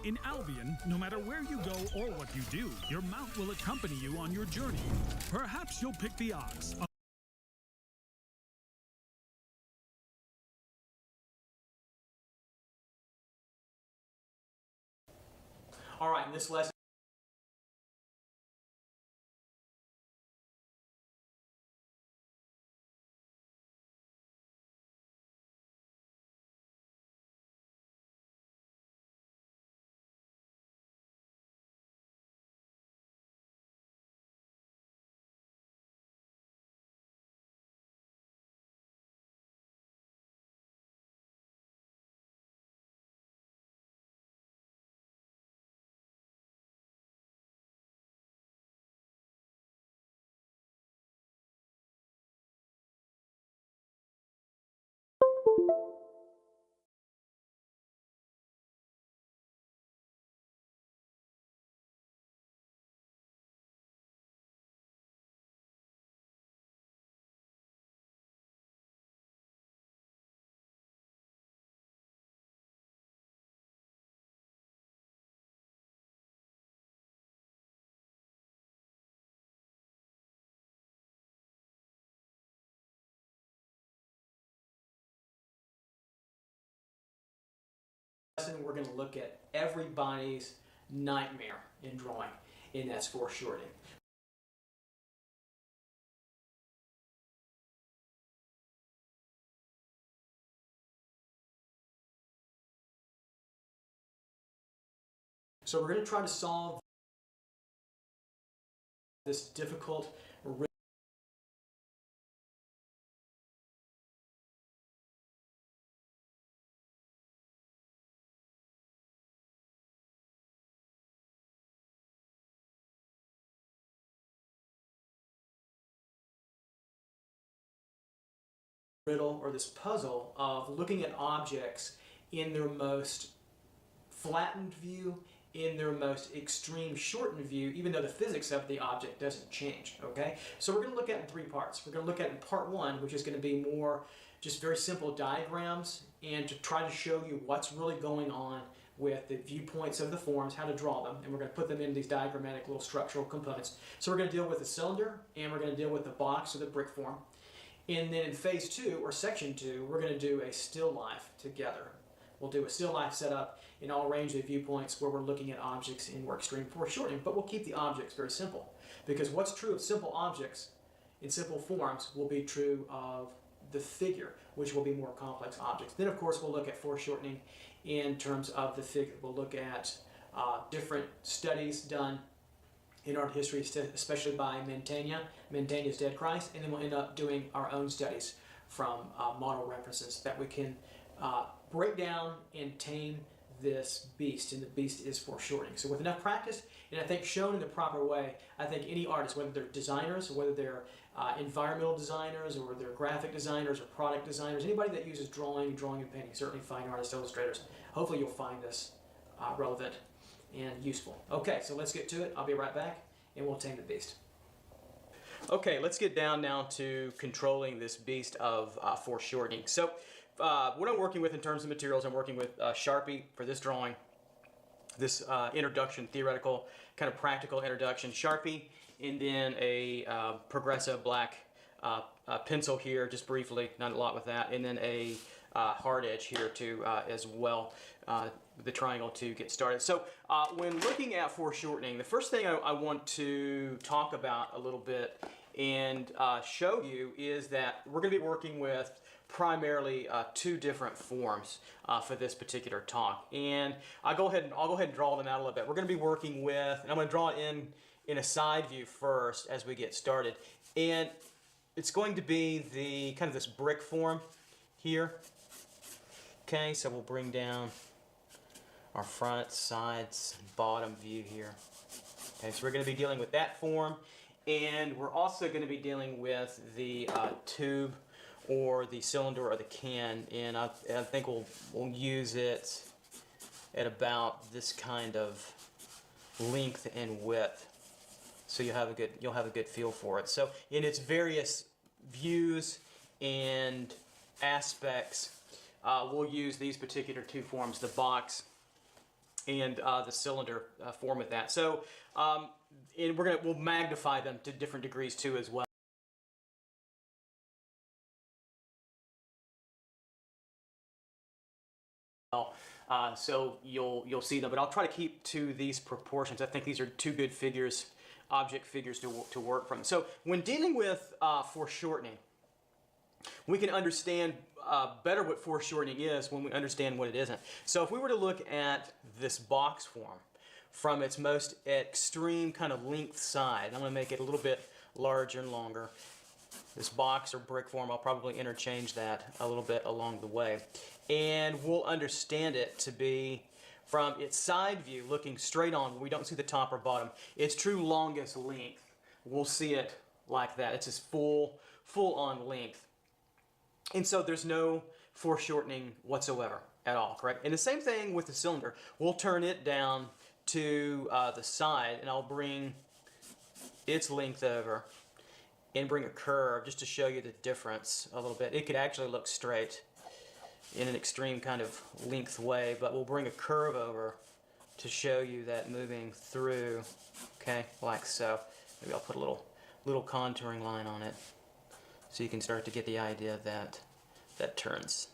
In Albion, no matter where you go or what you do, your mount will accompany you on your journey. Perhaps you'll pick the ox. All right, in this lesson, we're going to look at everybody's nightmare in drawing, and that's foreshortening. So we're going to try to solve this difficult riddle or this puzzle of looking at objects in their most flattened view, in their most extreme shortened view, even though the physics of the object doesn't change, okay? So we're going to look at it in three parts. We're going to look at it in part one, which is going to be more just very simple diagrams and to try to show you what's really going on with the viewpoints of the forms, how to draw them, and we're going to put them in these diagrammatic little structural components. So we're going to deal with the cylinder, and we're going to deal with the box or the brick form. And then in phase two, or section two, we're going to do a still life together. We'll do a still life setup in all range of viewpoints where we're looking at objects in more extreme foreshortening, but we'll keep the objects very simple. Because what's true of simple objects in simple forms will be true of the figure, which will be more complex objects. Then of course we'll look at foreshortening in terms of the figure. We'll look at different studies done in art history, especially by Mantegna's Dead Christ, and then we'll end up doing our own studies from model references that we can break down and tame this beast, and the beast is foreshortening. So with enough practice, and I think shown in the proper way, I think any artist, whether they're designers, whether they're environmental designers, or they're graphic designers, or product designers, anybody that uses drawing and painting, certainly fine artists, illustrators, hopefully you'll find this relevant and useful. Okay, so let's get to it. I'll be right back, and we'll tame the beast. Okay, let's get down now to controlling this beast of foreshortening. So what I'm working with in terms of materials, I'm working with Sharpie for this drawing, this introduction, theoretical, kind of practical introduction, Sharpie, and then a Progressive black pencil here, just briefly, not a lot with that, and then a hard edge here too as well, the triangle to get started. So when looking at foreshortening, the first thing I want to talk about a little bit and show you is that we're going to be working with primarily two different forms for this particular talk, and I'll go ahead and draw them out a little bit. We're going to be working with, and I'm going to draw it in a side view first as we get started, and it's going to be the kind of this brick form here. Okay, so we'll bring down our front, sides, bottom view here. Okay, so we're going to be dealing with that form, and we're also going to be dealing with the tube or the cylinder or the can, and I think we'll use it at about this kind of length and width, so you'll have a good feel for it. So in its various views and aspects, we'll use these particular two forms, the box and the cylinder form of that. So and we'll magnify them to different degrees too as well. So you'll see them, but I'll try to keep to these proportions. I think these are two good figures, object figures to work from. So when dealing with foreshortening, we can understand better what foreshortening is when we understand what it isn't. So if we were to look at this box form from its most extreme kind of length side, I'm going to make it a little bit larger and longer. This box or brick form, I'll probably interchange that a little bit along the way. And we'll understand it to be, from its side view, looking straight on, we don't see the top or bottom, its true longest length. We'll see it like that. It's just full on length. And so there's no foreshortening whatsoever at all, correct? And the same thing with the cylinder. We'll turn it down to the side, and I'll bring its length over and bring a curve just to show you the difference a little bit. It could actually look straight in an extreme kind of length way, but we'll bring a curve over to show you that moving through, okay, like so. Maybe I'll put a little contouring line on it so you can start to get the idea that that turns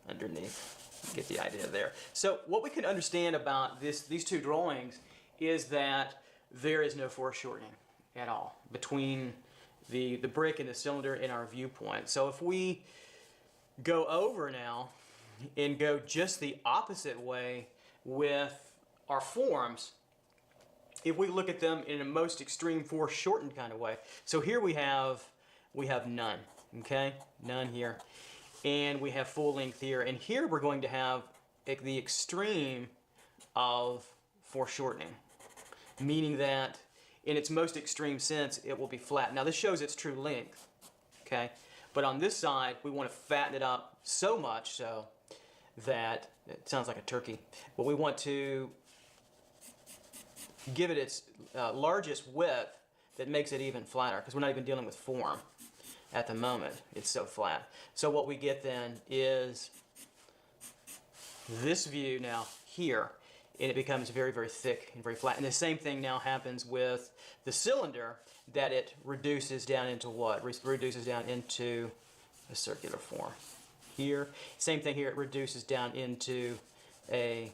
underneath. Get the idea there. So what we can understand about these two drawings is that there is no foreshortening at all between the brick and the cylinder in our viewpoint. So if we go over now and go just the opposite way with our forms, if we look at them in a most extreme foreshortened kind of way. So here we have none, okay? None here. And we have full length here. And here we're going to have the extreme of foreshortening, meaning that in its most extreme sense, it will be flat. Now this shows its true length, okay? But on this side, we want to fatten it up so much so that, it sounds like a turkey, but we want to give it its largest width that makes it even flatter, because we're not even dealing with form at the moment. It's so flat. So what we get then is this view now here, and it becomes very, very thick and very flat. And the same thing now happens with the cylinder, that it reduces down into what? Reduces down into a circular form. Here, same thing here, it reduces down into a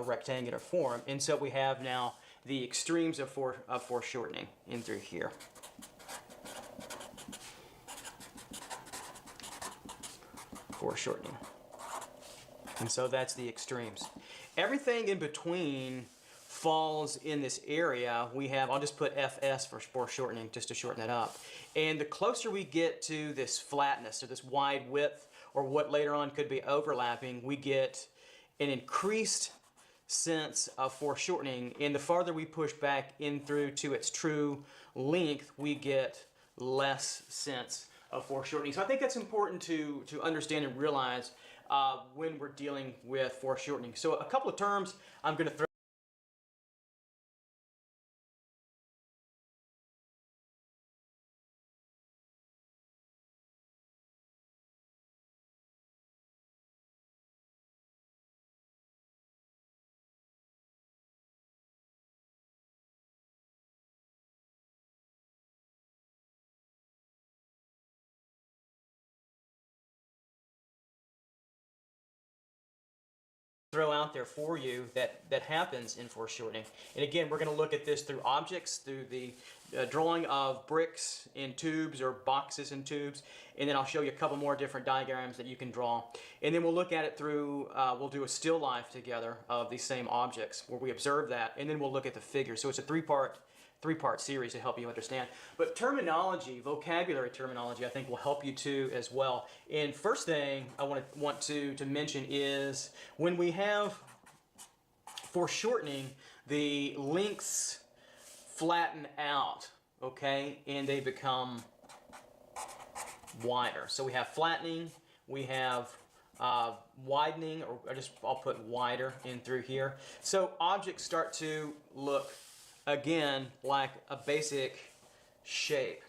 rectangular form. And so we have now the extremes of foreshortening in through here. Foreshortening. And so that's the extremes. Everything in between falls in this area. We have, I'll just put FS for foreshortening just to shorten it up. And the closer we get to this flatness or this wide width, or what later on could be overlapping, we get an increased sense of foreshortening. And the farther we push back in through to its true length, we get less sense of foreshortening. So I think that's important to understand and realize when we're dealing with foreshortening. So a couple of terms I'm going to throw. Throw out there for you that happens in foreshortening. And again, we're going to look at this through objects, through the drawing of bricks in tubes or boxes in tubes, and then I'll show you a couple more different diagrams that you can draw. And then we'll look at it through, we'll do a still life together of these same objects where we observe that, and then we'll look at the figures. So it's a three-part series to help you understand. But terminology, vocabulary terminology, I think will help you too as well. And first thing I want to mention is when we have foreshortening, the lengths flatten out, okay, and they become wider. So we have flattening, we have widening, or I'll put wider in through here. So objects start to look again like a basic shape.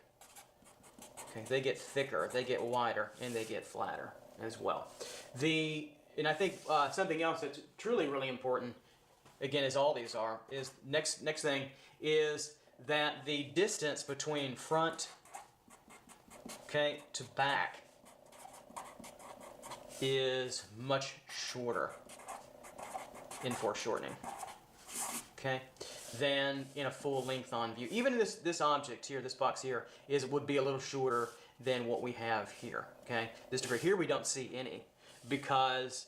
Okay, they get thicker, they get wider, and they get flatter as well. And I think something else that's truly really important, again, as all these are, is next thing is that the distance between front, okay, to back is much shorter in foreshortening, okay, than in a full length on view. Even this object here, this box here, would be a little shorter than what we have here, okay. This degree here we don't see any because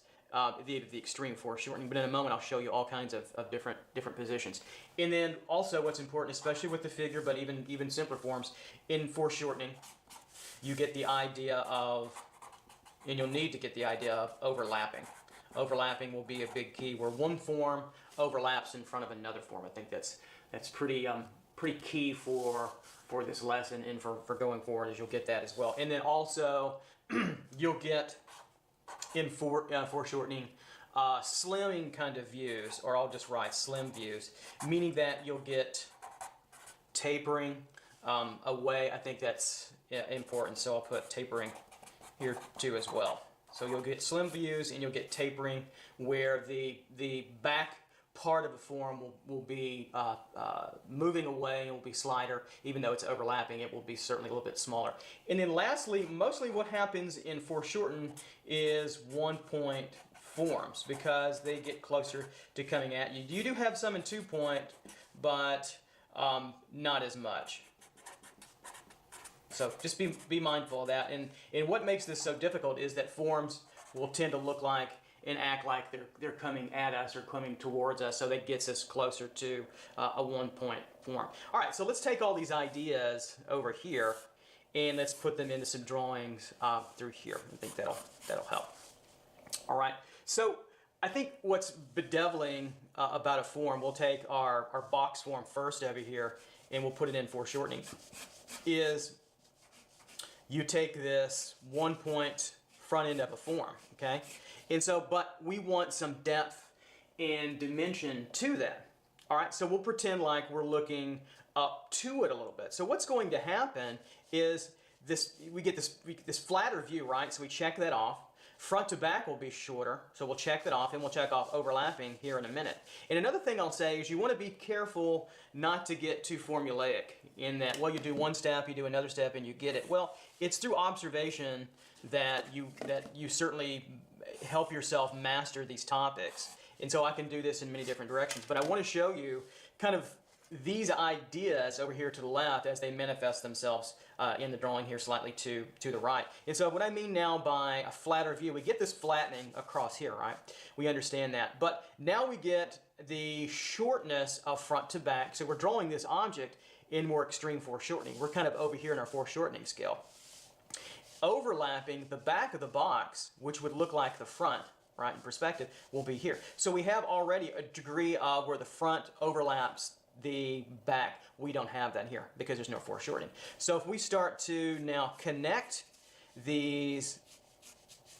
the extreme foreshortening. But in a moment I'll show you all kinds of different positions. And then also what's important, especially with the figure, but even simpler forms, in foreshortening, you get the idea of, and you'll need to get the idea of overlapping. Overlapping will be a big key, where one form overlaps in front of another form. I think that's pretty key for this lesson and for going forward, as you'll get that as well. And then also you'll get in foreshortening slimming kind of views, or I'll just write slim views, meaning that you'll get tapering away. I think that's important, so I'll put tapering here too as well. So you'll get slim views and you'll get tapering, where the back part of the form will be moving away and will be slighter. Even though it's overlapping, it will be certainly a little bit smaller. And then lastly, mostly what happens in foreshorten is 1-point forms, because they get closer to coming at you. You do have some in 2-point, but not as much. So just be mindful of that. And what makes this so difficult is that forms will tend to look like and act like they're coming at us or coming towards us, so that gets us closer to a 1-point form. All right, so let's take all these ideas over here and let's put them into some drawings through here. I think that'll help. All right, so I think what's bedeviling about a form, we'll take our box form first over here and we'll put it in foreshortening, is you take this 1-point front end of a form, okay? And so, but we want some depth and dimension to that. All right, so we'll pretend like we're looking up to it a little bit. So what's going to happen is we get this flatter view, right? So we check that off. Front to back will be shorter, so we'll check that off, and we'll check off overlapping here in a minute. And another thing I'll say is you want to be careful not to get too formulaic in that, well, you do one step, you do another step, and you get it. Well, it's through observation that you certainly help yourself master these topics. And so I can do this in many different directions. But I want to show you kind of these ideas over here to the left as they manifest themselves in the drawing here slightly to the right. And so what I mean now by a flatter view, we get this flattening across here, right? We understand that. But now we get the shortness of front to back. So we're drawing this object in more extreme foreshortening. We're kind of over here in our foreshortening scale. Overlapping the back of the box, which would look like the front, right, in perspective, will be here. So we have already a degree of where the front overlaps the back. We don't have that here because there's no foreshortening. So if we start to now connect these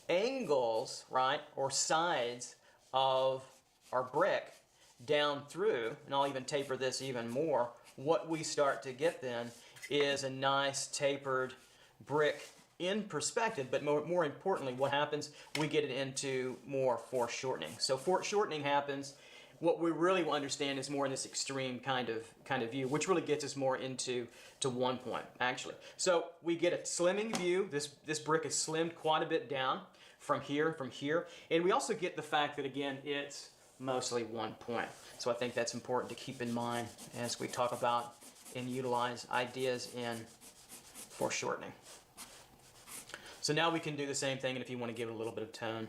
angles, right, or sides of our brick down through, and I'll even taper this even more, what we start to get then is a nice tapered brick in perspective, but more importantly, what happens, we get it into more foreshortening. So foreshortening happens. What we really will understand is more in this extreme kind of view, which really gets us more into 1 point, actually. So we get a slimming view. This brick is slimmed quite a bit down from here, and we also get the fact that, again, it's mostly 1 point. So I think that's important to keep in mind as we talk about and utilize ideas in foreshortening. So now we can do the same thing, and if you want to give it a little bit of tone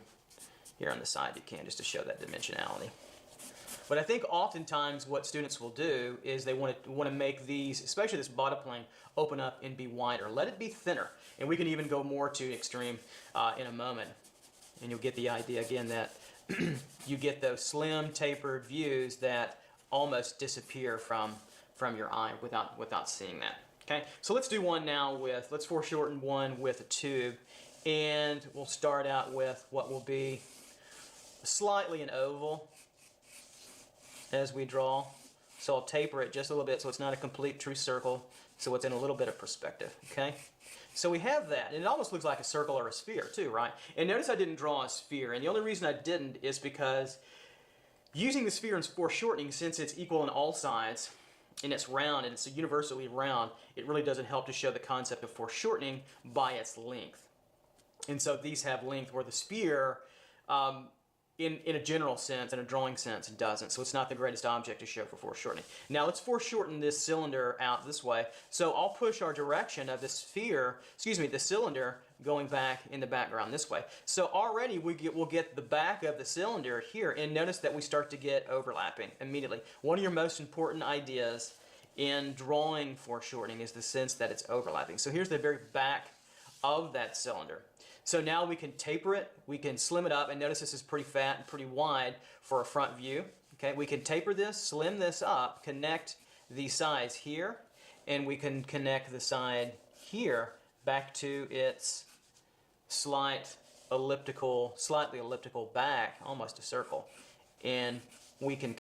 here on the side, you can, just to show that dimensionality. But I think oftentimes what students will do is they want to make these, especially this bottom plane, open up and be wider. Let it be thinner, and we can even go more to extreme in a moment. And you'll get the idea again that you get those slim, tapered views that almost disappear from your eye without seeing that. Okay, so let's do one now let's foreshorten one with a tube, and we'll start out with what will be slightly an oval as we draw. So I'll taper it just a little bit so it's not a complete true circle, so it's in a little bit of perspective, okay? So we have that, and it almost looks like a circle or a sphere too, right? And notice I didn't draw a sphere, and the only reason I didn't is because using the sphere in foreshortening, since it's equal on all sides, and it's round, and it's universally round, it really doesn't help to show the concept of foreshortening by its length. And so these have length, where the sphere, in a general sense, in a drawing sense, it doesn't. So it's not the greatest object to show for foreshortening. Now let's foreshorten this cylinder out this way. So I'll push our direction of the sphere, the cylinder, going back in the background this way. So already we'll get the back of the cylinder here, and notice that we start to get overlapping immediately. One of your most important ideas in drawing foreshortening is the sense that it's overlapping. So here's the very back of that cylinder. So now we can taper it, we can slim it up, and notice this is pretty fat and pretty wide for a front view. Okay, we can taper this, slim this up, connect the sides here, and we can connect the side here back to its slightly elliptical back, almost a circle, and we can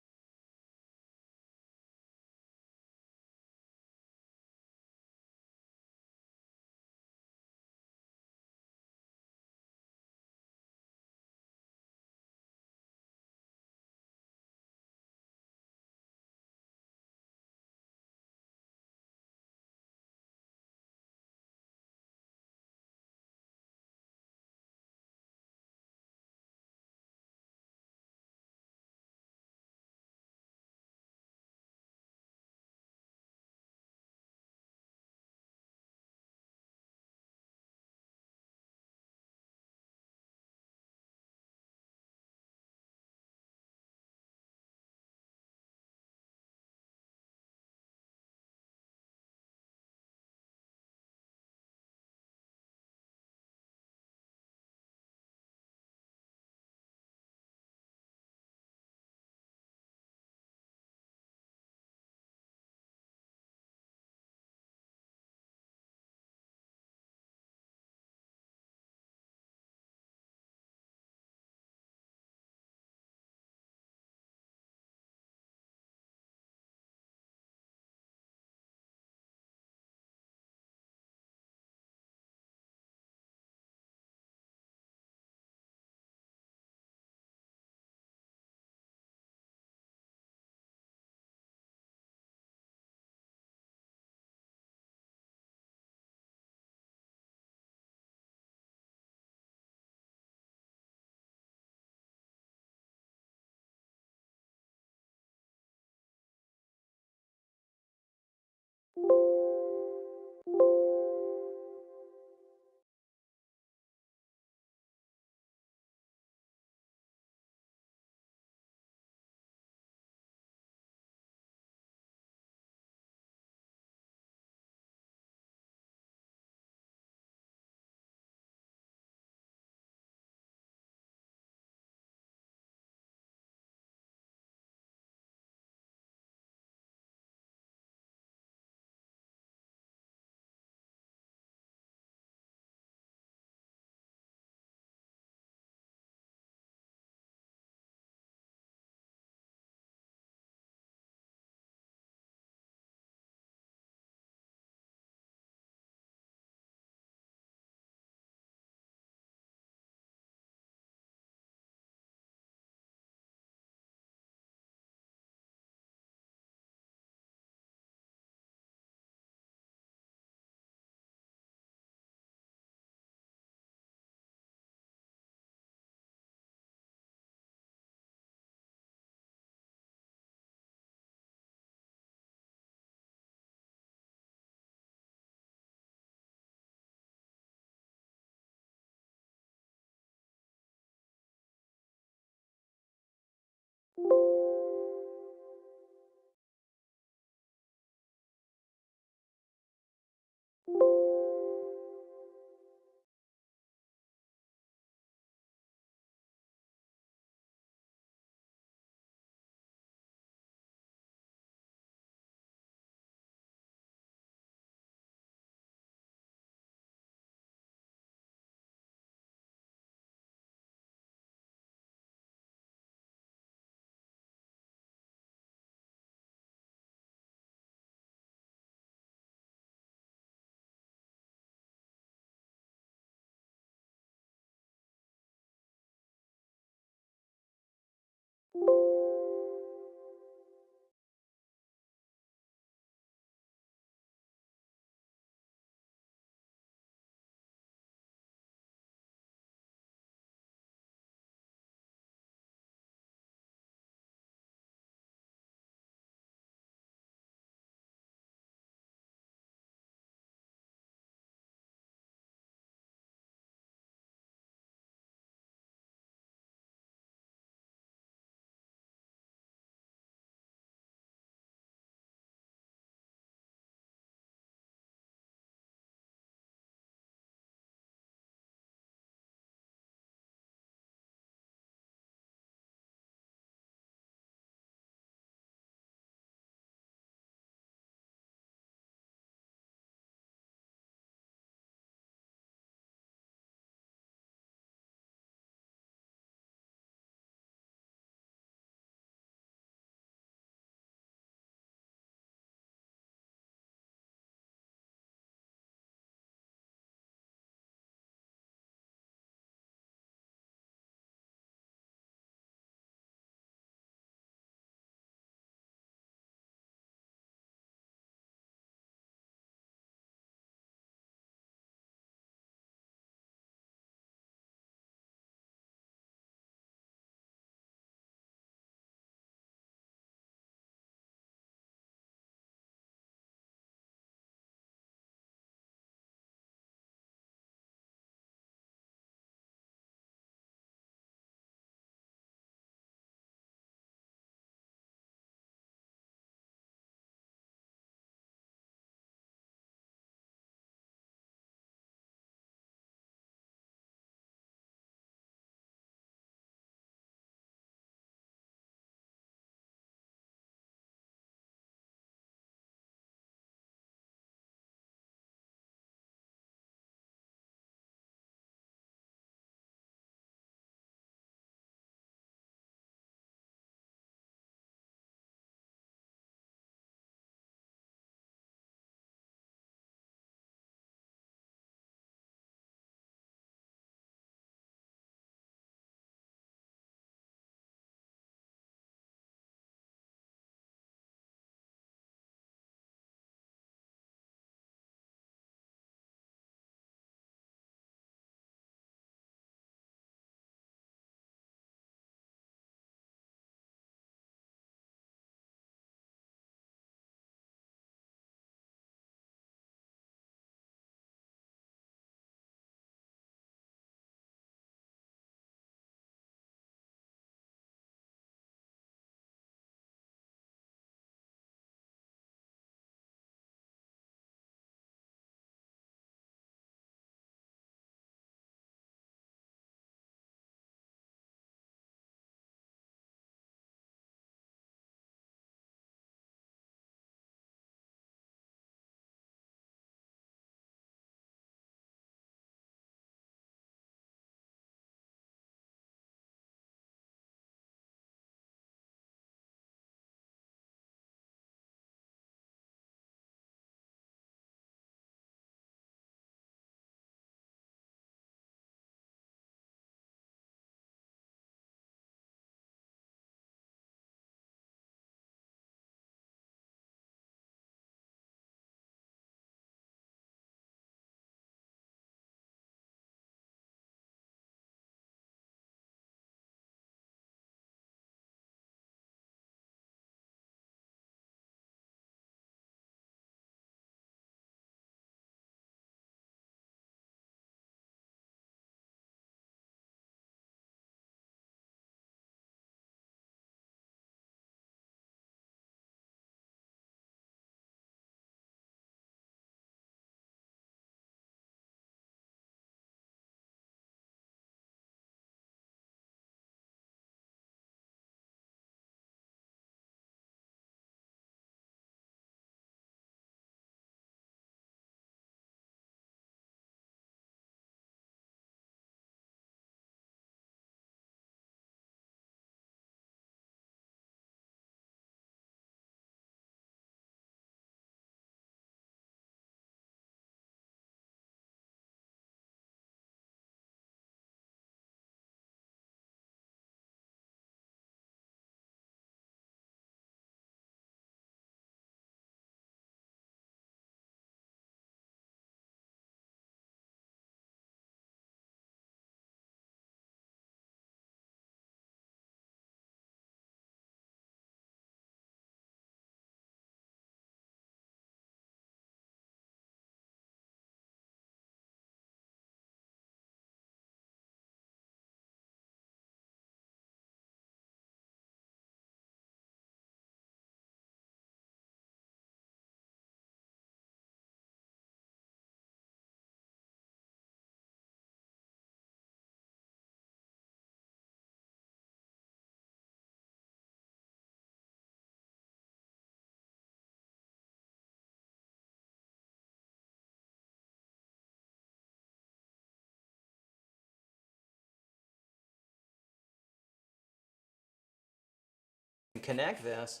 connect this,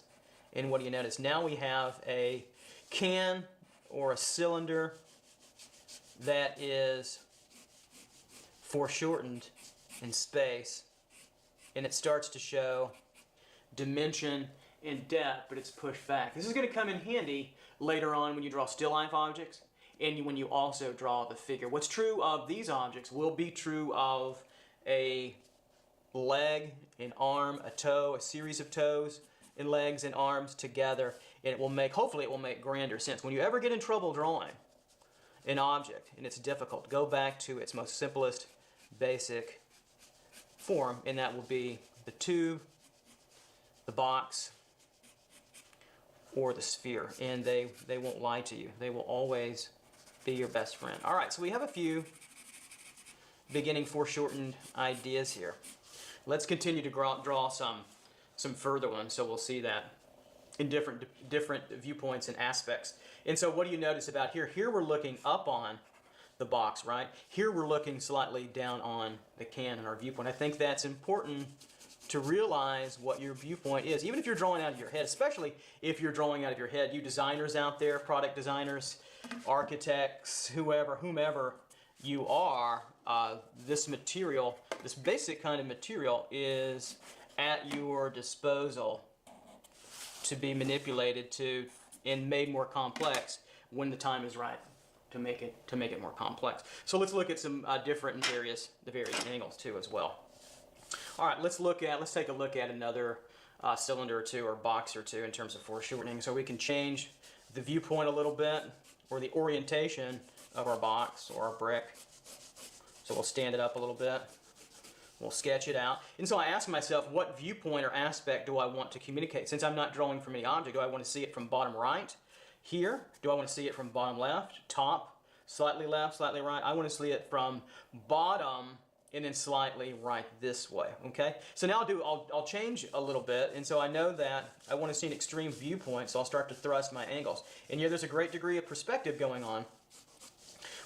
and what do you notice? Now we have a can or a cylinder that is foreshortened in space, and it starts to show dimension and depth, but it's pushed back. This is going to come in handy later on when you draw still life objects and when you also draw the figure. What's true of these objects will be true of a leg, an arm, a toe, a series of toes and legs and arms together, and it will make, hopefully it will make grander sense. When you ever get in trouble drawing an object and it's difficult, go back to its most simplest basic form, and that will be the tube, the box, or the sphere, and they won't lie to you. They will always be your best friend. All right, so we have a few beginning foreshortened ideas here. Let's continue to draw some further ones, so we'll see that in different viewpoints and aspects. And so what do you notice about here? Here we're looking up on the box, right? Here we're looking slightly down on the can in our viewpoint. I think that's important to realize what your viewpoint is, even if you're drawing out of your head, especially if you're drawing out of your head. You designers out there, product designers, architects, whomever you are, this material, this basic kind of material is at your disposal to be manipulated to and made more complex when the time is right to make it more complex. So let's look at some different and the various angles too as well. All right, let's take a look at another cylinder or two or box or two in terms of foreshortening, so we can change the viewpoint a little bit or the orientation of our box or our brick. So we'll stand it up a little bit. We'll sketch it out. And so I ask myself, what viewpoint or aspect do I want to communicate? Since I'm not drawing from any object, do I want to see it from bottom right here? Do I want to see it from bottom left, top, slightly left, slightly right? I want to see it from bottom and then slightly right this way, okay? So now I'll change a little bit, and so I know that I want to see an extreme viewpoint, so I'll start to thrust my angles. And yeah, there's a great degree of perspective going on,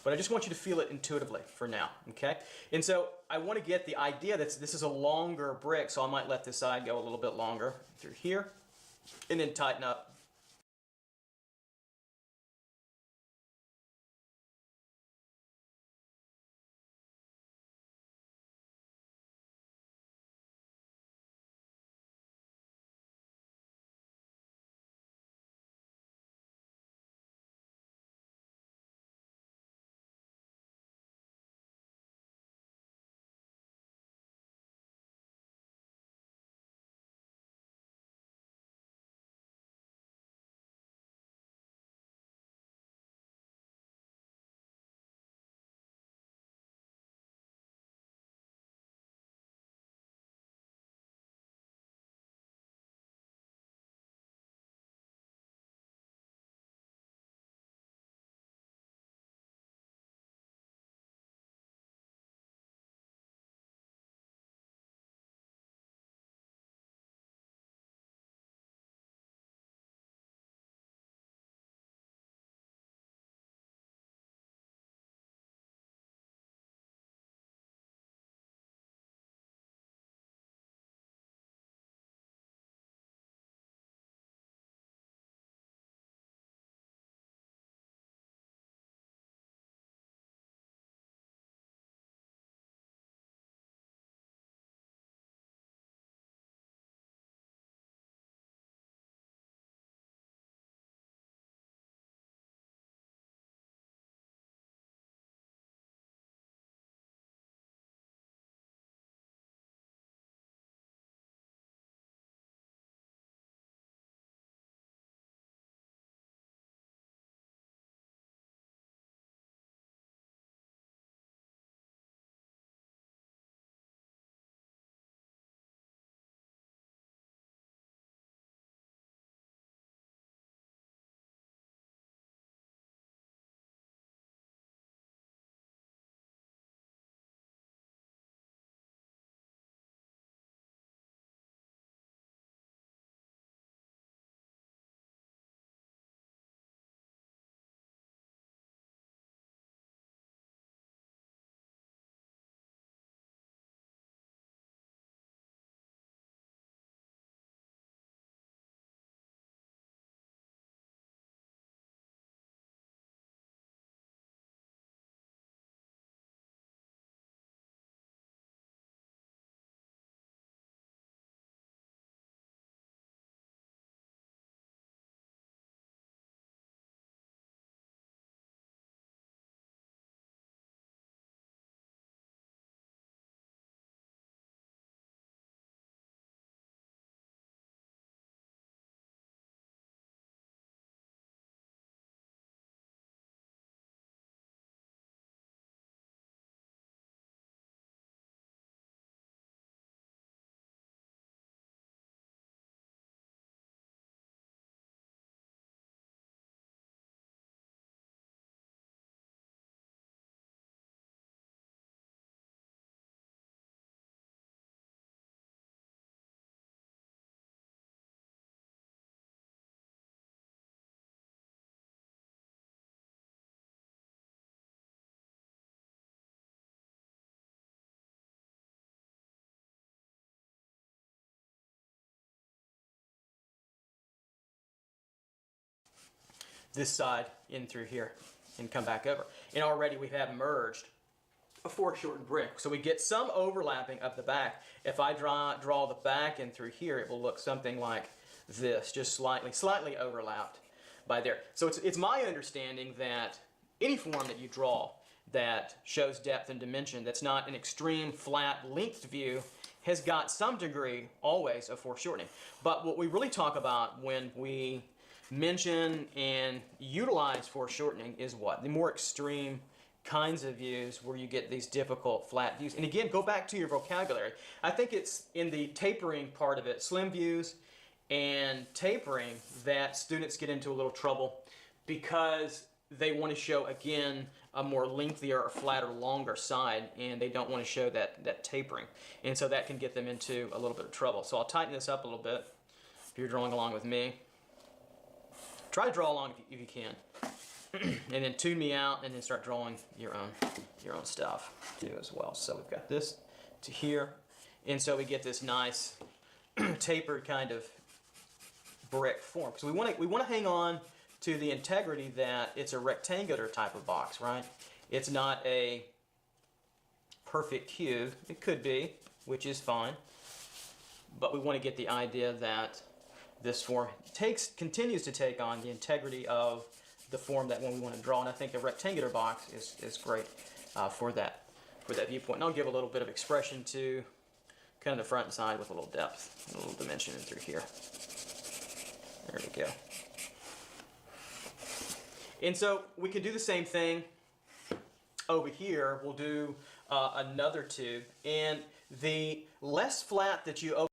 but I just want you to feel it intuitively for now, okay? And so I want to get the idea that this is a longer brick, so I might let this side go a little bit longer through here, and then tighten up this side in through here and come back over. And already we have merged a foreshortened brick. So we get some overlapping of the back. If I draw the back in through here, it will look something like this, just slightly overlapped by there. So it's my understanding that any form that you draw that shows depth and dimension, that's not an extreme flat length view, has got some degree always of foreshortening. But what we really talk about when we mention and utilize foreshortening is what? The more extreme kinds of views where you get these difficult flat views. And again, go back to your vocabulary. I think it's in the tapering part of it, slim views and tapering, that students get into a little trouble because they want to show, again, a more lengthier or flatter, longer side, and they don't want to show that tapering. And so that can get them into a little bit of trouble. So I'll tighten this up a little bit if you're drawing along with me. Try to draw along if you can. And then tune me out, and then start drawing your own stuff too as well. So we've got this to here, and so we get this nice tapered kind of brick form. So we want to hang on to the integrity that it's a rectangular type of box, right? It's not a perfect cube. It could be, which is fine, but we want to get the idea that this form continues to take on the integrity of the form that one we want to draw, and I think a rectangular box is great for that viewpoint. And I'll give a little bit of expression to kind of the front and side with a little depth, and a little dimension in through here. There we go. And so we can do the same thing over here. We'll do another tube, and the less flat that you open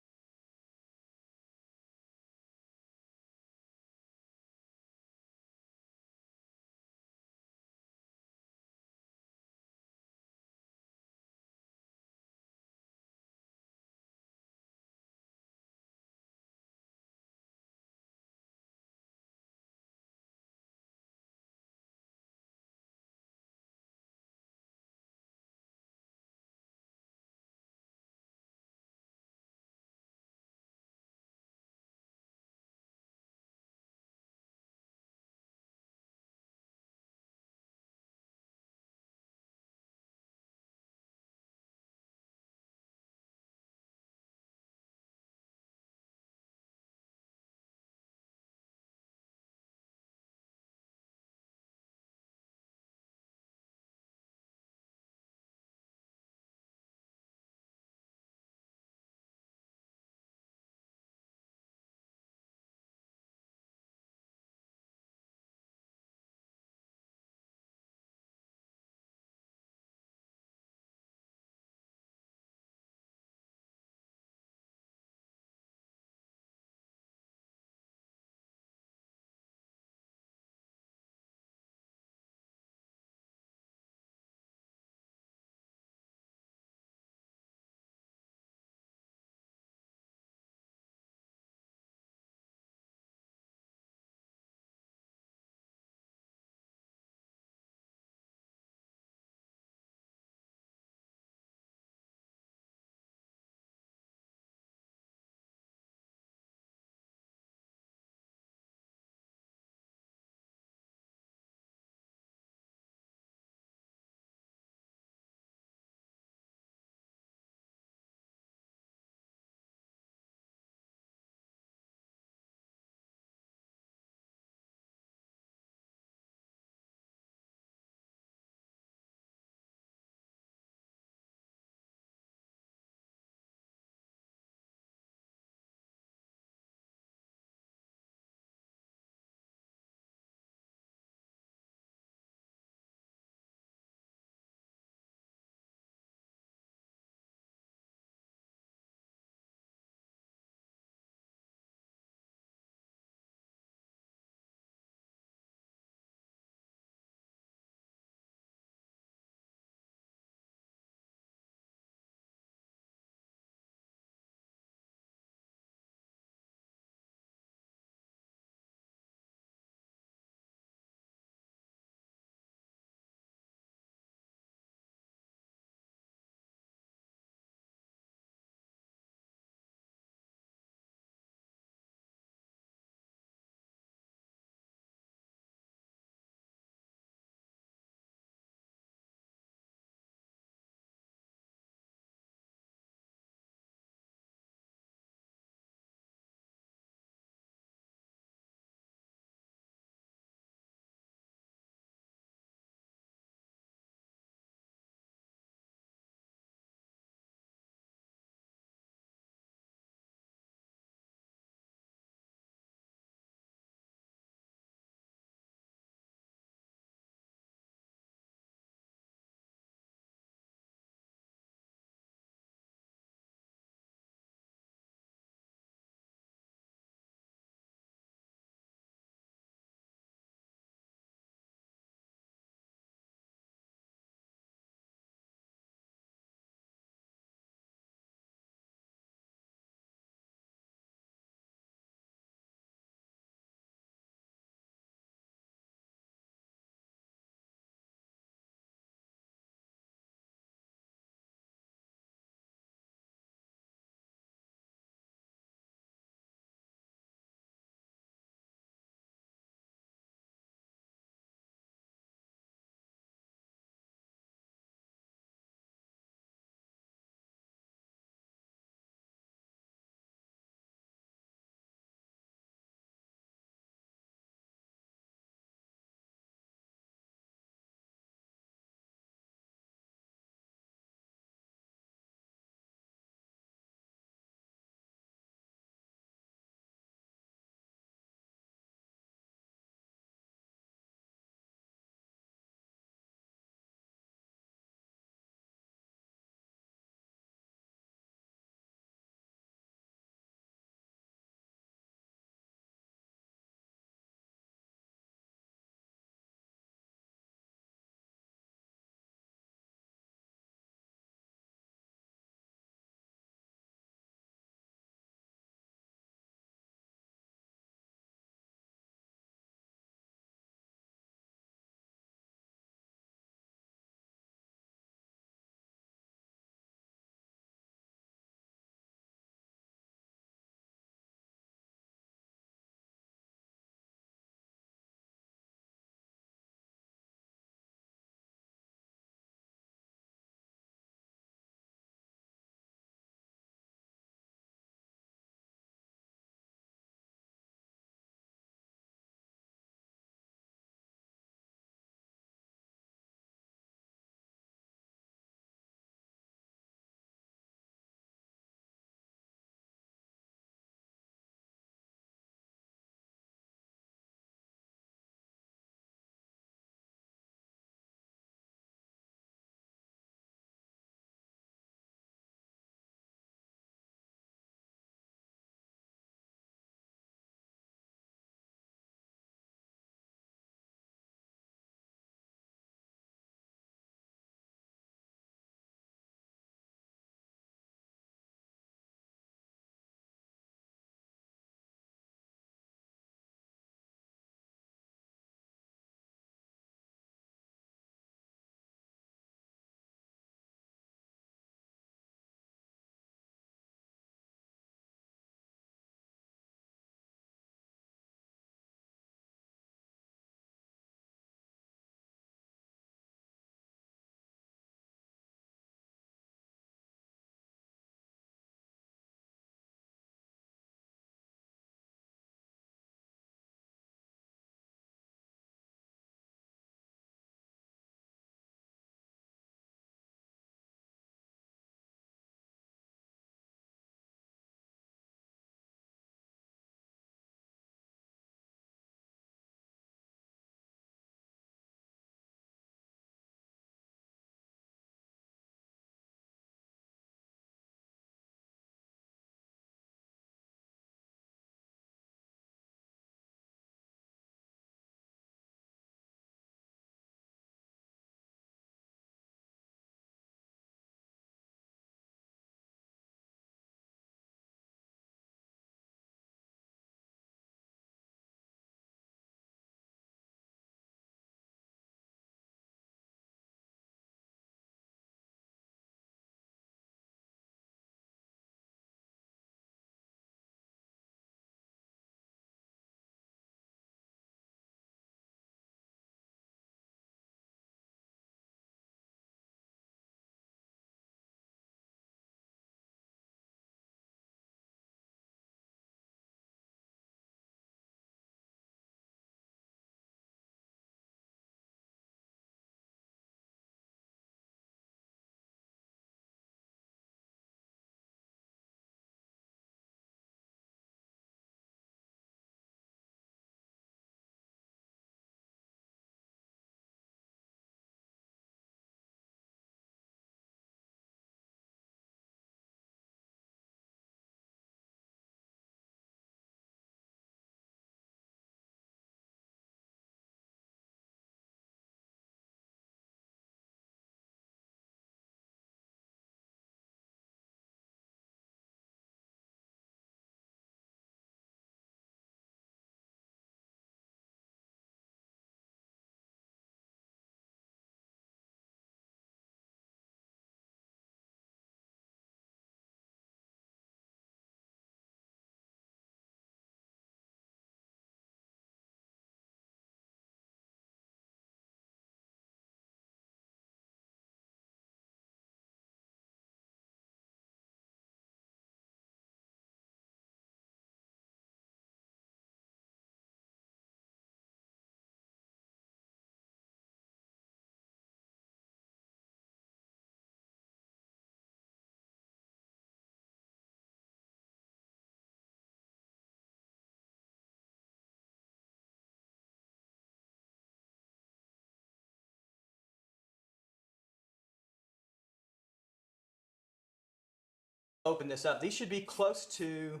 open this up. These should be close to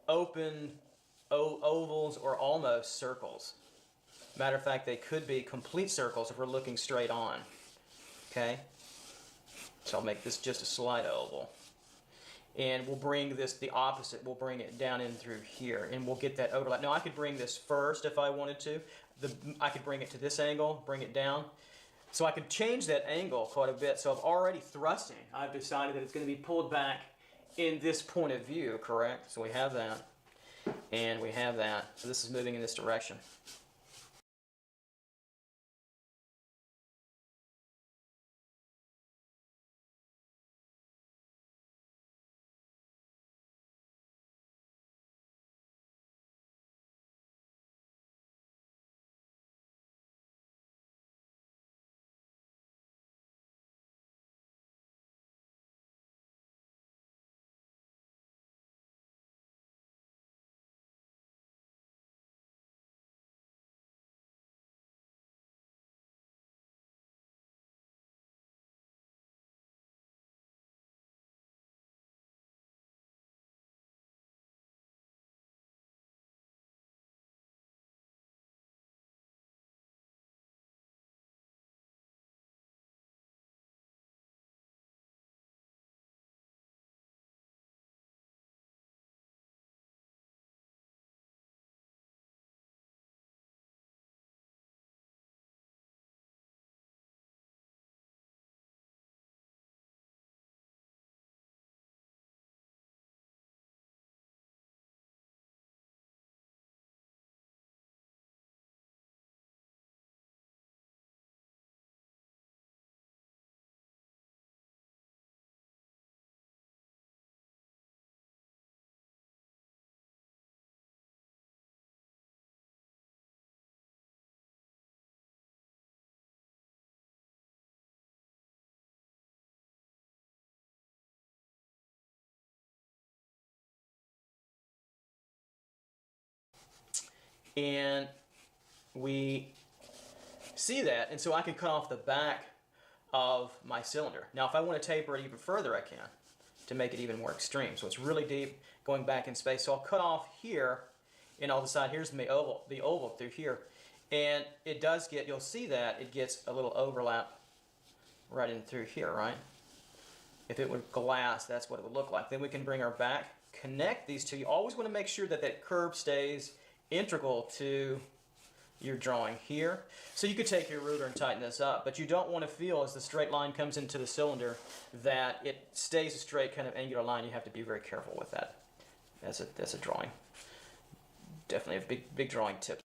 open ovals or almost circles. Matter of fact, they could be complete circles if we're looking straight on. Okay? So I'll make this just a slight oval. And we'll bring this the opposite. We'll bring it down in through here, and we'll get that overlap. Now I could bring this first if I wanted to. I could bring it to this angle, bring it down. So I could change that angle quite a bit. So I've already thrusting. I've decided that it's going to be pulled back in this point of view, correct? So we have that, and we have that. So this is moving in this direction. And we see that, and so I can cut off the back of my cylinder. Now if I want to taper it even further, I can, to make it even more extreme. So it's really deep, going back in space. So I'll cut off here, and I'll decide here's the oval through here. And it does get, you'll see that it gets a little overlap right in through here, right? If it were glass, that's what it would look like. Then we can bring our back, connect these two. You always want to make sure that that curve stays integral to your drawing here. So you could take your ruler and tighten this up, but you don't want to feel as the straight line comes into the cylinder that it stays a straight kind of angular line. You have to be very careful with that. That's a drawing. Definitely a big drawing tip.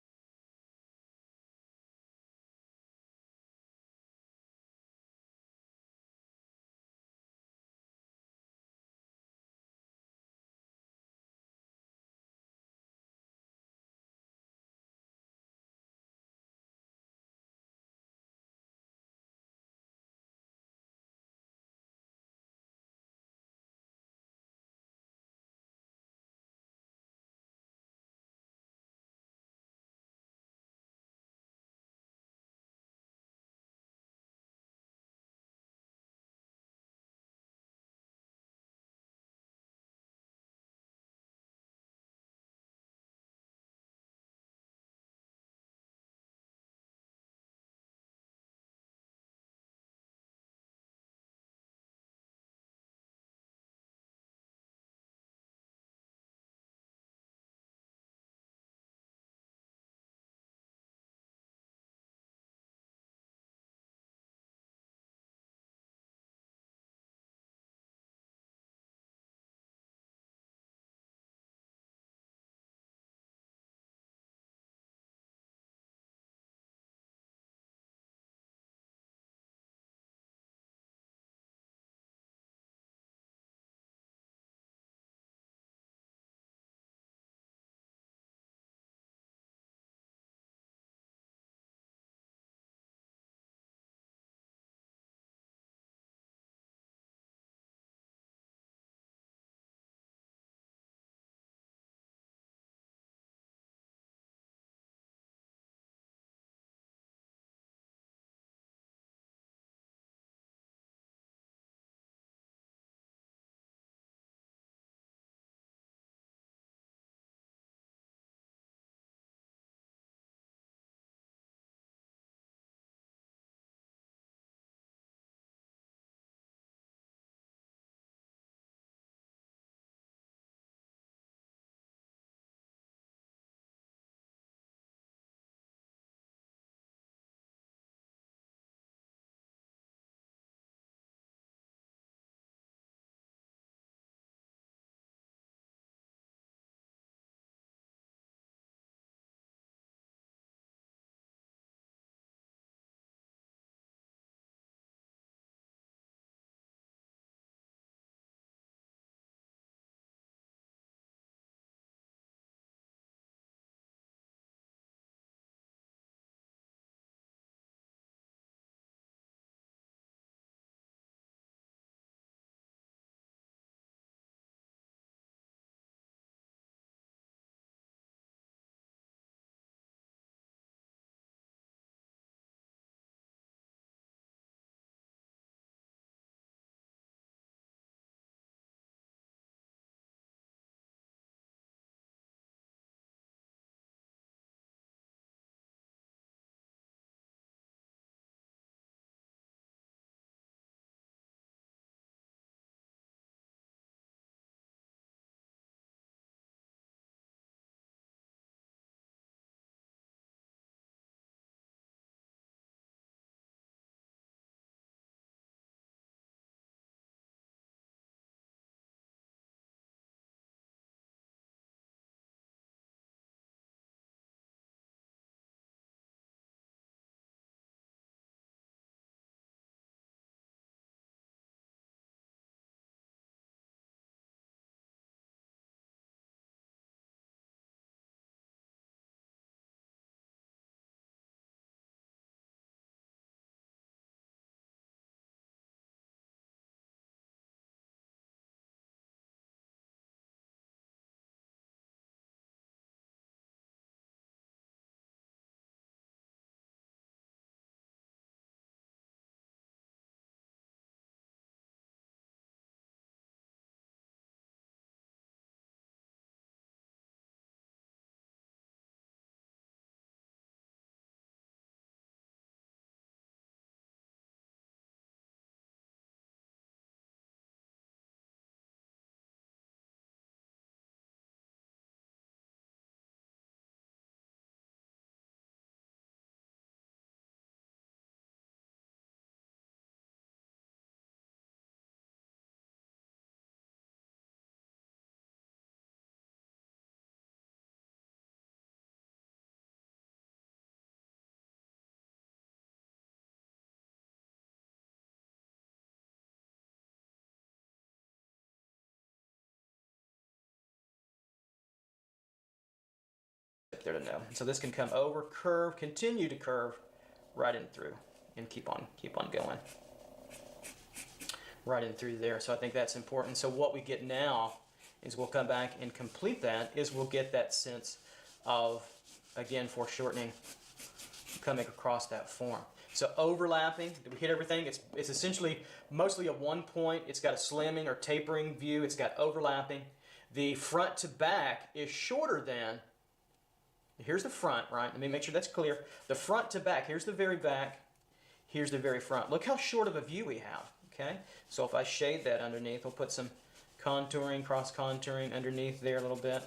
there to know. So this can come over, curve, continue to curve right in through, and keep on going right in through there. So I think that's important. So what we get now is we'll come back and complete that, is we'll get that sense of, again, foreshortening coming across that form. So overlapping, did we hit everything? It's essentially mostly a one point. It's got a slimming or tapering view. It's got overlapping. The front to back is shorter than, here's the front, right? Let me make sure that's clear. The front to back, here's the very back, here's the very front. Look how short of a view we have, okay? So if I shade that underneath, we'll put some contouring, cross-contouring underneath there a little bit,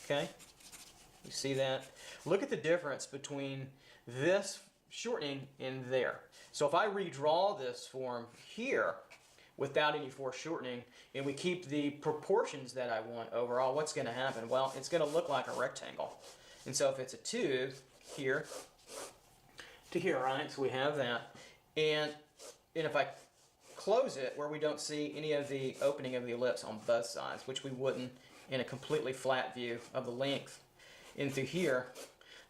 okay? You see that? Look at the difference between this shortening in there. So if I redraw this form here without any foreshortening, and we keep the proportions that I want overall, what's going to happen? Well, it's going to look like a rectangle. And so if it's a tooth here to here, right? So we have that. And if I close it where we don't see any of the opening of the ellipse on both sides, which we wouldn't in a completely flat view of the length in through here,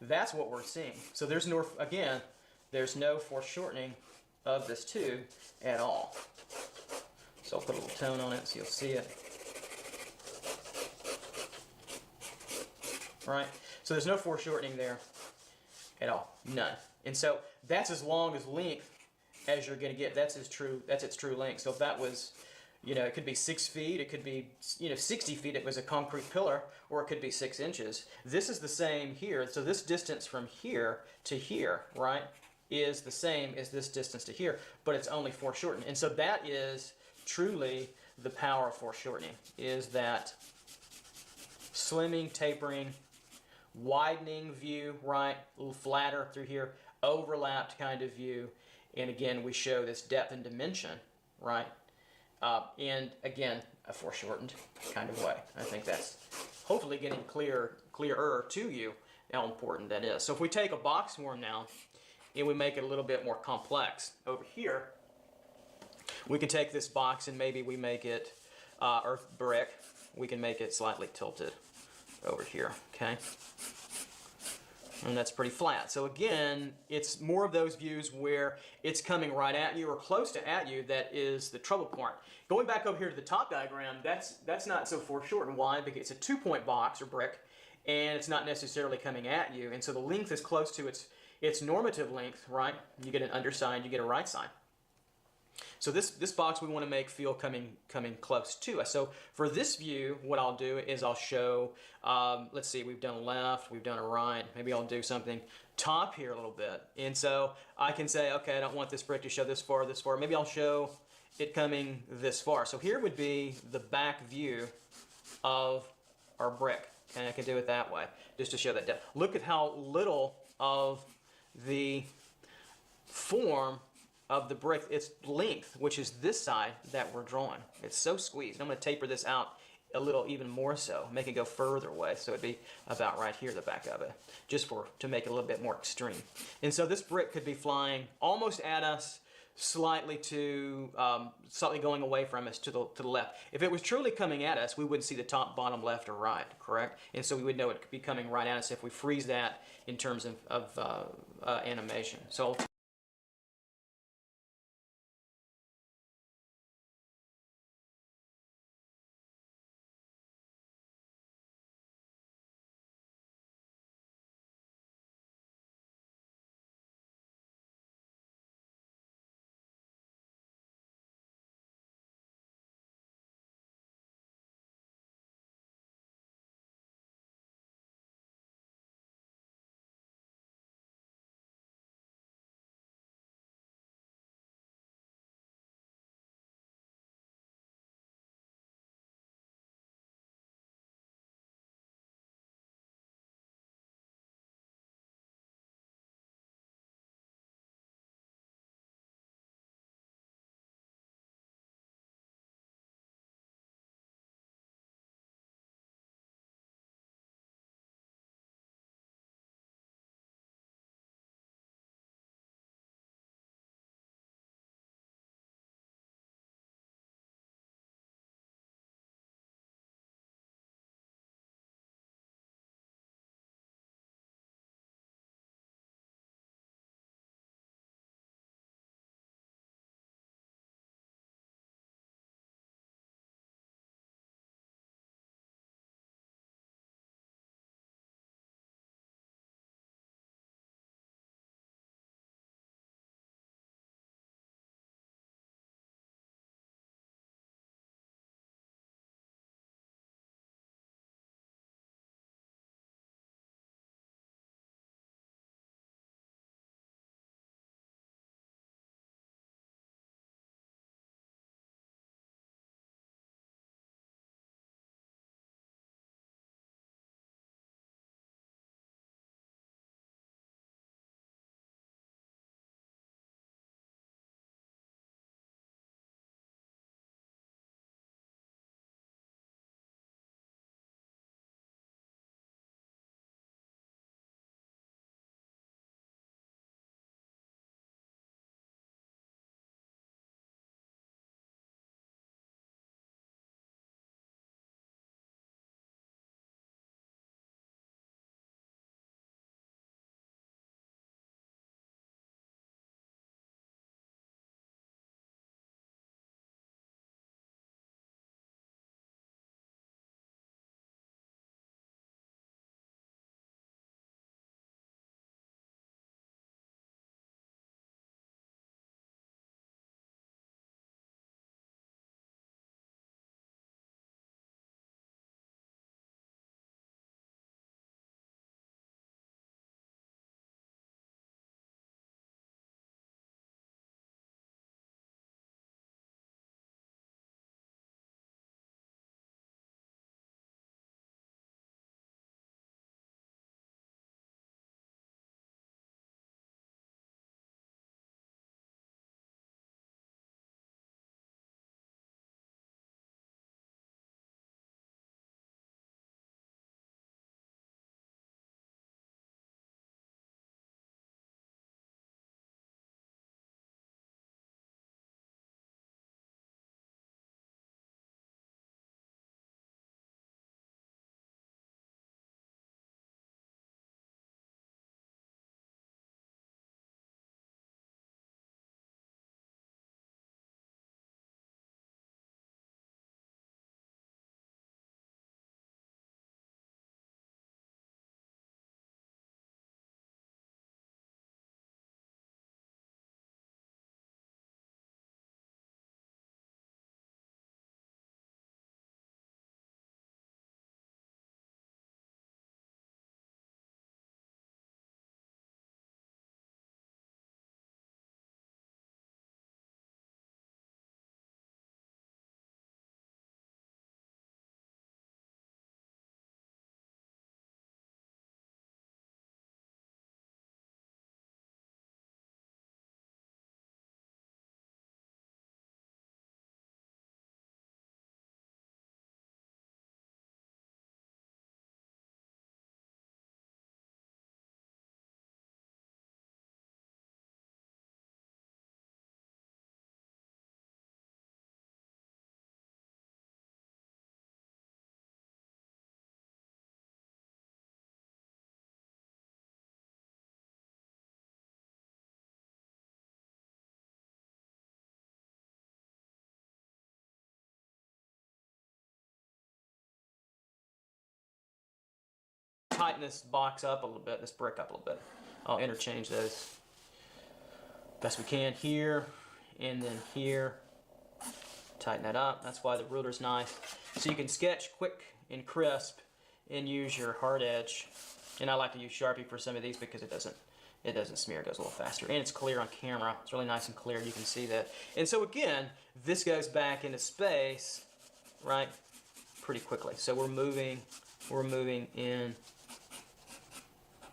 that's what we're seeing. So there's no, again, there's no foreshortening of this tube at all. So I'll put a little tone on it so you'll see it. Right? So there's no foreshortening there at all. None. And so that's as long as length as you're going to get. That's its true length. So if that was, it could be 6 feet, it could be, 60 feet, it was a concrete pillar, or it could be 6 inches. This is the same here. So this distance from here to here, right, is the same as this distance to here, but it's only foreshortened. And so that is truly the power of foreshortening, is that slimming, tapering, widening view, right, a little flatter through here, overlapped kind of view, and again we show this depth and dimension, right, and again a foreshortened kind of way. I think that's hopefully getting clearer to you how important that is. So if we take a box form now and we make it a little bit more complex over here, we can take this box and maybe we make it earth brick. We can make it slightly tilted over here, okay? And that's pretty flat. So again, it's more of those views where it's coming right at you or close to at you that is the trouble point. Going back over here to the top diagram, that's not so foreshortened. Why? Because it's a 2-point box or brick, and it's not necessarily coming at you, and so the length is close to its normative length, right? You get an underside, you get a right side. So this box we want to make feel coming close to us. So for this view, what I'll do is I'll show, let's see, we've done a left, we've done a right. Maybe I'll do something top here a little bit. And so I can say, okay, I don't want this brick to show this far, this far. Maybe I'll show it coming this far. So here would be the back view of our brick. And I can do it that way, just to show that depth. Look at how little of the form of the brick, its length, which is this side that we're drawing. It's so squeezed. And I'm going to taper this out a little even more so, make it go further away, so it'd be about right here, the back of it, just to make it a little bit more extreme. And so this brick could be flying almost at us, slightly going away from us to the left. If it was truly coming at us, we wouldn't see the top, bottom, left, or right, correct? And so we would know it could be coming right at us if we freeze that in terms of animation. So tighten this box up a little bit, this brick up a little bit. I'll interchange those best we can here, and then here. Tighten that up. That's why the ruler's nice. So you can sketch quick and crisp and use your hard edge. And I like to use Sharpie for some of these because it doesn't smear, it goes a little faster. And it's clear on camera. It's really nice and clear, you can see that. And so again, this goes back into space, right, pretty quickly. So we're moving in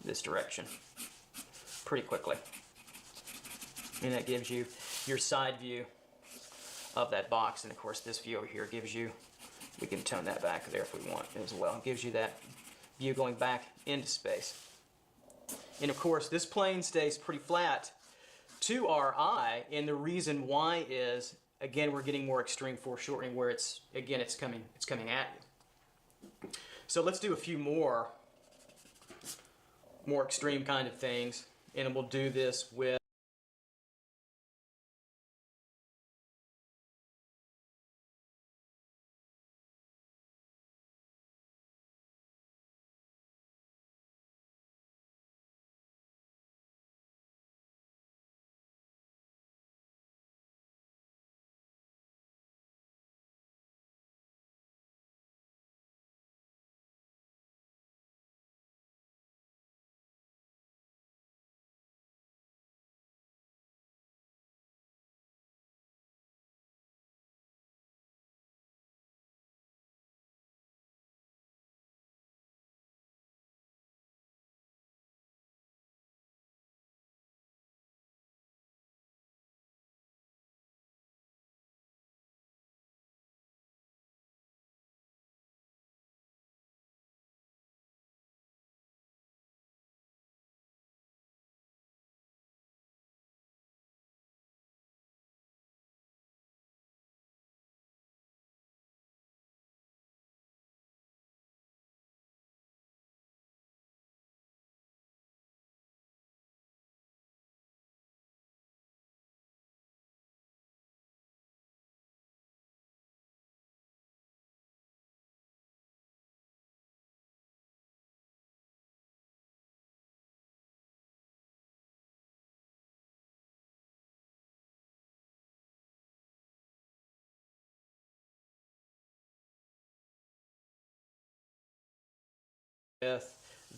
this direction pretty quickly. And that gives you your side view of that box. And of course this view over here gives you, we can tone that back there if we want as well. It gives you that view going back into space. And of course this plane stays pretty flat to our eye, and the reason why is, again, we're getting more extreme foreshortening where it's coming at you. So let's do a few more extreme kind of things, and we'll do this with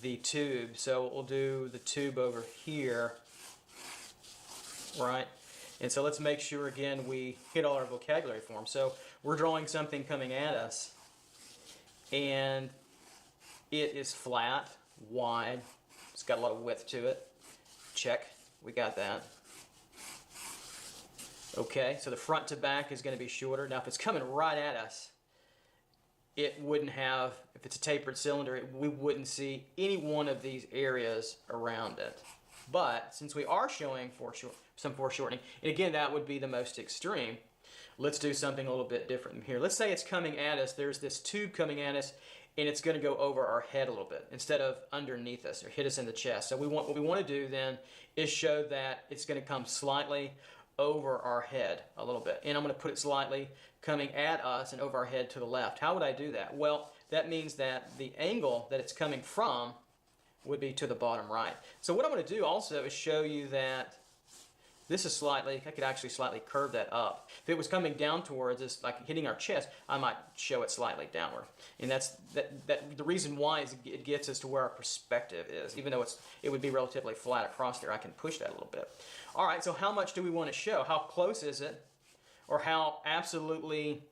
the tube. So we'll do the tube over here, right? And so let's make sure again we hit all our vocabulary forms. So we're drawing something coming at us, and it is flat, wide, it's got a lot of width to it. Check, we got that. Okay, so the front to back is going to be shorter. Now if it's coming right at us, it wouldn't have, if it's a tapered cylinder, we wouldn't see any one of these areas around it. But since we are showing some foreshortening, and again, that would be the most extreme, let's do something a little bit different here. Let's say it's coming at us, there's this tube coming at us, and it's going to go over our head a little bit instead of underneath us or hit us in the chest. So what we want to do then is show that it's going to come slightly over our head a little bit. And I'm going to put it slightly coming at us and over our head to the left. How would I do that? Well, that means that the angle that it's coming from would be to the bottom right. So what I'm going to do also is show you that this is slightly, I could actually slightly curve that up. If it was coming down towards us, like hitting our chest, I might show it slightly downward. And that's the reason why is it gets us to where our perspective is. Even though it would be relatively flat across there, I can push that a little bit. All right, so how much do we want to show? How close is it? Or how absolutely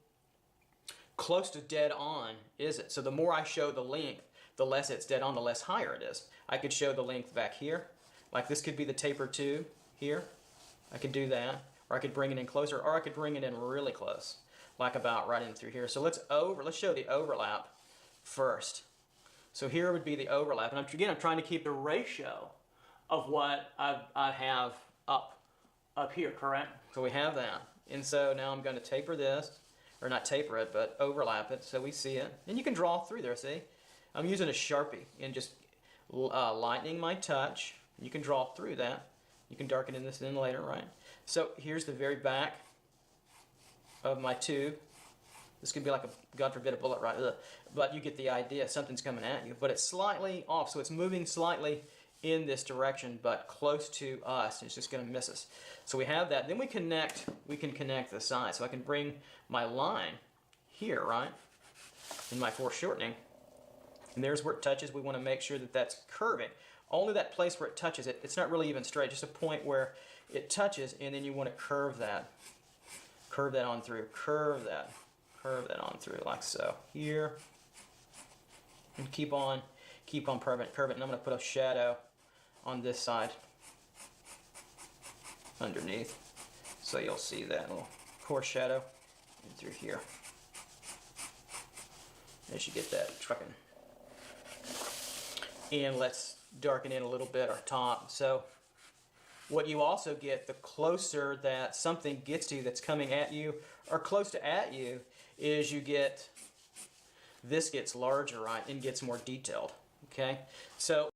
close to dead on is it? So the more I show the length, the less it's dead on, the less higher it is. I could show the length back here. Like this could be the taper tube here. I could do that. Or I could bring it in closer, or I could bring it in really close, like about right in through here. So let's show the overlap first. So here would be the overlap. And again, I'm trying to keep the ratio of what I have up here, correct? So we have that. And so now I'm going to taper this, or not taper it, but overlap it so we see it. And you can draw through there, see? I'm using a Sharpie and just lightening my touch. You can draw through that. You can darken this in later, right? So here's the very back of my tube. This could be like a, God forbid, a bullet right, but you get the idea. Something's coming at you, but it's slightly off, so it's moving slightly in this direction, but close to us. It's just going to miss us. So we have that. Then we can connect the sides. So I can bring my line here, right, in my foreshortening, and there's where it touches. We want to make sure that that's curving. Only that place where it touches it. It's not really even straight, just a point where it touches, and then you want to curve that. Curve that on through. Curve that on through, like so. Here, and keep on curving it. And I'm going to put a shadow on this side underneath, so you'll see that little coarse shadow through here as you get that trucking. And let's darken in a little bit our top. So what you also get, the closer that something gets to you that's coming at you or close to at you, is you get, this gets larger, right, and gets more detailed. Okay, so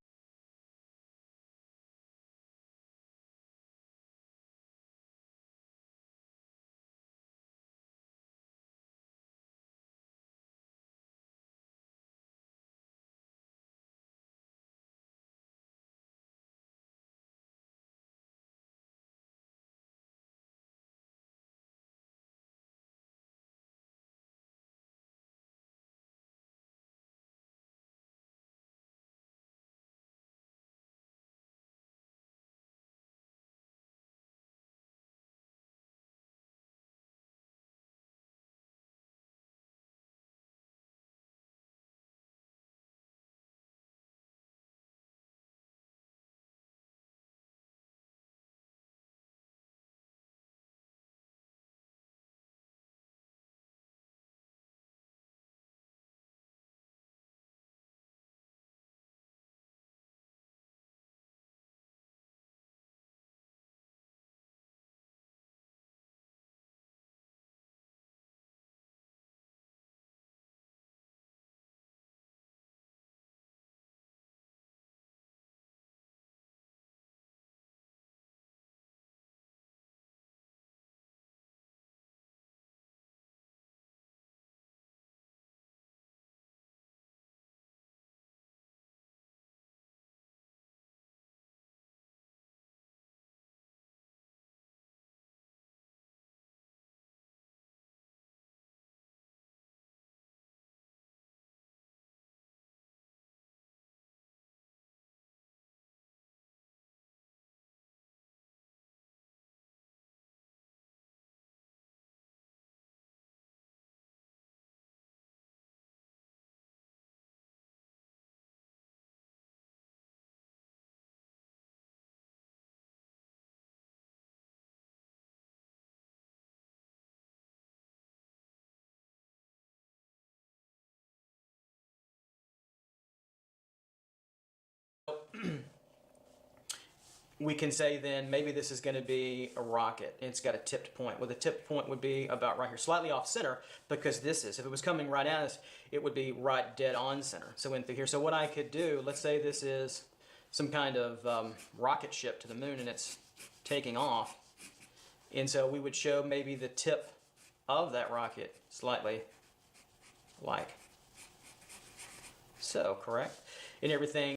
we can say then maybe this is going to be a rocket and it's got a tipped point. Well, the tipped point would be about right here, slightly off center, because this is, if it was coming right at us, it would be right dead on center. So in through here. So what I could do, let's say this is some kind of rocket ship to the moon and it's taking off. And so we would show maybe the tip of that rocket slightly like so, correct? And everything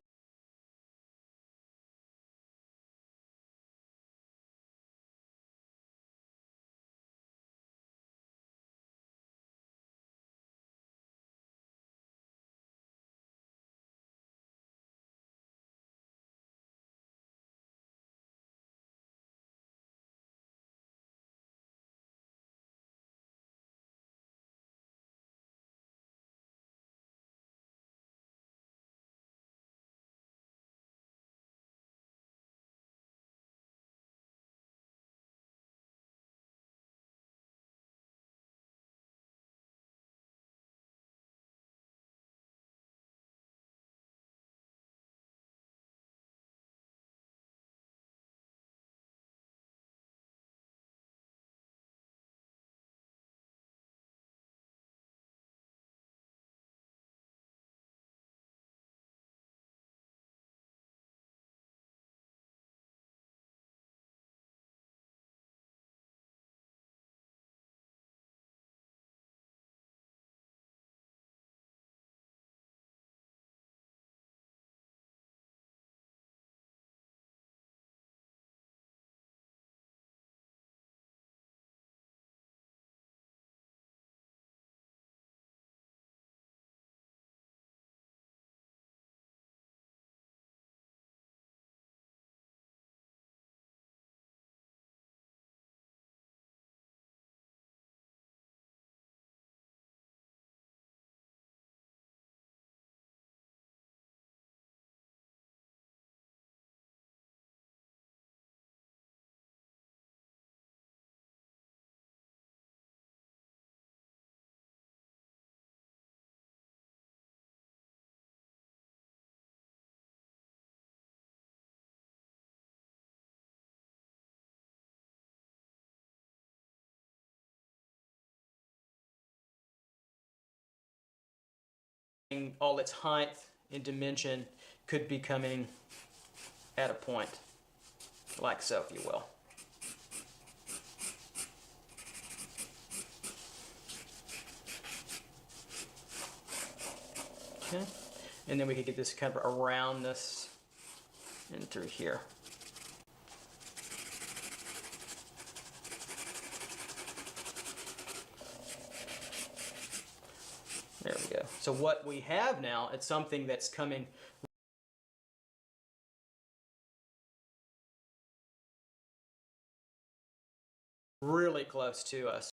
all its height and dimension could be coming at a point like so, if you will. Okay, and then we could get this kind of around this and through here. There we go. So what we have now, it's something that's coming really close to us.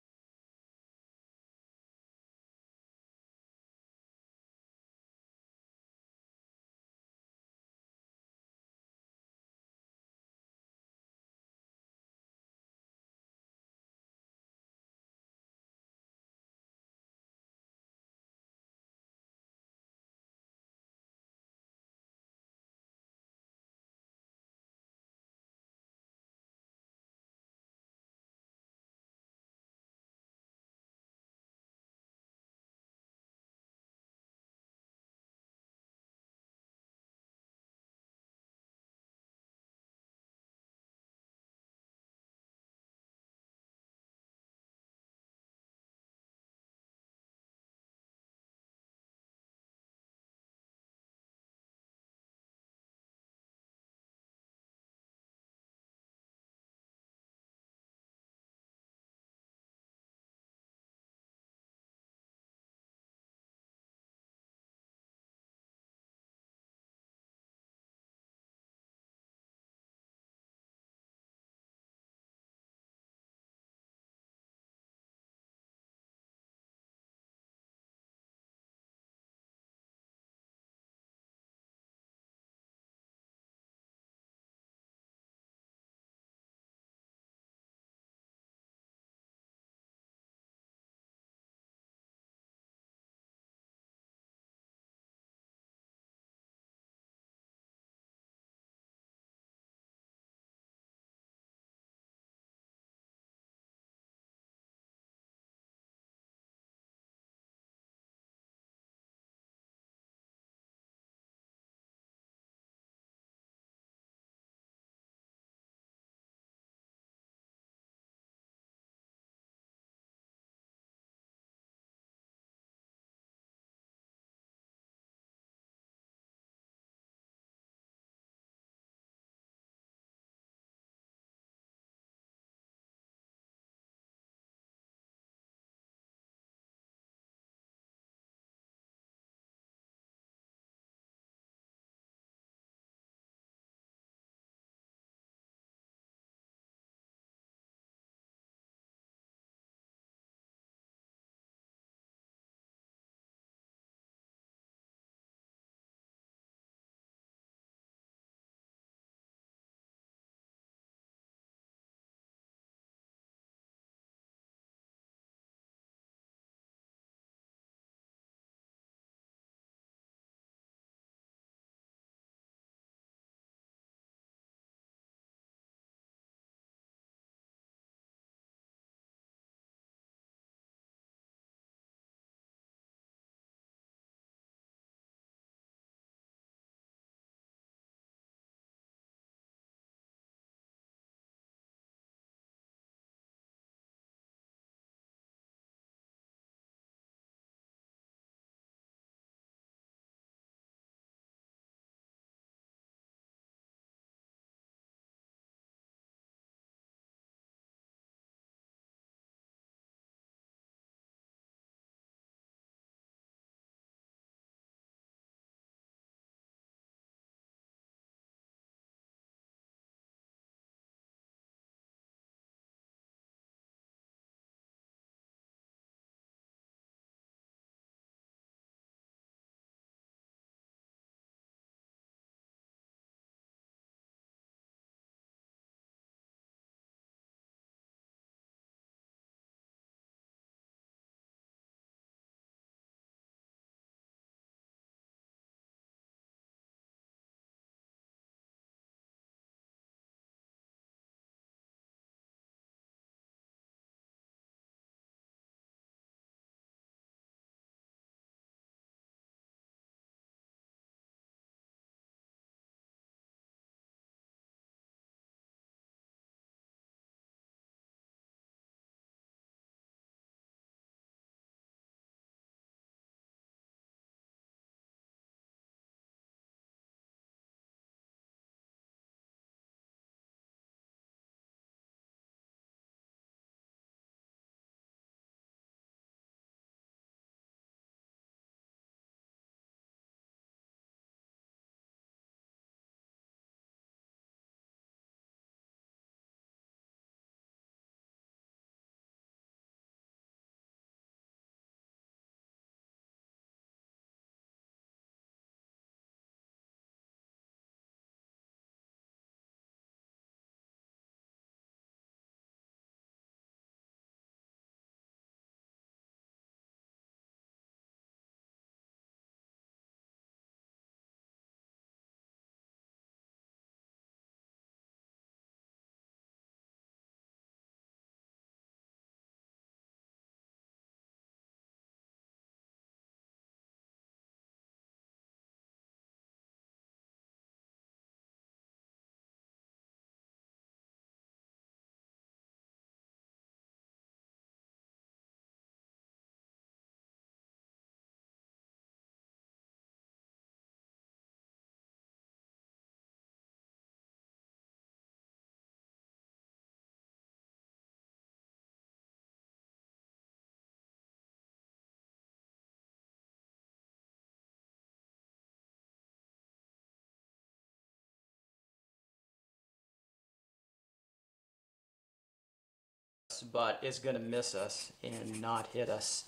us, but it's going to miss us and not hit us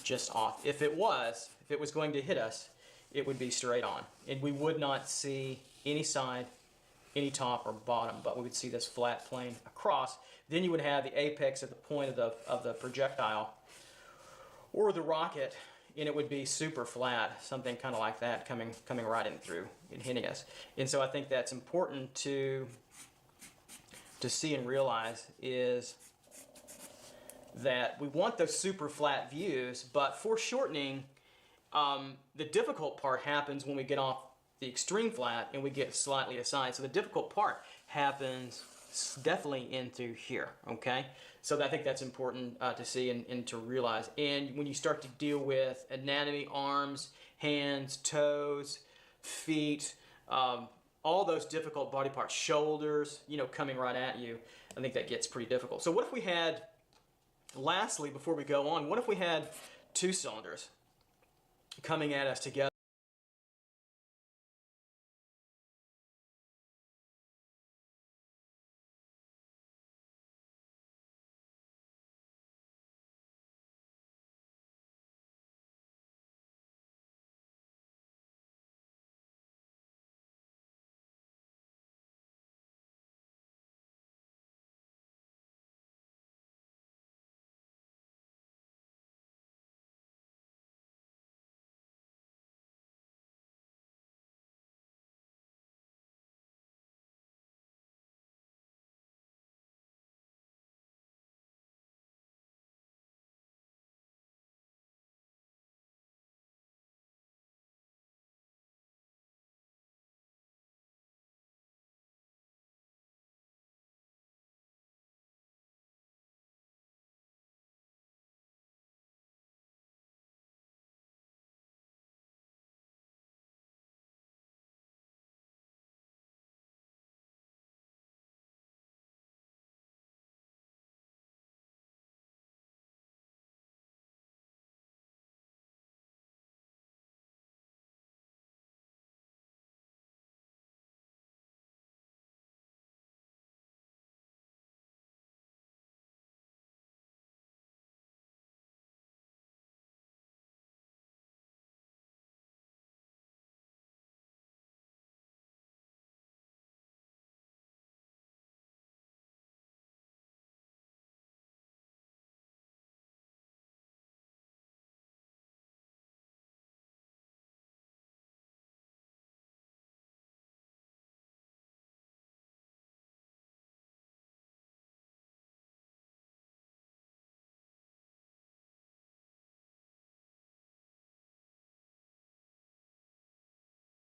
just off. If it was going to hit us, it would be straight on, and we would not see any side, any top or bottom, but we would see this flat plane across. Then you would have the apex at the point of the projectile or the rocket, and it would be super flat, something kind of like that, coming right in through and hitting us. And so I think that's important to see and realize, is that we want those super flat views, but for shortening, the difficult part happens when we get off the extreme flat and we get slightly aside. So the difficult part happens definitely in through here, okay? So I think that's important to see and to realize. And when you start to deal with anatomy, arms, hands, toes, feet, all those difficult body parts, shoulders, coming right at you, I think that gets pretty difficult. So what if we had, lastly, before we go on, what if we had two cylinders coming at us together?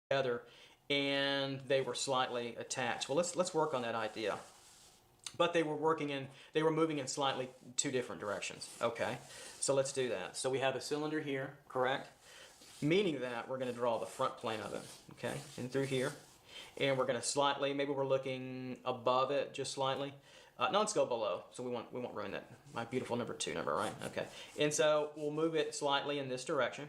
Together, and they were slightly attached. Well, let's work on that idea. But they were moving in slightly two different directions. Okay, so let's do that. So we have a cylinder here, correct? Meaning that we're going to draw the front plane of it, okay, in through here, and we're going to slightly, maybe we're looking above it just slightly. No, let's go below. So we won't ruin that. My beautiful number 2 number, right? Okay, and so we'll move it slightly in this direction.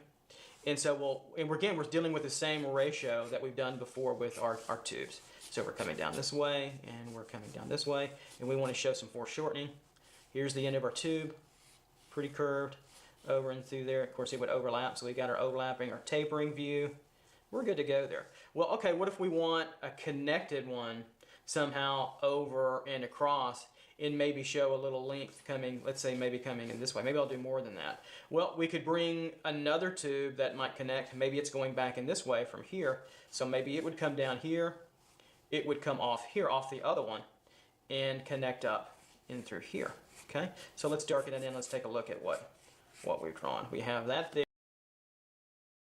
And so we're dealing with the same ratio that we've done before with our tubes. So we're coming down this way, and we're coming down this way, and we want to show some foreshortening. Here's the end of our tube, pretty curved, over and through there. Of course, it would overlap, so we got our overlapping, our tapering view. We're good to go there. Well, okay, what if we want a connected one somehow over and across, and maybe show a little length coming, let's say maybe coming in this way. Maybe I'll do more than that. Well, we could bring another tube that might connect. Maybe it's going back in this way from here. So maybe it would come down here. It would come off here, off the other one, and connect up in through here. Okay? So let's darken it in. Let's take a look at what we've drawn. We have that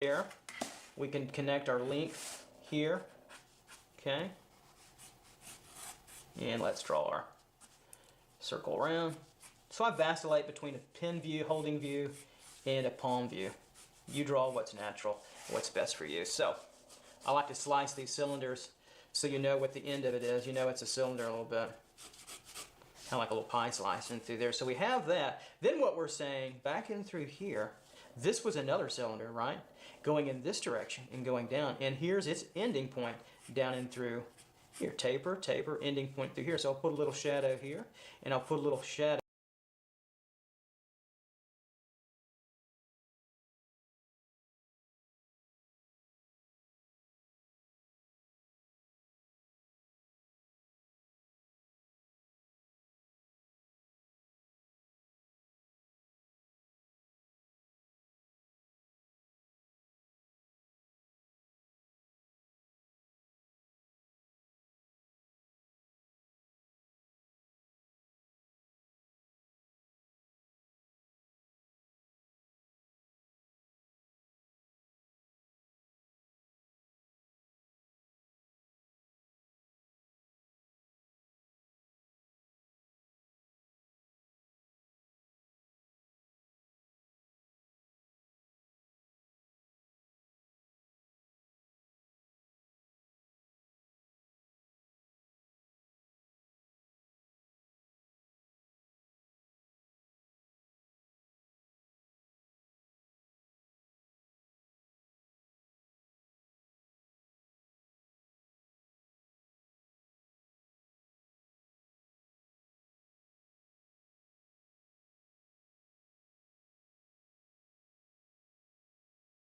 there. We can connect our length here. Okay? And let's draw our circle around. So I vacillate between a pen view, holding view, and a palm view. You draw what's natural, what's best for you. So I like to slice these cylinders so you know what the end of it is. You know it's a cylinder a little bit. Kind of like a little pie slice in through there. So we have that. Then what we're saying, back in through here, this was another cylinder, right? Going in this direction and going down. And here's its ending point down in through here. Taper, taper, ending point through here. So I'll put a little shadow here, and I'll put a little shadow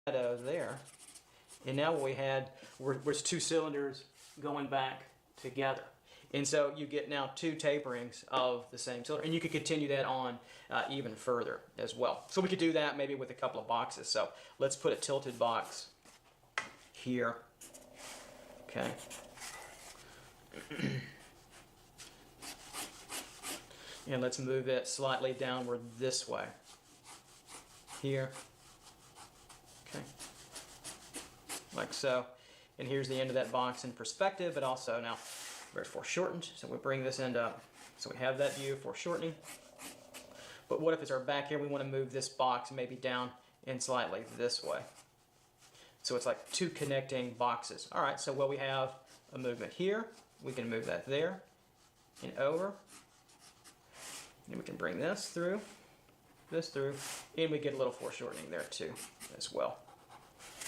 shadow there. And now what we had was two cylinders going back together. And so you get now two taperings of the same cylinder. And you could continue that on even further as well. So we could do that maybe with a couple of boxes. So let's put a tilted box here. Okay. And let's move it slightly downward this way. Here. Okay. Like so. And here's the end of that box in perspective, but also now very foreshortened. So we bring this end up. So we have that view foreshortening. But what if it's our back here? We want to move this box maybe down and slightly this way. So it's like two connecting boxes. All right, so we have a movement here. We can move that there and over. And we can bring this through, and we get a little foreshortening there too as well.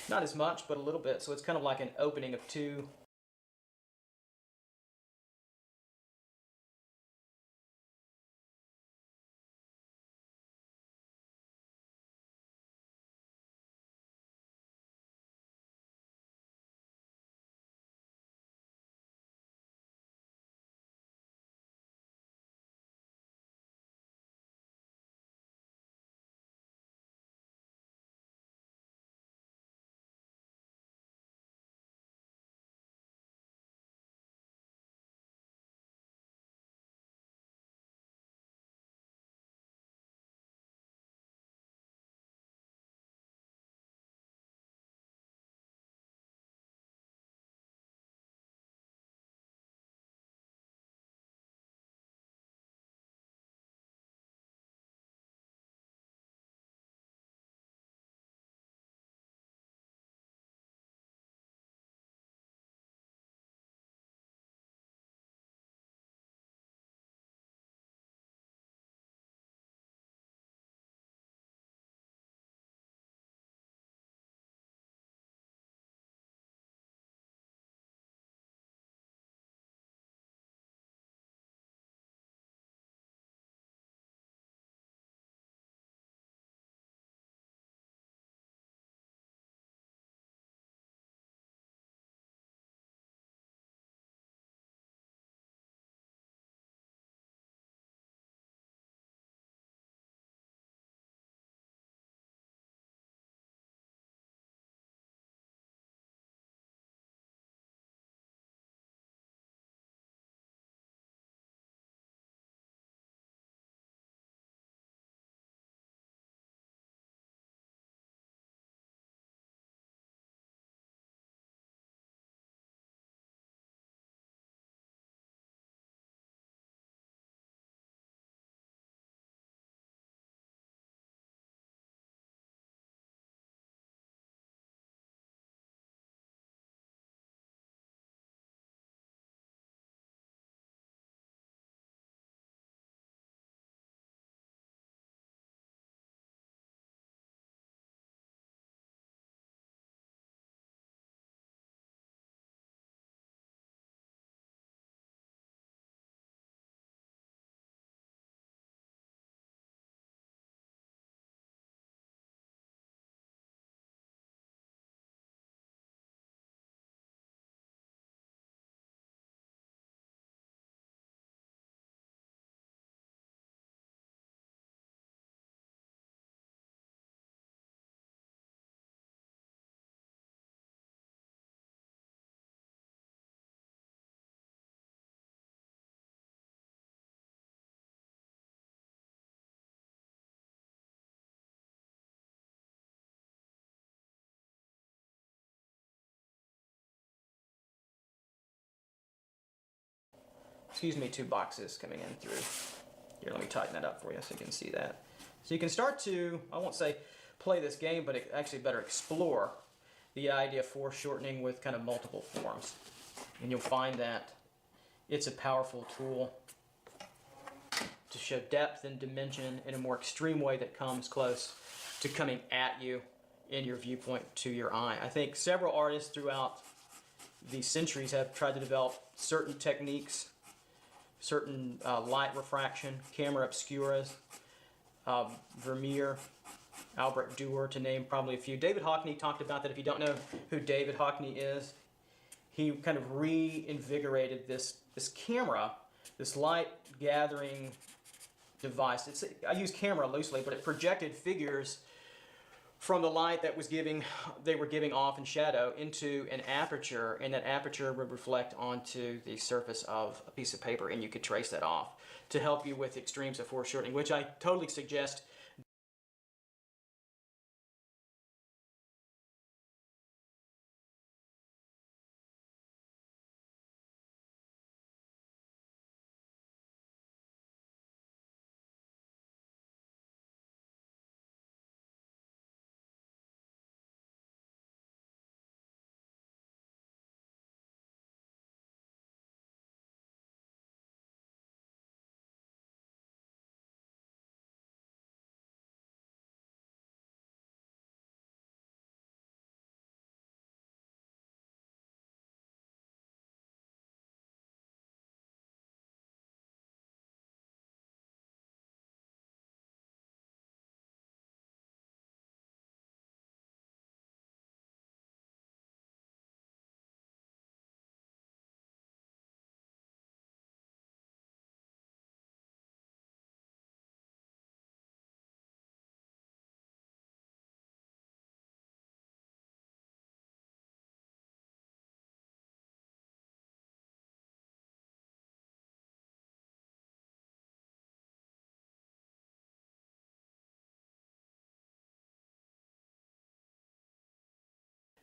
Not as much, but a little bit. So it's kind of like an opening of two. Excuse me, two boxes coming in through. Here, let me tighten that up for you so you can see that. So you can start to, I won't say play this game, but actually better explore the idea of foreshortening with kind of multiple forms. And you'll find that it's a powerful tool to show depth and dimension in a more extreme way that comes close to coming at you in your viewpoint to your eye. I think several artists throughout the centuries have tried to develop certain techniques, certain light refraction, camera obscuras, Vermeer, Albert Duer, to name probably a few. David Hockney talked about that. If you don't know who David Hockney is, he kind of reinvigorated this camera, this light gathering device. I use camera loosely, but it projected figures from the light that they were giving off in shadow into an aperture, and that aperture would reflect onto the surface of a piece of paper, and you could trace that off to help you with extremes of foreshortening, which I totally suggest.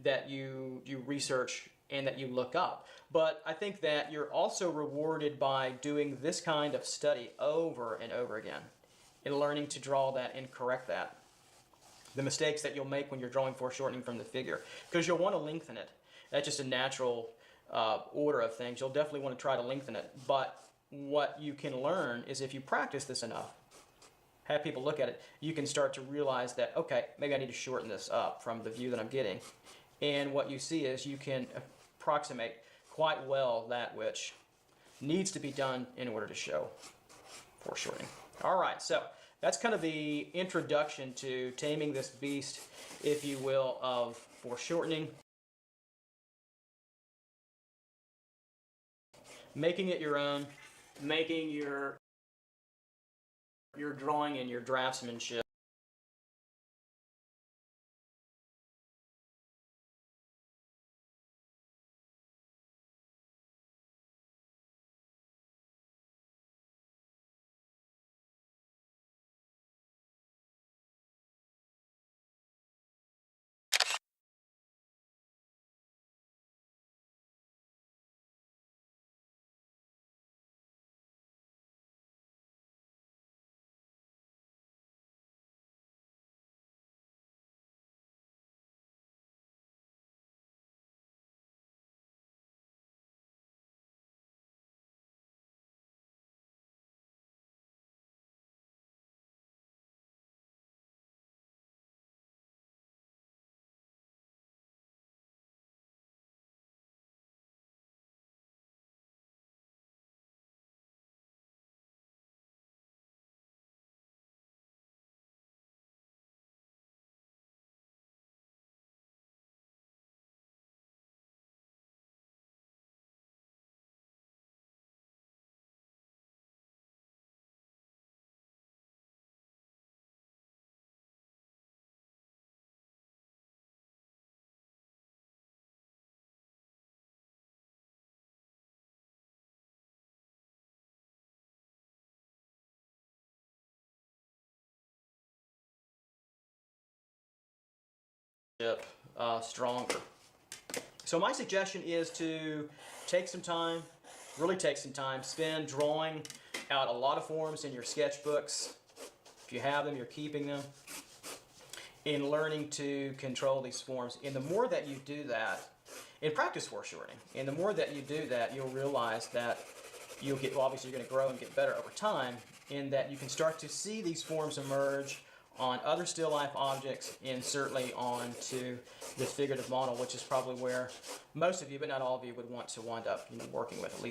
That you research and that you look up. But I think that you're also rewarded by doing this kind of study over and over again and learning to draw that and correct that. The mistakes that you'll make when you're drawing foreshortening from the figure, because you'll want to lengthen it. That's just a natural order of things. You'll definitely want to try to lengthen it. But what you can learn is if you practice this enough, have people look at it, you can start to realize that, okay, maybe I need to shorten this up from the view that I'm getting. And what you see is you can approximate quite well that which needs to be done in order to show foreshortening. All right, so that's kind of the introduction to taming this beast, if you will, of foreshortening. Making it your own, making your drawing and your draftsmanship stronger. So my suggestion is to take some time, really take some time, spend drawing out a lot of forms in your sketchbooks. If you have them, you're keeping them, in learning to control these forms. And the more that you do that, and practice foreshortening, and the more that you do that, you'll realize that obviously you're going to grow and get better over time, in that you can start to see these forms emerge on other still life objects, and certainly onto the figurative model, which is probably where most of you, but not all of you, would want to wind up working with, at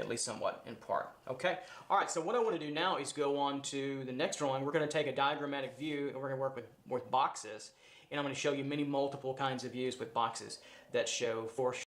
least somewhat in part. Okay. All right. So what I want to do now is go on to the next drawing. We're going to take a diagrammatic view, and we're going to work with boxes, and I'm going to show you many multiple kinds of views with boxes that show foreshadowing.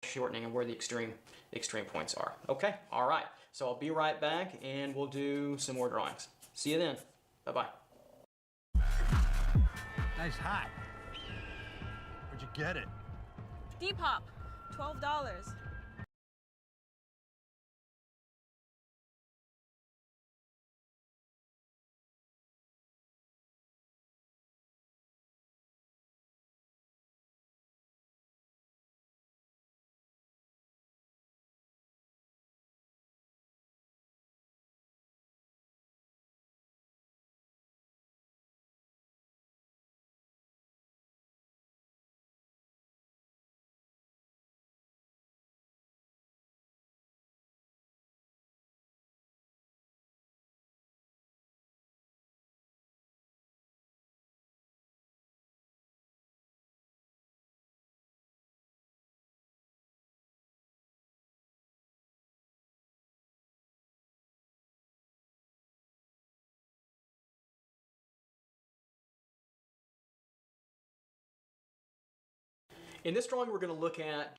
Shortening and where the extreme points are. Okay, all right. So I'll be right back, and we'll do some more drawings. See you then. Bye-bye. Nice hat. Where'd you get it? Depop, $12. In this drawing, we're going to look at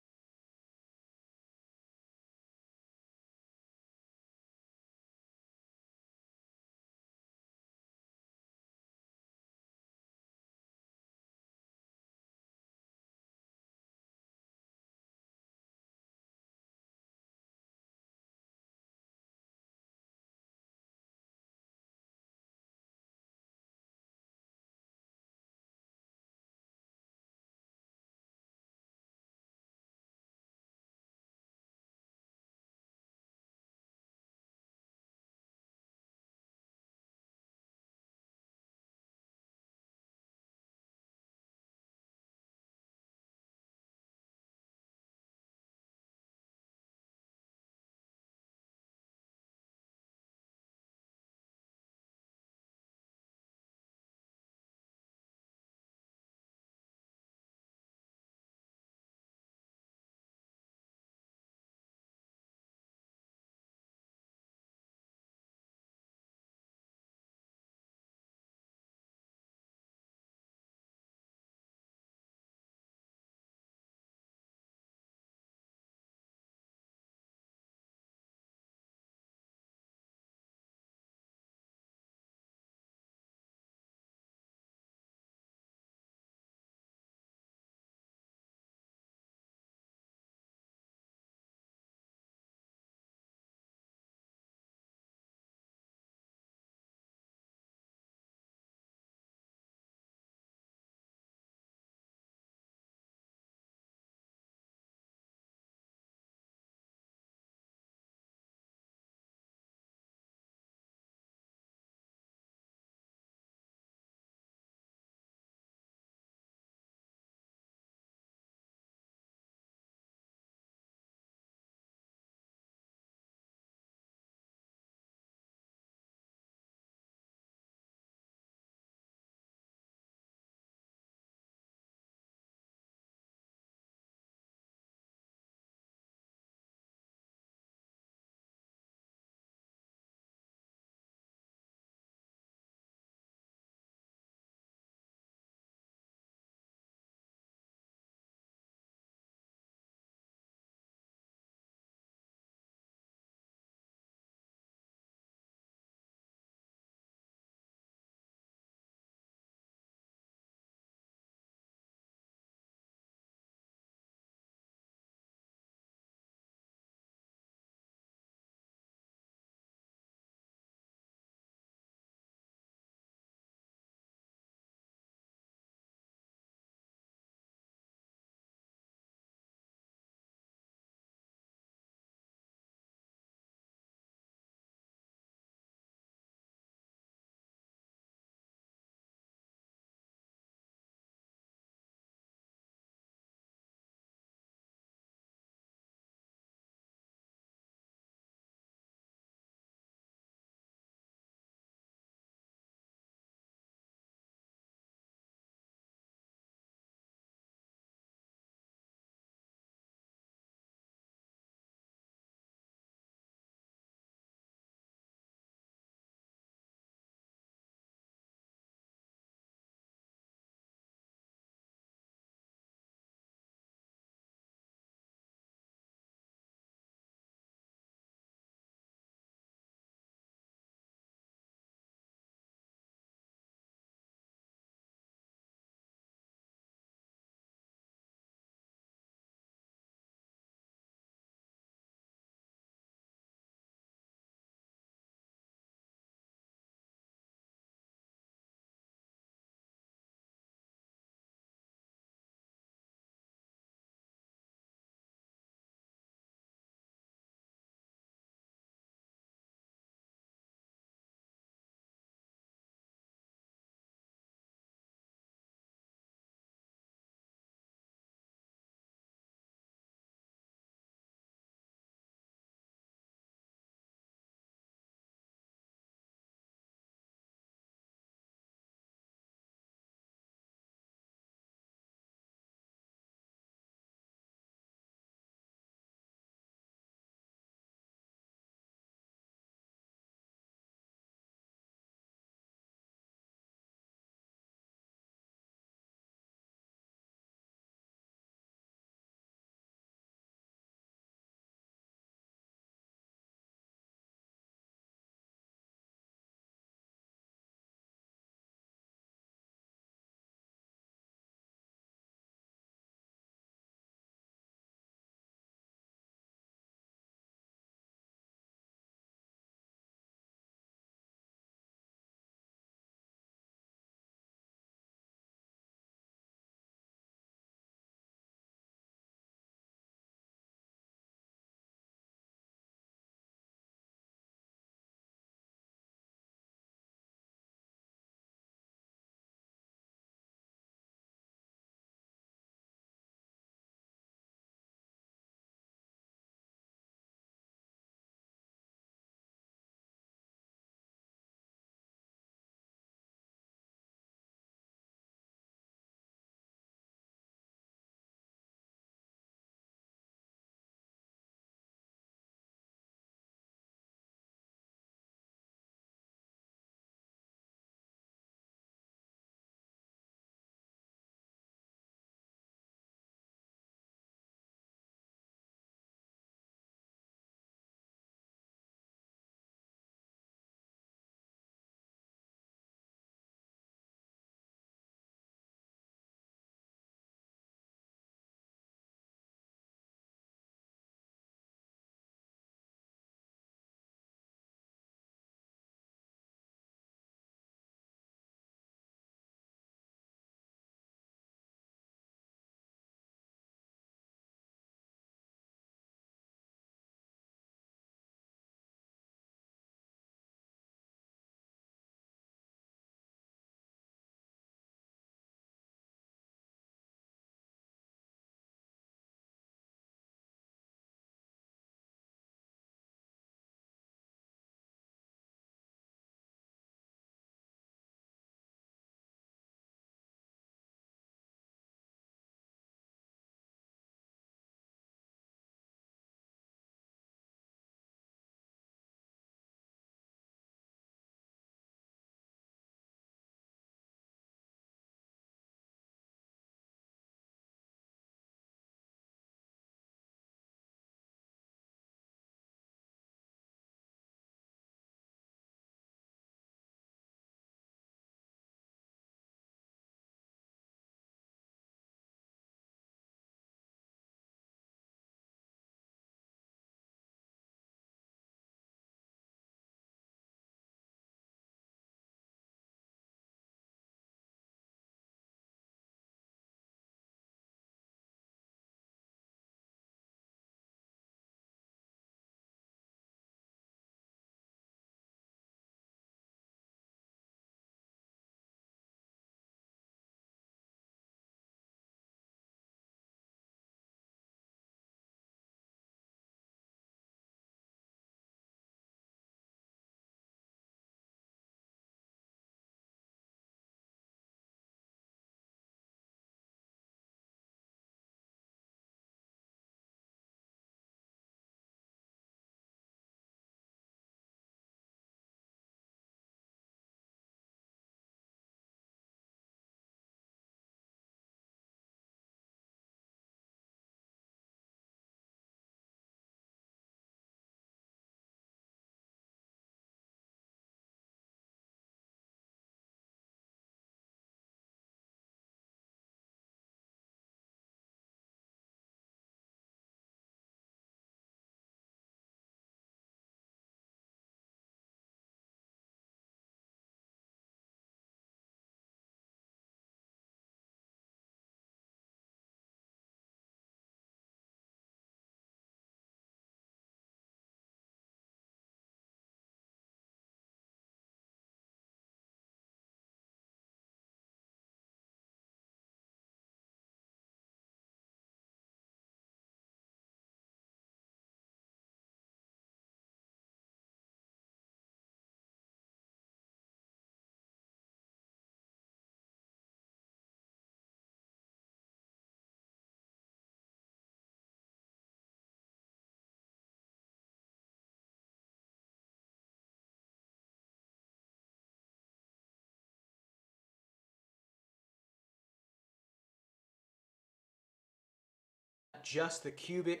just the cubic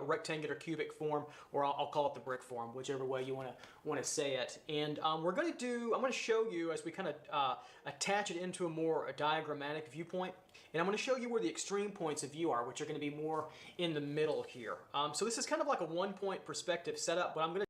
rectangular cubic form, or I'll call it the brick form, whichever way you want to say it. And I'm going to show you as we kind of attach it into a diagrammatic viewpoint. And I'm going to show you where the extreme points of view are, which are going to be more in the middle here. So this is kind of like a one-point perspective setup, but I'm going to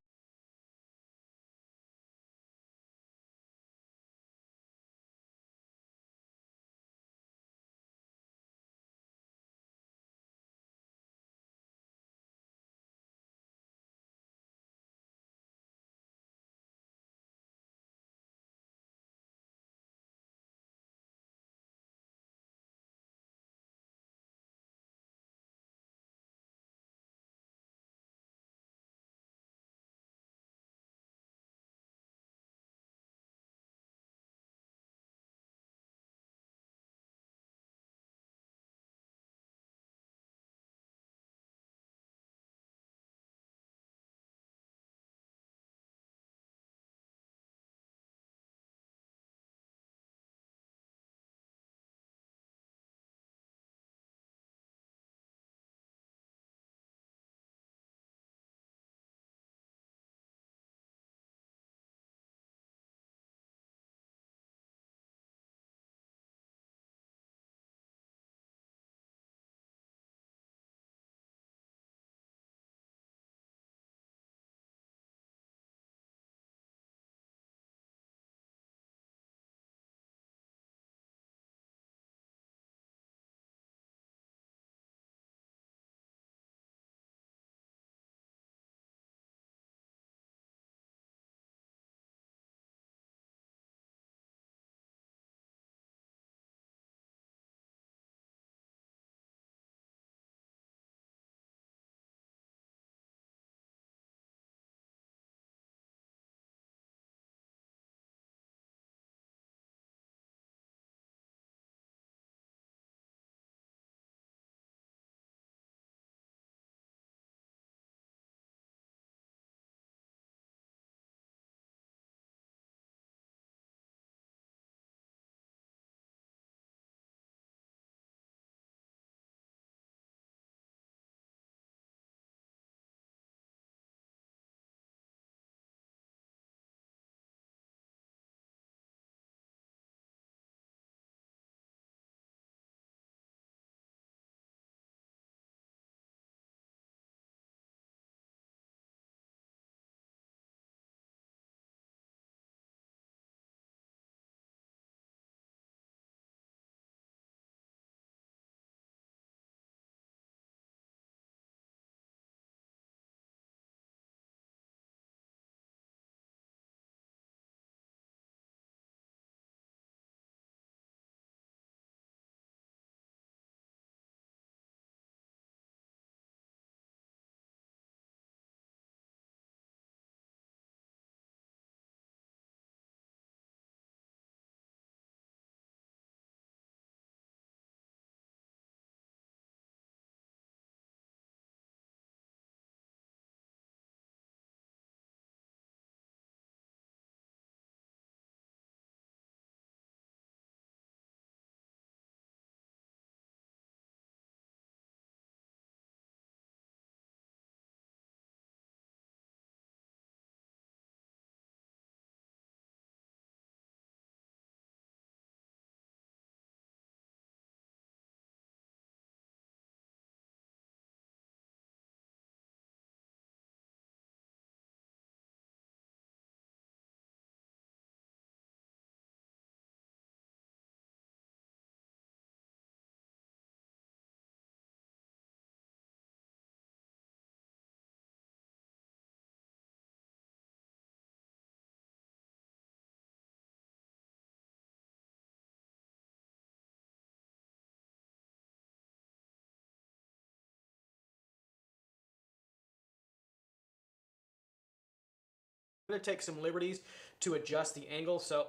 take some liberties to adjust the angle, so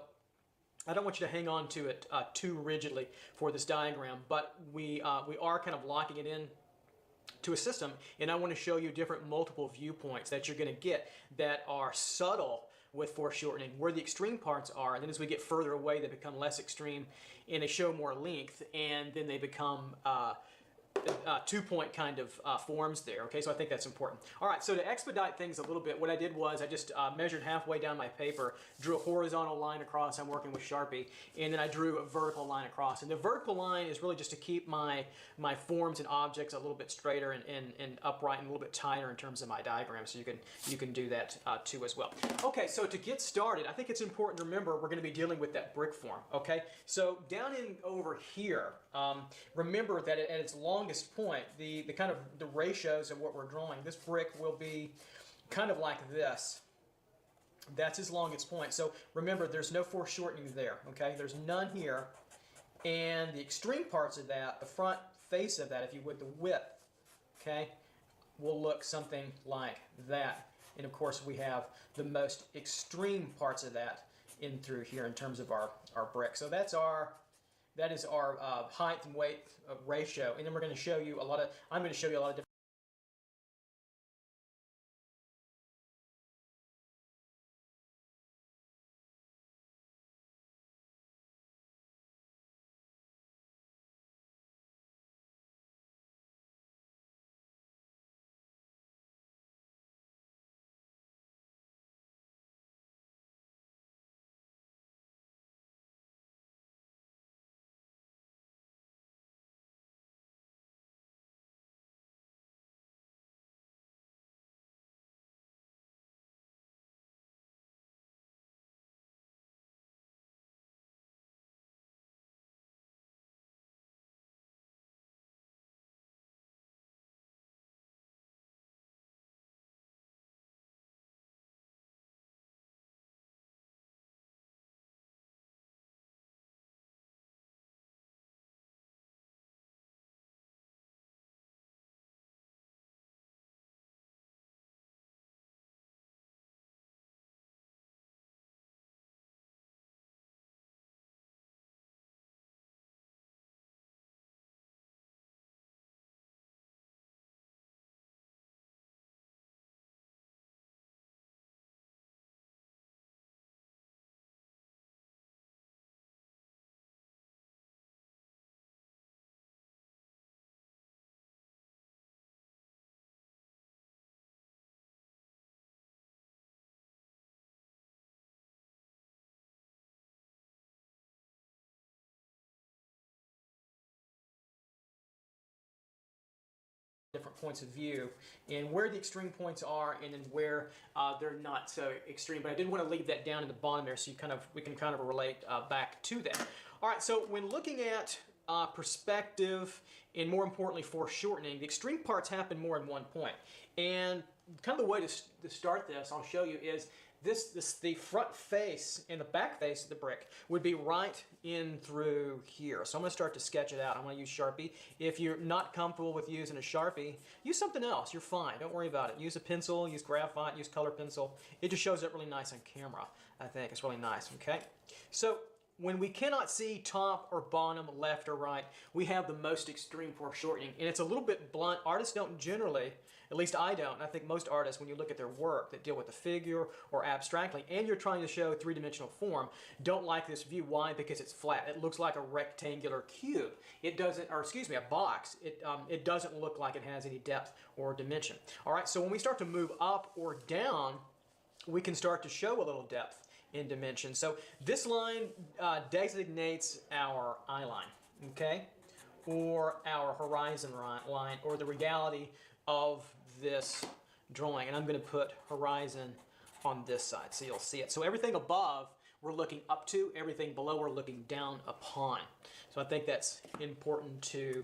I don't want you to hang on to it too rigidly for this diagram, but we are kind of locking it in to a system, and I want to show you different multiple viewpoints that you're going to get that are subtle with foreshortening, where the extreme parts are, and then as we get further away they become less extreme and they show more length, and then they become two-point kind of forms there, okay? So I think that's important. All right, so to expedite things a little bit, what I did was I just measured halfway down my paper, drew a horizontal line across. I'm working with Sharpie, and then I drew a vertical line across. And the vertical line is really just to keep my forms and objects a little bit straighter and upright and a little bit tighter in terms of my diagram, so you can do that too as well. Okay, so to get started, I think it's important to remember we're going to be dealing with that brick form, okay? So down in over here, remember that at its longest point, the kind of the ratios of what we're drawing, this brick will be kind of like this. That's its longest point. So remember, there's no foreshortening there, okay? There's none here. And the extreme parts of that, the front face of that, if you would, the width, okay, will look something like that. And of course, we have the most extreme parts of that in through here in terms of our brick. So that is our height and weight ratio. And then I'm going to show you a lot of different points of view and where the extreme points are and then where they're not so extreme. But I did want to leave that down in the bottom there so we can kind of relate back to that. All right, so when looking at perspective and more importantly foreshortening, the extreme parts happen more in one point. And kind of the way to start this, I'll show you, is the front face and the back face of the brick would be right in through here. So I'm going to start to sketch it out. I'm going to use Sharpie. If you're not comfortable with using a Sharpie, use something else. You're fine. Don't worry about it. Use a pencil, use graphite, use color pencil. It just shows up really nice on camera, I think. It's really nice, okay? So when we cannot see top or bottom, left or right, we have the most extreme foreshortening. And it's a little bit blunt. Artists don't generally, at least I don't, and I think most artists, when you look at their work that deal with the figure or abstractly, and you're trying to show three-dimensional form, don't like this view. Why? Because it's flat. It looks like a rectangular cube. It doesn't, or excuse me, a box. It doesn't look like it has any depth or dimension. All right, so when we start to move up or down, we can start to show a little depth in dimension. So this line designates our eye line, okay, or our horizon line, or the reality of this drawing. And I'm going to put horizon on this side so you'll see it. So everything above we're looking up to, everything below we're looking down upon. So I think that's important to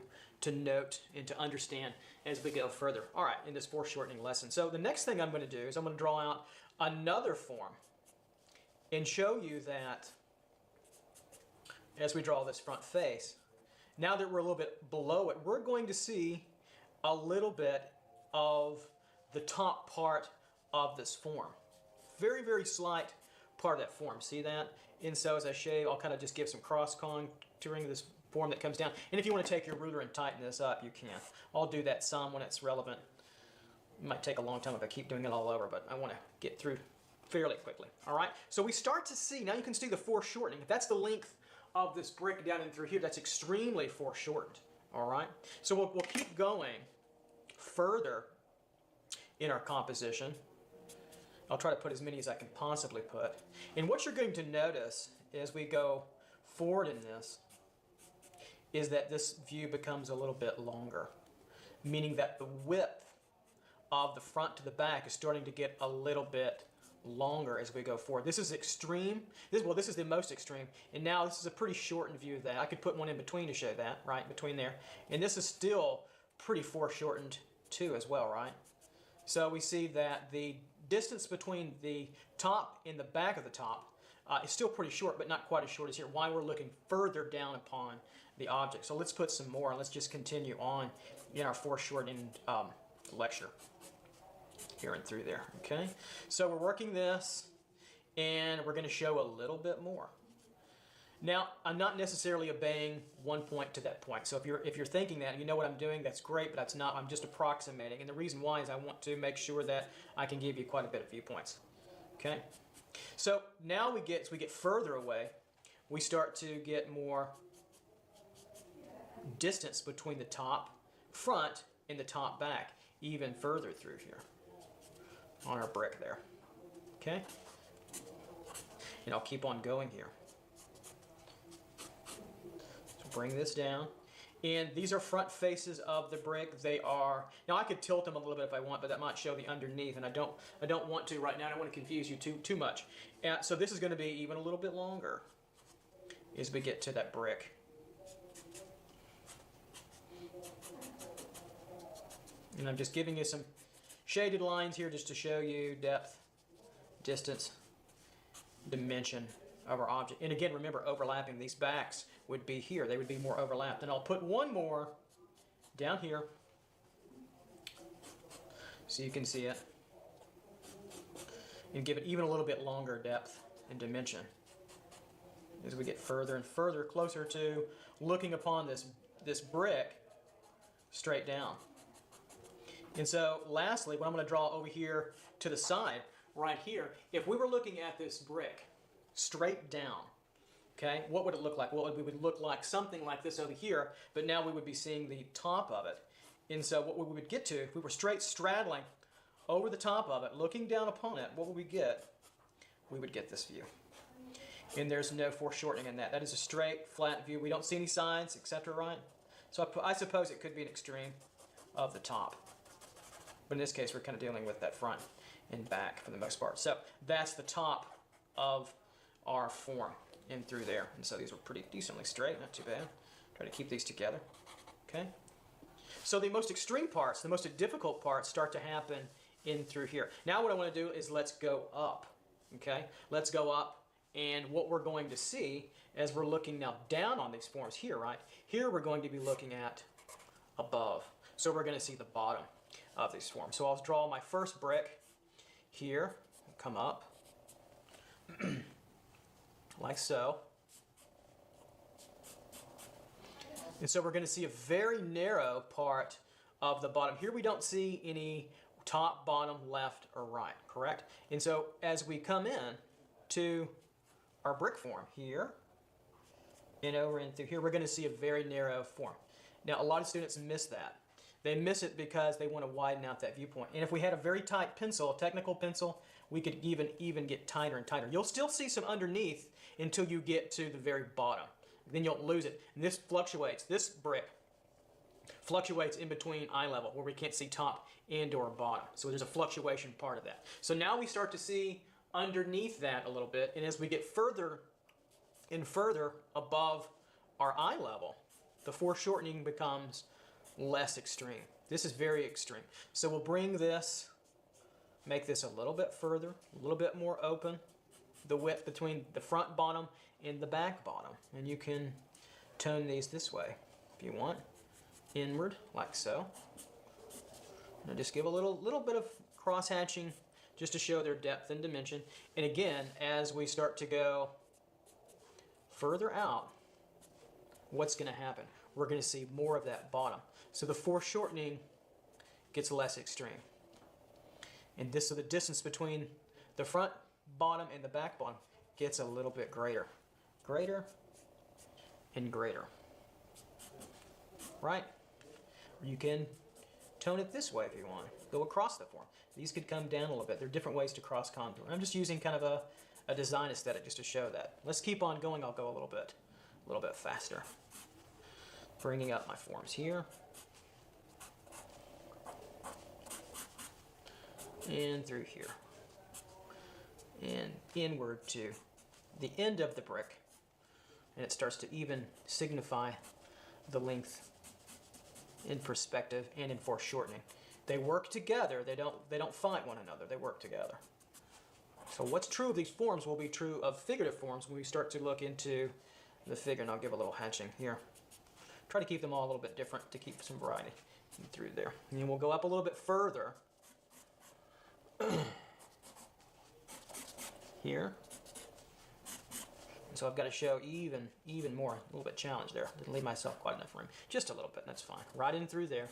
note and to understand as we go further. All right, in this foreshortening lesson. So the next thing I'm going to do is I'm going to draw out another form and show you that as we draw this front face, now that we're a little bit below it, we're going to see a little bit of the top part of this form. Very, very slight part of that form. See that? And so as I shave, I'll kind of just give some cross contouring to this form that comes down. And if you want to take your ruler and tighten this up, you can. I'll do that some when it's relevant. It might take a long time if I keep doing it all over, but I want to get through fairly quickly. All right, so we start to see, now you can see the foreshortening. If that's the length of this brick down and through here, that's extremely foreshortened. All right, so we'll keep going further in our composition. I'll try to put as many as I can possibly put. And what you're going to notice as we go forward in this is that this view becomes a little bit longer, meaning that the width of the front to the back is starting to get a little bit longer as we go forward. This is extreme. This is the most extreme. And now this is a pretty shortened view of that. I could put one in between to show that, right, between there. And this is still pretty foreshortened too as well, right? So we see that the distance between the top and the back of the top is still pretty short, but not quite as short as here. Why we're looking further down upon the object. So let's put some more. Let's just continue on in our foreshortened lecture here and through there. Okay, so we're working this, and we're going to show a little bit more. Now, I'm not necessarily obeying one point to that point. So if you're thinking that, you know what I'm doing, that's great, but that's not. I'm just approximating. And the reason why is I want to make sure that I can give you quite a bit of viewpoints. Okay? So now as we get further away, we start to get more distance between the top front and the top back, even further through here on our brick there. Okay? And I'll keep on going here. Bring this down, and these are front faces of the brick. They are, now I could tilt them a little bit if I want, but that might show the underneath, and I don't want to right now. I don't want to confuse you too much. And so this is going to be even a little bit longer as we get to that brick. And I'm just giving you some shaded lines here just to show you depth, distance, dimension of our object. And again, remember, overlapping, these backs would be here. They would be more overlapped. And I'll put one more down here so you can see it, and give it even a little bit longer depth and dimension as we get further and further closer to looking upon this brick straight down. And so lastly, what I'm going to draw over here to the side right here, if we were looking at this brick straight down, okay, what would it look like? Well, it would look like something like this over here, but now we would be seeing the top of it. And so what we would get to, if we were straight straddling over the top of it, looking down upon it, what would we get? We would get this view. And there's no foreshortening in that. That is a straight, flat view. We don't see any sides, etc., right? So I suppose it could be an extreme of the top. But in this case, we're kind of dealing with that front and back for the most part. So that's the top of our form in through there. And so these were pretty decently straight, not too bad. Try to keep these together. Okay? So the most extreme parts, the most difficult parts start to happen in through here. Now what I want to do is let's go up. Okay? Let's go up, and what we're going to see as we're looking now down on these forms here, right? Here we're going to be looking at above. So we're going to see the bottom of these forms. So I'll draw my first brick here, come up like so. And so we're going to see a very narrow part of the bottom. Here we don't see any top, bottom, left, or right, correct? And so as we come in to our brick form here and over and through here, we're going to see a very narrow form. Now, a lot of students miss that. They miss it because they want to widen out that viewpoint. And if we had a very tight pencil, a technical pencil, we could even get tighter and tighter. You'll still see some underneath until you get to the very bottom. Then you'll lose it. And this fluctuates. This brick fluctuates in between eye level, where we can't see top and or bottom. So there's a fluctuation part of that. So now we start to see underneath that a little bit. And as we get further and further above our eye level, the foreshortening becomes less extreme. This is very extreme. So we'll bring this, make this a little bit further, a little bit more open, the width between the front bottom and the back bottom. And you can tone these this way if you want, inward like so. And just give a little bit of cross hatching just to show their depth and dimension. And again, as we start to go further out, what's going to happen? We're going to see more of that bottom. So the foreshortening gets less extreme. And so the distance between the front bottom and the back bottom gets a little bit greater. Greater and greater. right? Or you can tone it this way if you want. Go across the form. These could come down a little bit. There are different ways to cross contour. I'm just using kind of a design aesthetic just to show that. Let's keep on going. I'll go a little bit faster. Bringing up my forms here. And through here. And inward to the end of the brick. And it starts to even signify the length in perspective and in foreshortening. They work together. They don't fight one another. They work together. So what's true of these forms will be true of figurative forms when we start to look into the figure. And I'll give a little hatching here. Try to keep them all a little bit different to keep some variety through there. And then we'll go up a little bit further. Here. So I've got to show even more, a little bit challenge there. Didn't leave myself quite enough room. Just a little bit, that's fine. Right in through there.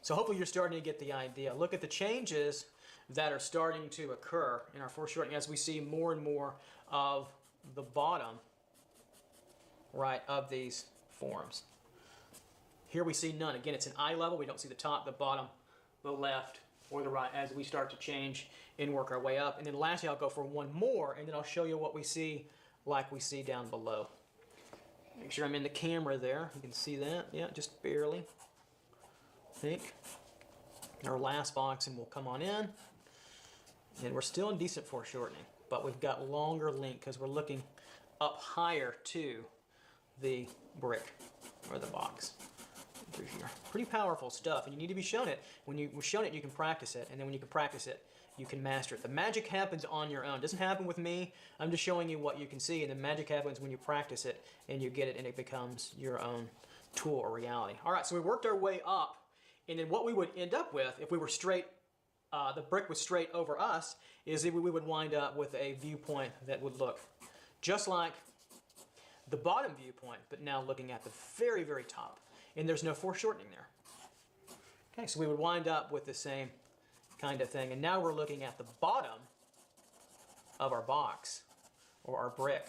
So hopefully you're starting to get the idea. Look at the changes that are starting to occur in our foreshortening as we see more and more of the bottom, right, of these forms. Here we see none. Again, it's an eye level. We don't see the top, the bottom, the left, or the right as we start to change and work our way up. And then lastly, I'll go for one more, and then I'll show you what we see like we see down below. Make sure I'm in the camera there. You can see that. Yeah, just barely. I think. Our last box, and we'll come on in. And we're still in decent foreshortening, but we've got longer length because we're looking up higher to the brick or the box. Through here. Pretty powerful stuff, and you need to be shown it. When you're shown it, you can practice it, and then when you can practice it, you can master it. The magic happens on your own. It doesn't happen with me. I'm just showing you what you can see, and the magic happens when you practice it and you get it, and it becomes your own tool or reality. All right, so we worked our way up, and then what we would end up with, if we were straight, the brick was straight over us, is that we would wind up with a viewpoint that would look just like the bottom viewpoint, but now looking at the very, very top. And there's no foreshortening there. Okay, so we would wind up with the same kind of thing. And now we're looking at the bottom of our box or our brick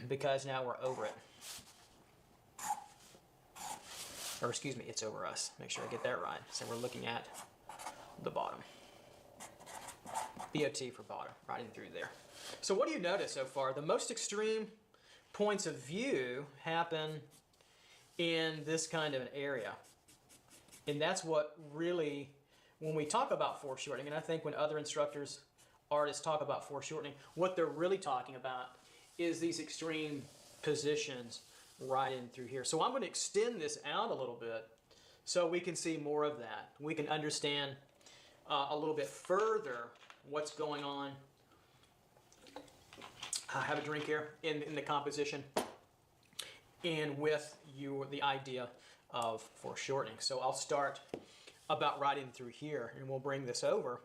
because now we're over it. Or excuse me, it's over us. Make sure I get that right. So we're looking at the bottom. BOT for bottom, right in through there. So what do you notice so far? The most extreme points of view happen in this kind of an area. And that's what really, when we talk about foreshortening, and I think when other instructors, artists talk about foreshortening, what they're really talking about is these extreme positions right in through here. So I'm going to extend this out a little bit so we can see more of that. We can understand a little bit further what's going on. I have a drink here in the composition and with the idea of foreshortening. So I'll start about right in through here, and we'll bring this over.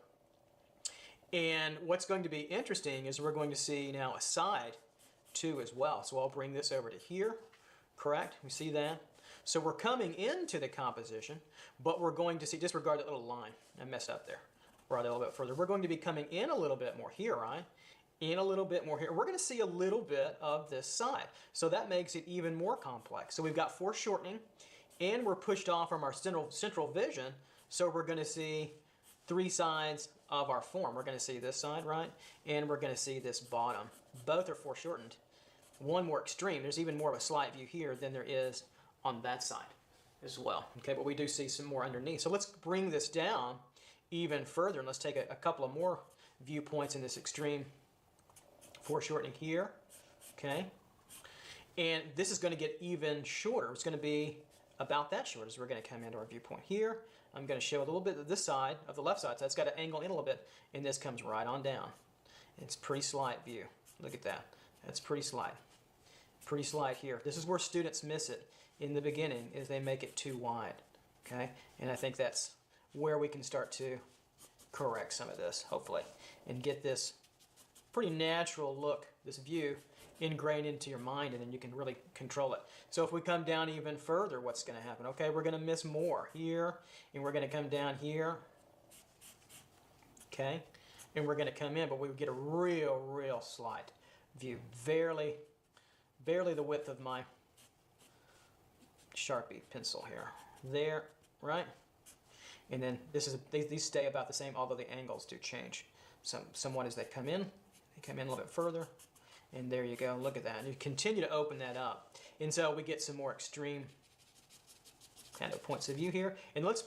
And what's going to be interesting is we're going to see now a side too as well. So I'll bring this over to here, correct? We see that? So we're coming into the composition, but we're going to see, disregard that little line. I messed up there. Brought it a little bit further. We're going to be coming in a little bit more here, right? In a little bit more here. We're going to see a little bit of this side. So that makes it even more complex. So we've got foreshortening, and we're pushed off from our central vision. So we're going to see three sides of our form. We're going to see this side, right? And we're going to see this bottom. Both are foreshortened. One more extreme. There's even more of a slight view here than there is on that side as well. Okay, but we do see some more underneath. So let's bring this down even further, and let's take a couple of more viewpoints in this extreme foreshortening here. Okay, and this is going to get even shorter. It's going to be about that short as we're going to come into our viewpoint here. I'm going to show a little bit of this side, of the left side, so that's got to angle in a little bit, and this comes right on down. It's pretty slight view. Look at that. That's pretty slight. Pretty slight here. This is where students miss it in the beginning, is they make it too wide. Okay, and I think that's where we can start to correct some of this, hopefully, and get this pretty natural look, this view, ingrained into your mind, and then you can really control it. So if we come down even further, what's going to happen? Okay, we're going to miss more here, and we're going to come down here. Okay, and we're going to come in, but we get a real slight view. Barely the width of my Sharpie pencil here. There, right? And then these stay about the same, although the angles do change somewhat as they come in. They come in a little bit further. And there you go, look at that. And you continue to open that up. And so we get some more extreme kind of points of view here. And let's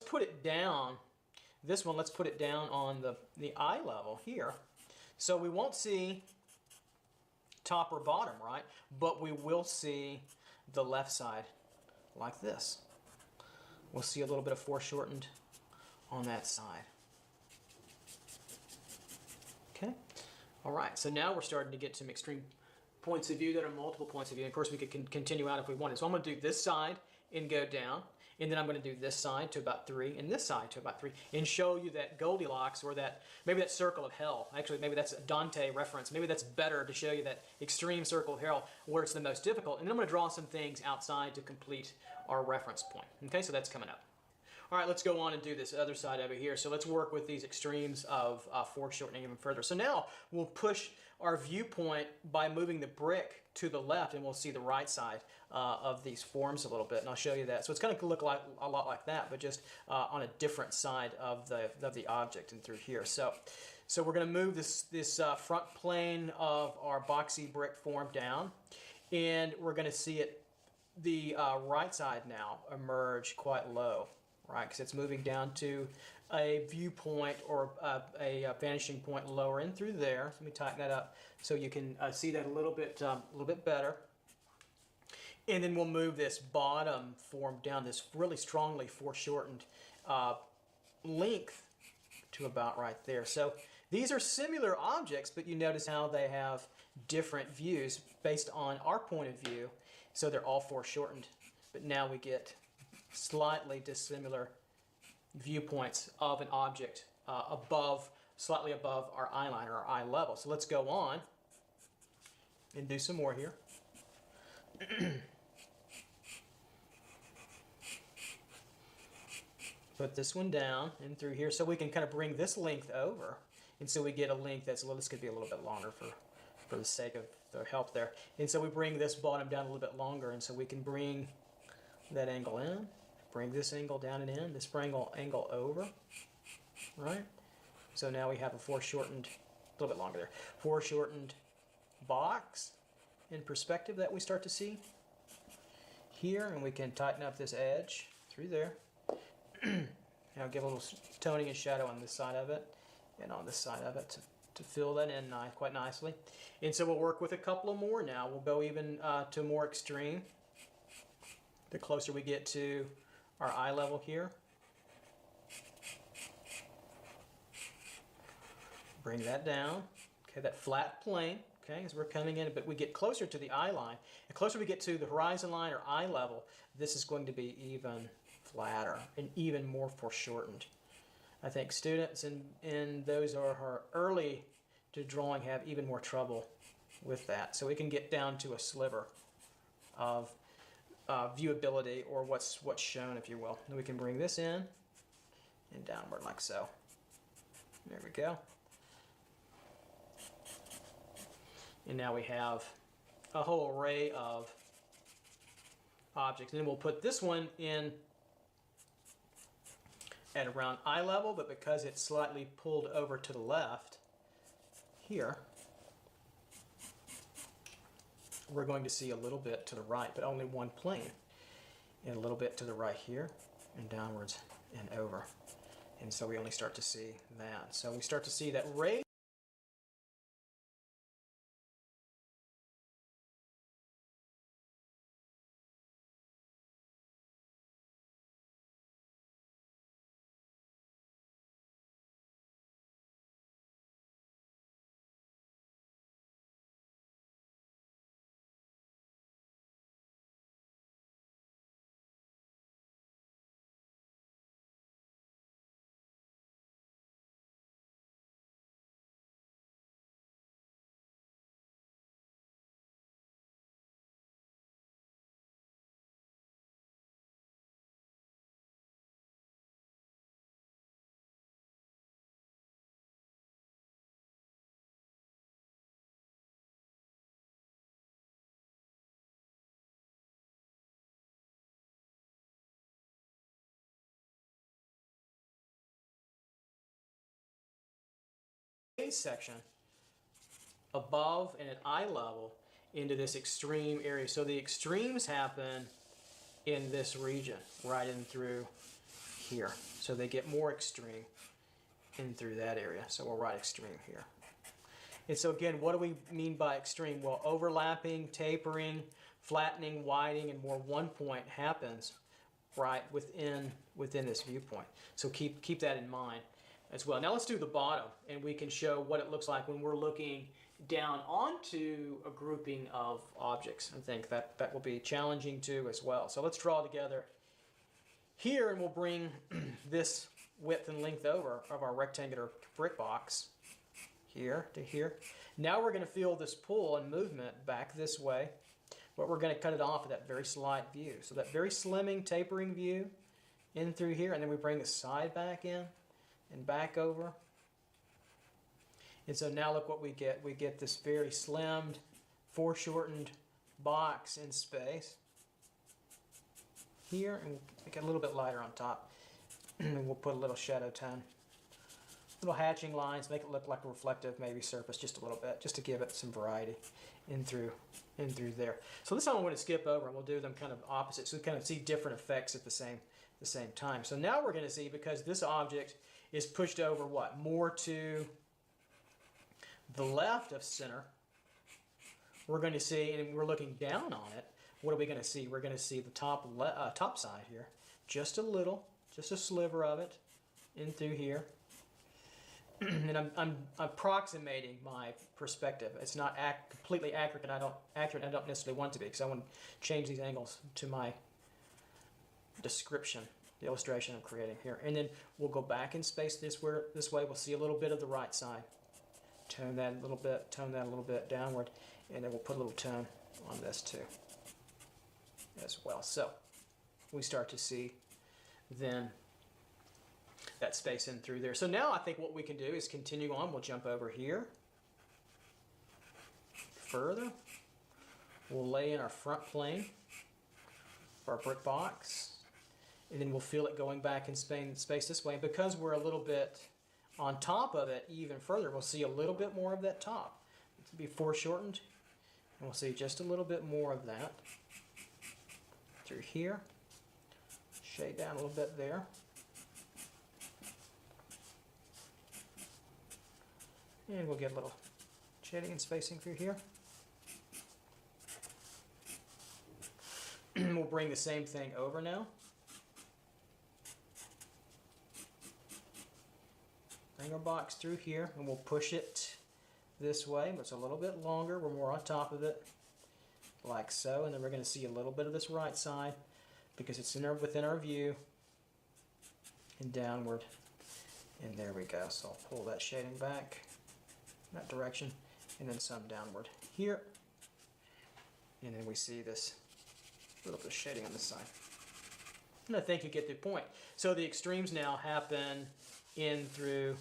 put it down. This one, let's put it down on the eye level here. So we won't see top or bottom, right? But we will see the left side like this. We'll see a little bit of foreshortened on that side. Okay. All right. So now we're starting to get some extreme points of view that are multiple points of view. And of course, we could continue out if we wanted. So I'm going to do this side and go down. And then I'm going to do this side to about 3 and this side to about 3 and show you that Goldilocks, or that maybe that circle of hell. Actually, maybe that's a Dante reference. Maybe that's better to show you that extreme circle of hell where it's the most difficult. And then I'm going to draw some things outside to complete our reference point. Okay, so that's coming up. All right, let's go on and do this other side over here. So let's work with these extremes of foreshortening even further. So now we'll push our viewpoint by moving the brick to the left, and we'll see the right side of these forms a little bit, and I'll show you that. So it's going to look like a lot like that, but just on a different side of the object and through here. So we're going to move this front plane of our boxy brick form down, and we're going to see the right side now emerge quite low, right? Because it's moving down to a viewpoint or a vanishing point lower in through there. So let me tighten that up so you can see that a little bit better. And then we'll move this bottom form down, this really strongly foreshortened length to about right there. So these are similar objects, but you notice how they have different views based on our point of view. So they're all foreshortened, but now we get slightly dissimilar viewpoints of an object slightly above our eye line or our eye level. So let's go on and do some more here. Put this one down and through here so we can kind of bring this length over, and so we get a length that's this could be a little bit longer for the sake of the help there. And so we bring this bottom down a little bit longer, and so we can bring that angle in, bring this angle down and in, this angle over, right? So now we have a foreshortened, a little bit longer there, foreshortened box in perspective that we start to see here, and we can tighten up this edge through there. Now give a little toning and shadow on this side of it and on this side of it to fill that in quite nicely. And so we'll work with a couple of more now. We'll go even to more extreme the closer we get to our eye level here. Bring that down. Okay, that flat plane. Okay, as we're coming in, but we get closer to the eye line. The closer we get to the horizon line or eye level, this is going to be even flatter and even more foreshortened. I think students and those who are early to drawing have even more trouble with that. So we can get down to a sliver of viewability, or what's shown, if you will. And we can bring this in and downward like so. There we go. And now we have a whole array of objects. And then we'll put this one in at around eye level, but because it's slightly pulled over to the left here, we're going to see a little bit to the right, but only one plane, and a little bit to the right here, and downwards and over. And so we only start to see that. So we start to see that ray section above and at eye level into this extreme area. So the extremes happen in this region, right in through here. So they get more extreme in through that area. So we'll write extreme here. And so again, what do we mean by extreme? Well, overlapping, tapering, flattening, widening, and more one point happens right within this viewpoint. So keep that in mind as well. Now let's do the bottom, and we can show what it looks like when we're looking down onto a grouping of objects. I think that will be challenging too as well. So let's draw together here, and we'll bring this width and length over of our rectangular brick box here to here. Now we're going to feel this pull and movement back this way, but we're going to cut it off at that very slight view. So that very slimming, tapering view in through here, and then we bring the side back in and back over. And so now look what we get. We get this very slimmed, foreshortened box in space here, and we'll make it a little bit lighter on top. And we'll put a little shadow tone. Little hatching lines, make it look like a reflective maybe surface just a little bit, just to give it some variety in through there. So this time I'm going to skip over and we'll do them kind of opposite, so we kind of see different effects at the same time. So now we're going to see, because this object is pushed over what? More to the left of center, we're going to see, and we're looking down on it, what are we going to see? We're going to see the top side here, just a little, just a sliver of it in through here. And I'm approximating my perspective. It's not completely accurate, and I don't necessarily want it to be, because I want to change these angles to my description, the illustration I'm creating here. And then we'll go back in space this way. We'll see a little bit of the right side. Tone that a little bit downward, and then we'll put a little tone on this too as well. So we start to see then that space in through there. So now I think what we can do is continue on. We'll jump over here further. We'll lay in our front plane for our brick box, and then we'll feel it going back in space this way. And because we're a little bit on top of it even further, we'll see a little bit more of that top. It'll be foreshortened, and we'll see just a little bit more of that through here. Shade down a little bit there. And we'll get a little shading and spacing through here. We'll bring the same thing over now. Bring our box through here, and we'll push it this way, but it's a little bit longer. We're more on top of it, like so. And then we're going to see a little bit of this right side, because it's within our view, and downward. And there we go. So I'll pull that shading back that direction, and then some downward here, and then we see this little bit of shading on this side. And I think you get the point. So the extremes now happen in through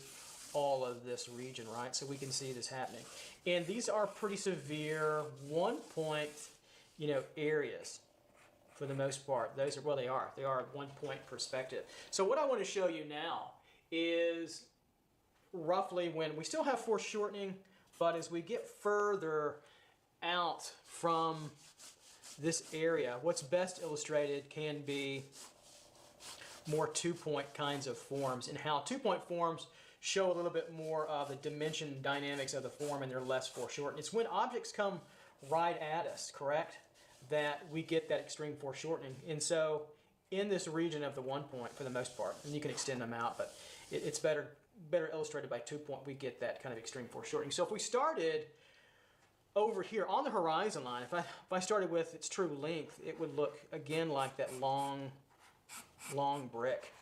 all of this region, right? So we can see this happening, and these are pretty severe 1 point, areas for the most part. Those are, well, they are 1 point perspective. So what I want to show you now is roughly when we still have foreshortening, but as we get further out from this area, what's best illustrated can be more 2 point kinds of forms, and how 2 point forms show a little bit more of the dimension dynamics of the form, and they're less foreshortened. It's when objects come right at us, correct, that we get that extreme foreshortening. And so in this region of the 1 point, for the most part, and you can extend them out, but it's better illustrated by 2 point, we get that kind of extreme foreshortening. So if we started over here on the horizon line, if I started with its true length, it would look again like that long brick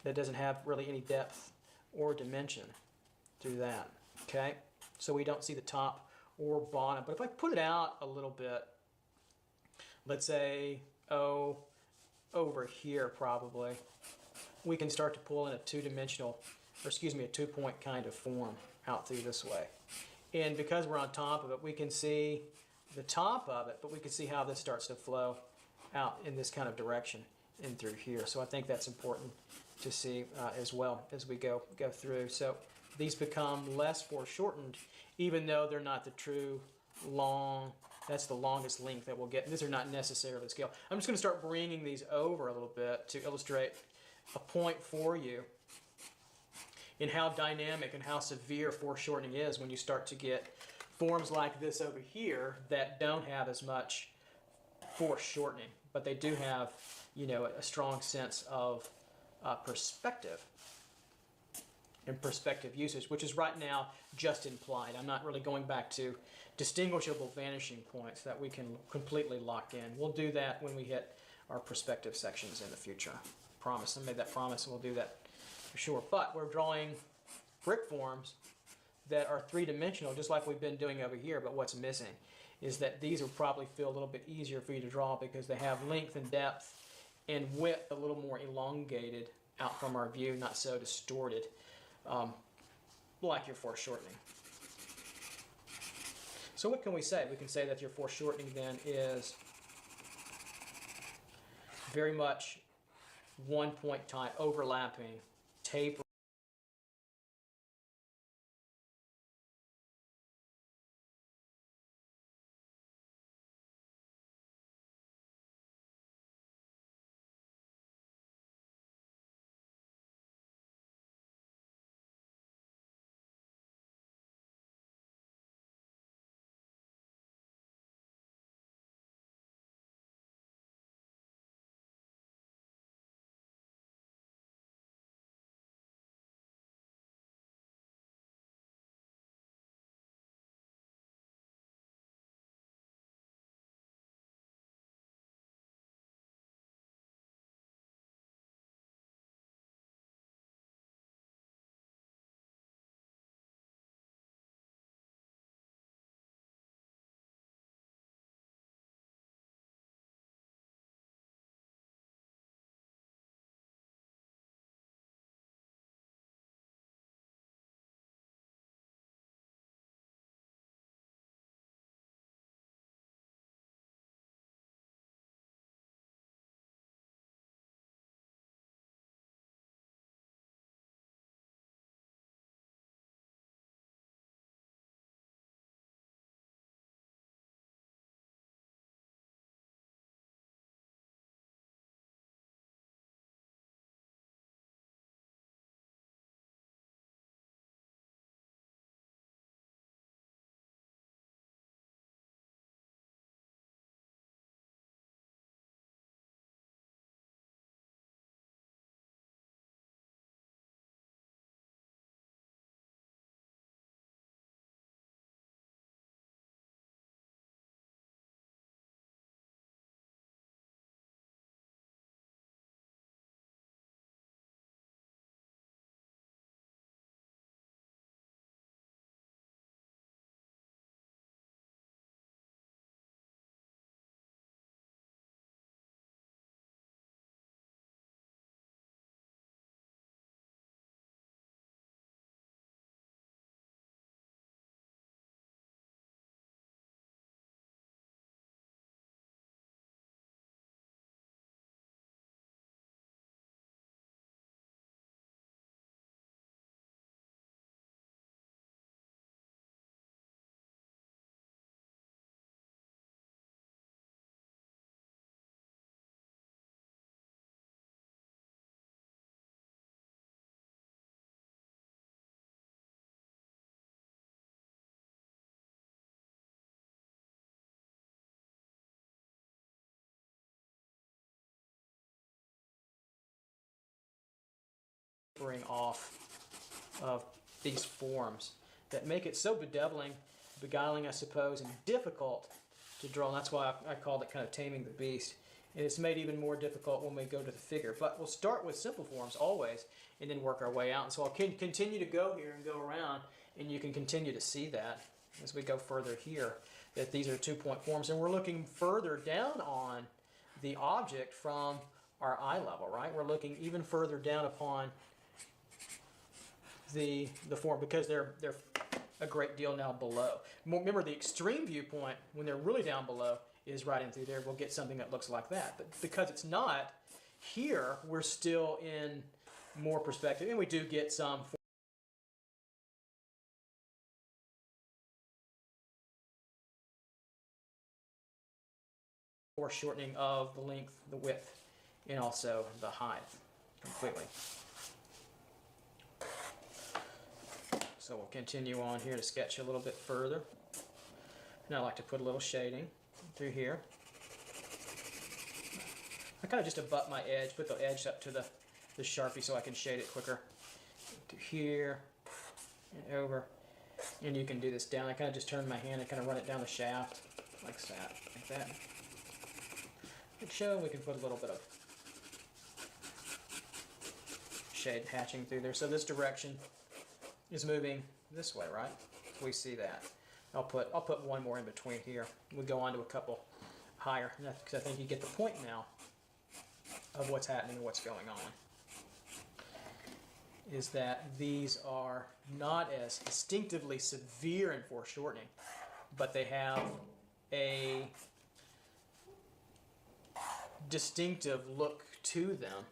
that doesn't have really any depth or dimension through that. Okay, so we don't see the top or bottom. But if I put it out a little bit, let's say over here probably, we can start to pull in a 2 point kind of form out through this way. And because we're on top of it, we can see the top of it, but we can see how this starts to flow out in this kind of direction in through here. So I think that's important to see as well as we go through. So these become less foreshortened, even though they're not the true long That's the longest length that we'll get. And these are not necessarily scale. I'm just going to start bringing these over a little bit to illustrate a point for you in how dynamic and how severe foreshortening is when you start to get forms like this over here that don't have as much foreshortening, but they do have, you know, a strong sense of perspective and perspective usage, which is right now just implied. I'm not really going back to distinguishable vanishing points that we can completely lock in. We'll do that when we hit our perspective sections in the future. Promise. I made that promise, and we'll do that for sure. But we're drawing brick forms that are three-dimensional, just like we've been doing over here, but what's missing is that these will probably feel a little bit easier for you to draw because they have length and depth and width a little more elongated out from our view, not so distorted like your foreshortening. So what can we say? We can say that your foreshortening then is very much one point type, overlapping, taper. Off of these forms that make it so beguiling, I suppose, and difficult to draw. And that's why I called it kind of taming the beast. And it's made even more difficult when we go to the figure. But we'll start with simple forms always, and then work our way out. And so I'll continue to go here and go around, and you can continue to see that as we go further here, that these are 2-point forms. And we're looking further down on the object from our eye level, right? We're looking even further down upon the form because they're a great deal now below. Remember, the extreme viewpoint, when they're really down below, is right in through there. We'll get something that looks like that. But because it's not, here we're still in more perspective, and we do get some foreshortening of the length, the width, and also the height completely. So we'll continue on here to sketch a little bit further. And I like to put a little shading through here. I kind of just abut my edge, put the edge up to the Sharpie so I can shade it quicker. Through here and over. And you can do this down. I kind of just turn my hand and kind of run it down the shaft like that. Like that. Show we can put a little bit of shade hatching through there. So this direction is moving this way, right? We see that. I'll put one more in between here. We'll go on to a couple higher, because I think you get the point now of what's happening and what's going on. Is that these are not as distinctively severe in foreshortening, but they have a distinctive look to them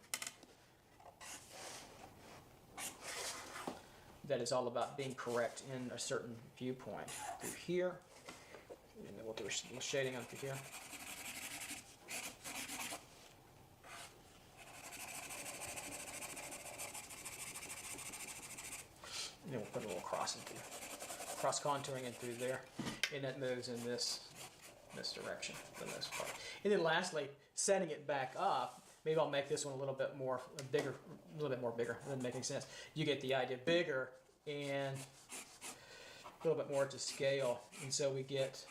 that is all about being correct in a certain viewpoint. Through here, and then we'll do a little shading on through here. And then we'll put a little cross contouring in through there, and that moves in this direction for the most part. And then lastly, setting it back up. Maybe I'll make this one a little bit more bigger. Doesn't make any sense. You get the idea. Bigger and a little bit more to scale, and so we get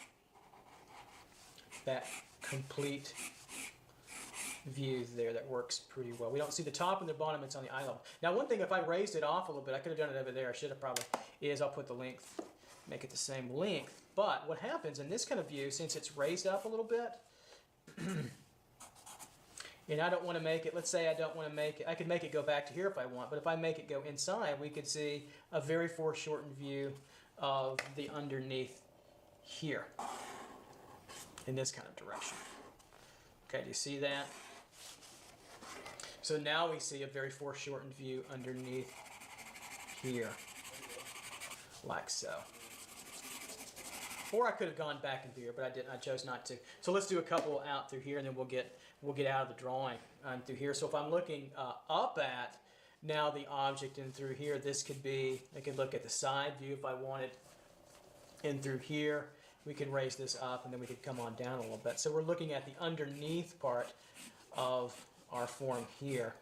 that complete view there that works pretty well. We don't see the top and the bottom, it's on the eye level. Now one thing, if I raised it off a little bit, I could have done it over there, I should have probably, is I'll put the length, make it the same length. But what happens in this kind of view, since it's raised up a little bit, and I don't want to make it, let's say I don't want to make it, I could make it go back to here if I want, but if I make it go inside, we could see a very foreshortened view of the underneath here in this kind of direction. Okay, do you see that? So now we see a very foreshortened view underneath here, like so. Or I could have gone back into here, but I didn't. I chose not to. So let's do a couple out through here, and then we'll get out of the drawing through here. So if I'm looking up at now the object in through here, this could be. I could look at the side view if I wanted. In through here, we can raise this up, and then we could come on down a little bit. So we're looking at the underneath part of our form here,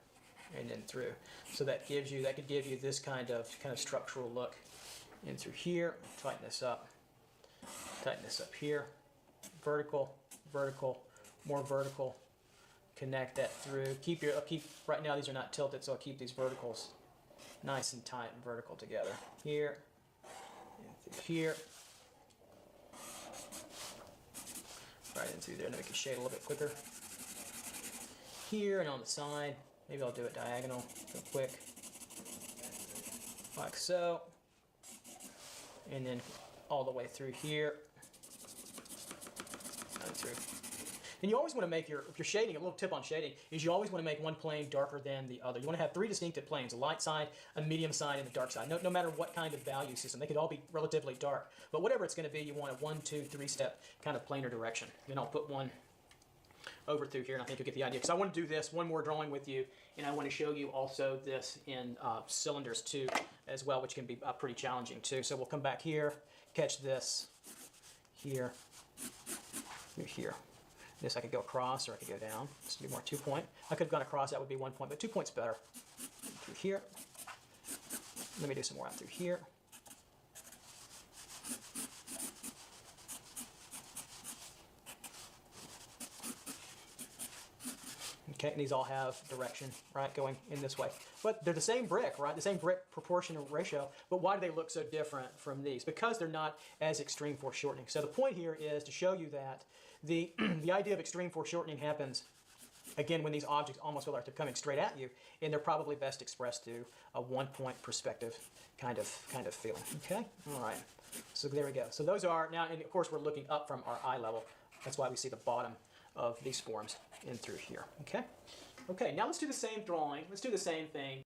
and then through. So that could give you this kind of structural look in through here. Tighten this up. Tighten this up here. Vertical, vertical, more vertical. Connect that through. Right now these are not tilted, so I'll keep these verticals nice and tight and vertical together. Here, and through here. Right in through there, and then we can shade a little bit quicker. Here and on the side, maybe I'll do it diagonal real quick, like so, and then all the way through here, and through. And you always want to make if you're shading, a little tip on shading is you always want to make one plane darker than the other. You want to have three distinctive planes: a light side, a medium side, and a dark side. No matter what kind of value system, they could all be relatively dark. But whatever it's going to be, you want a 1, 2, 3 step kind of planar direction. Then I'll put one over through here, and I think you'll get the idea. Because I want to do this one more drawing with you, and I want to show you also this in cylinders too, as well, which can be pretty challenging too. So we'll come back here, catch this here, through here. This I could go across or I could go down. This would be more 2 point. I could have gone across, that would be 1 point, but 2 points better. Through here. Let me do some more out through here. Okay, and these all have direction, right, going in this way. But they're the same brick, right? The same brick proportion or ratio, but why do they look so different from these? Because they're not as extreme foreshortening. So the point here is to show you that the idea of extreme foreshortening happens, again, when these objects almost feel like they're coming straight at you, and they're probably best expressed through a one-point perspective kind of feeling, okay? All right, so there we go. So those are, now, and of course we're looking up from our eye level. That's why we see the bottom of these forms in through here, okay? Okay, now let's do the same drawing. Let's do the same thing.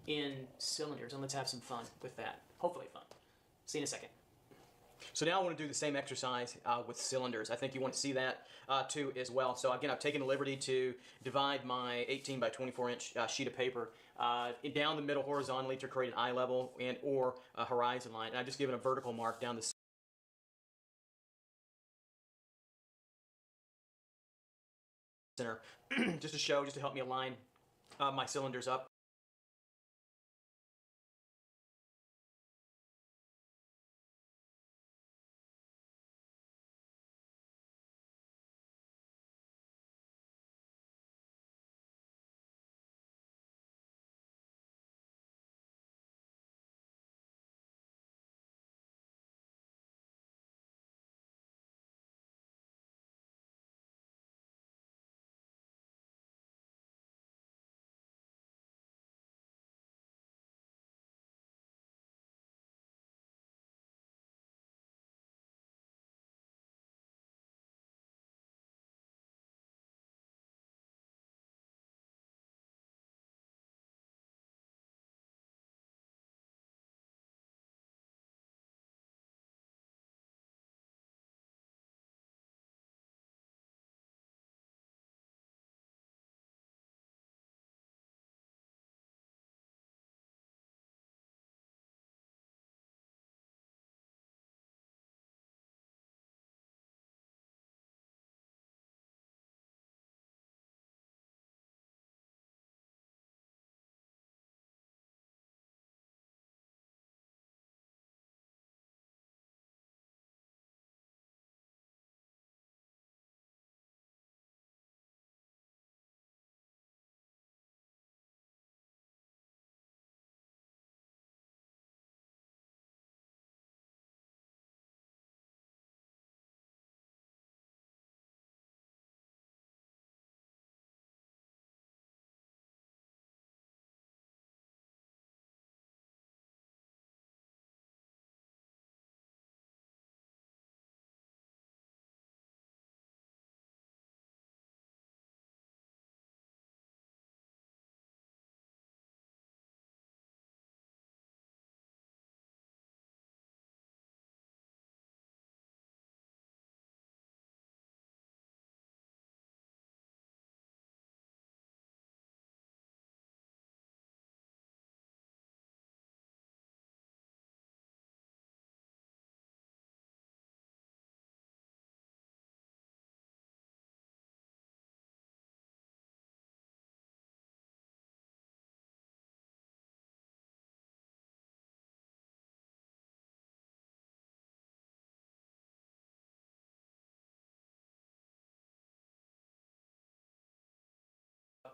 in cylinders, and let's have some fun with that. Hopefully fun. See you in a second. So now I want to do the same exercise with cylinders. I think you want to see that too as well. So again, I've taken the liberty to divide my 18 by 24 inch sheet of paper down the middle horizontally to create an eye level and or a horizon line. And I've just given a vertical mark down the center just to help me align my cylinders up.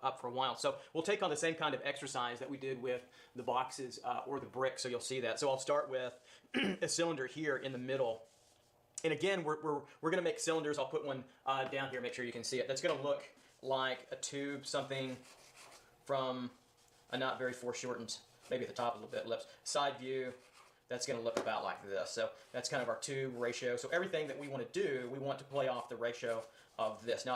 Up for a while. So we'll take on the same kind of exercise that we did with the boxes or the bricks, so you'll see that. So I'll start with a cylinder here in the middle. And again, we're going to make cylinders. I'll put one down here, make sure you can see it. That's going to look like a tube, something from a not very foreshortened, maybe at the top a little bit, lips. Side view, that's going to look about like this. So that's kind of our tube ratio. So everything that we want to do, we want to play off the ratio of this. Now,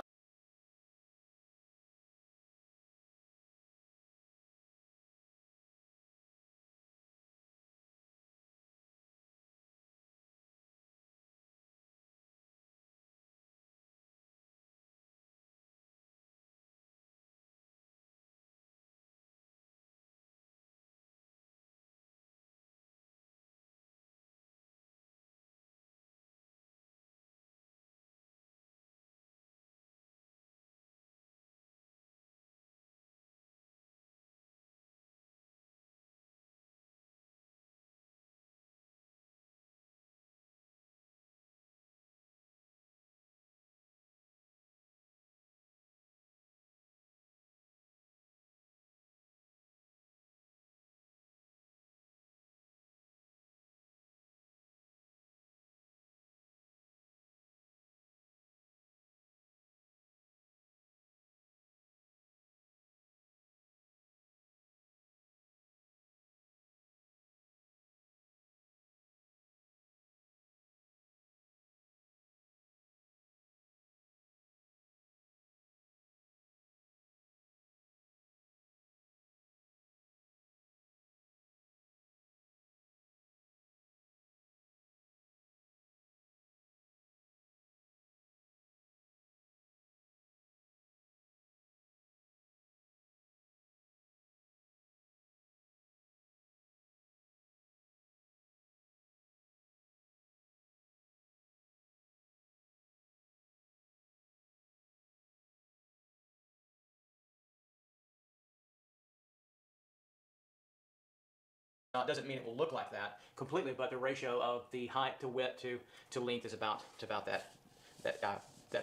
Now, it doesn't mean it will look like that completely, but the ratio of the height to width to length is about that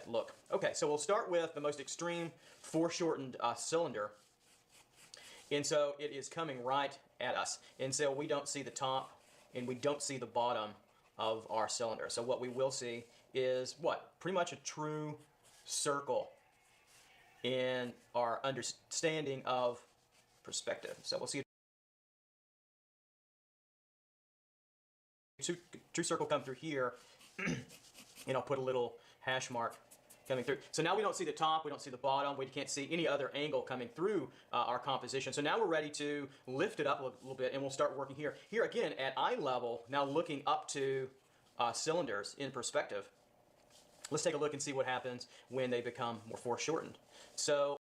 look. Okay, so we'll start with the most extreme foreshortened cylinder. And so it is coming right at us. And so we don't see the top and we don't see the bottom of our cylinder. So what we will see is what? Pretty much a true circle in our understanding of perspective. So we'll see a true circle come through here, and I'll put a little hash mark coming through. So now we don't see the top, we don't see the bottom, we can't see any other angle coming through our composition. So now we're ready to lift it up a little bit, and we'll start working here. Here again at eye level, now looking up to cylinders in perspective. Let's take a look and see what happens when they become more foreshortened. So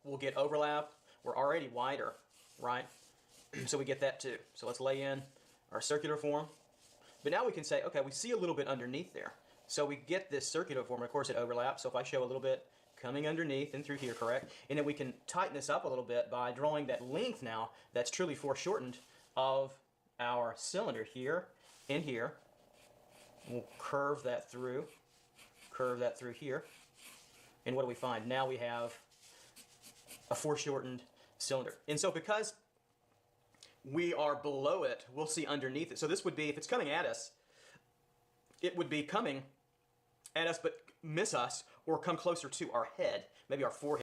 we'll get overlap. We're already wider, right? So we get that too. So let's lay in our circular form. But now we can say, okay, we see a little bit underneath there. So we get this circular form, and of course it overlaps. So if I show a little bit coming underneath and through here, correct? And then we can tighten this up a little bit by drawing that length now that's truly foreshortened of our cylinder here and here. We'll curve that through here. And what do we find? Now we have a foreshortened cylinder. And so because we are below it, we'll see underneath it. So this would be, if it's coming at us, it would be coming at us but miss us or come closer to our head, maybe our forehead.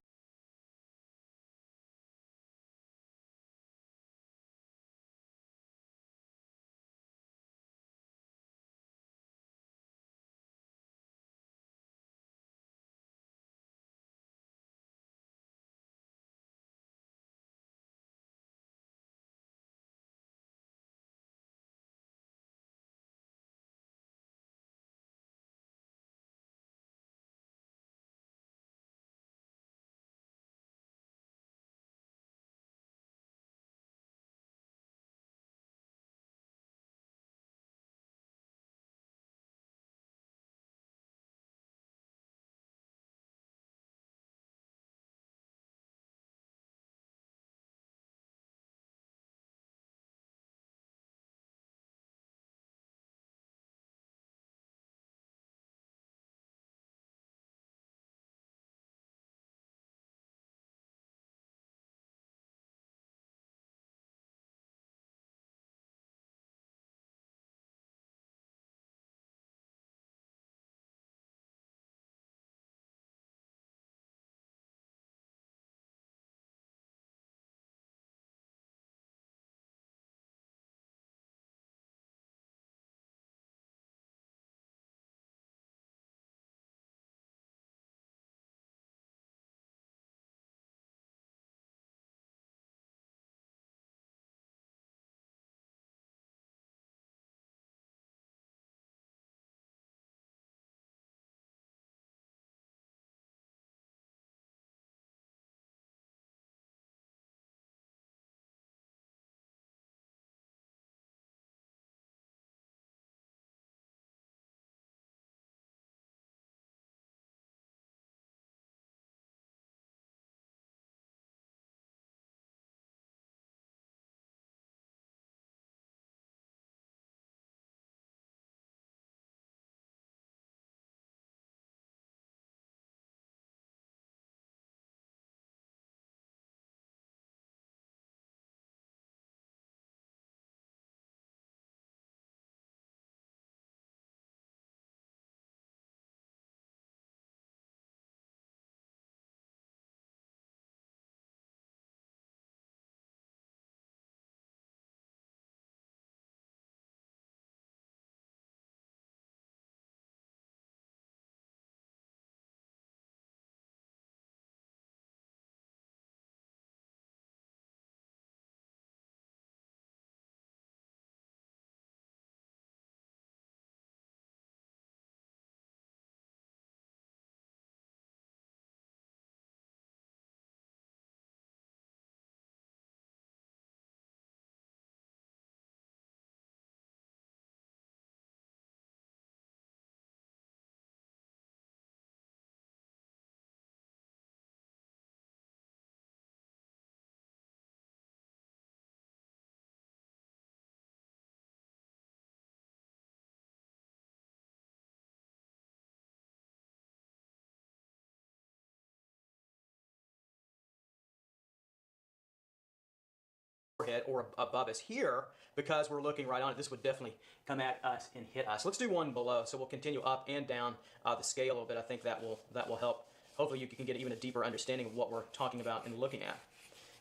overhead or above us here, because we're looking right on it, this would definitely come at us and hit us. Let's do one below. So we'll continue up and down the scale a little bit. I think that will help. Hopefully you can get even a deeper understanding of what we're talking about and looking at.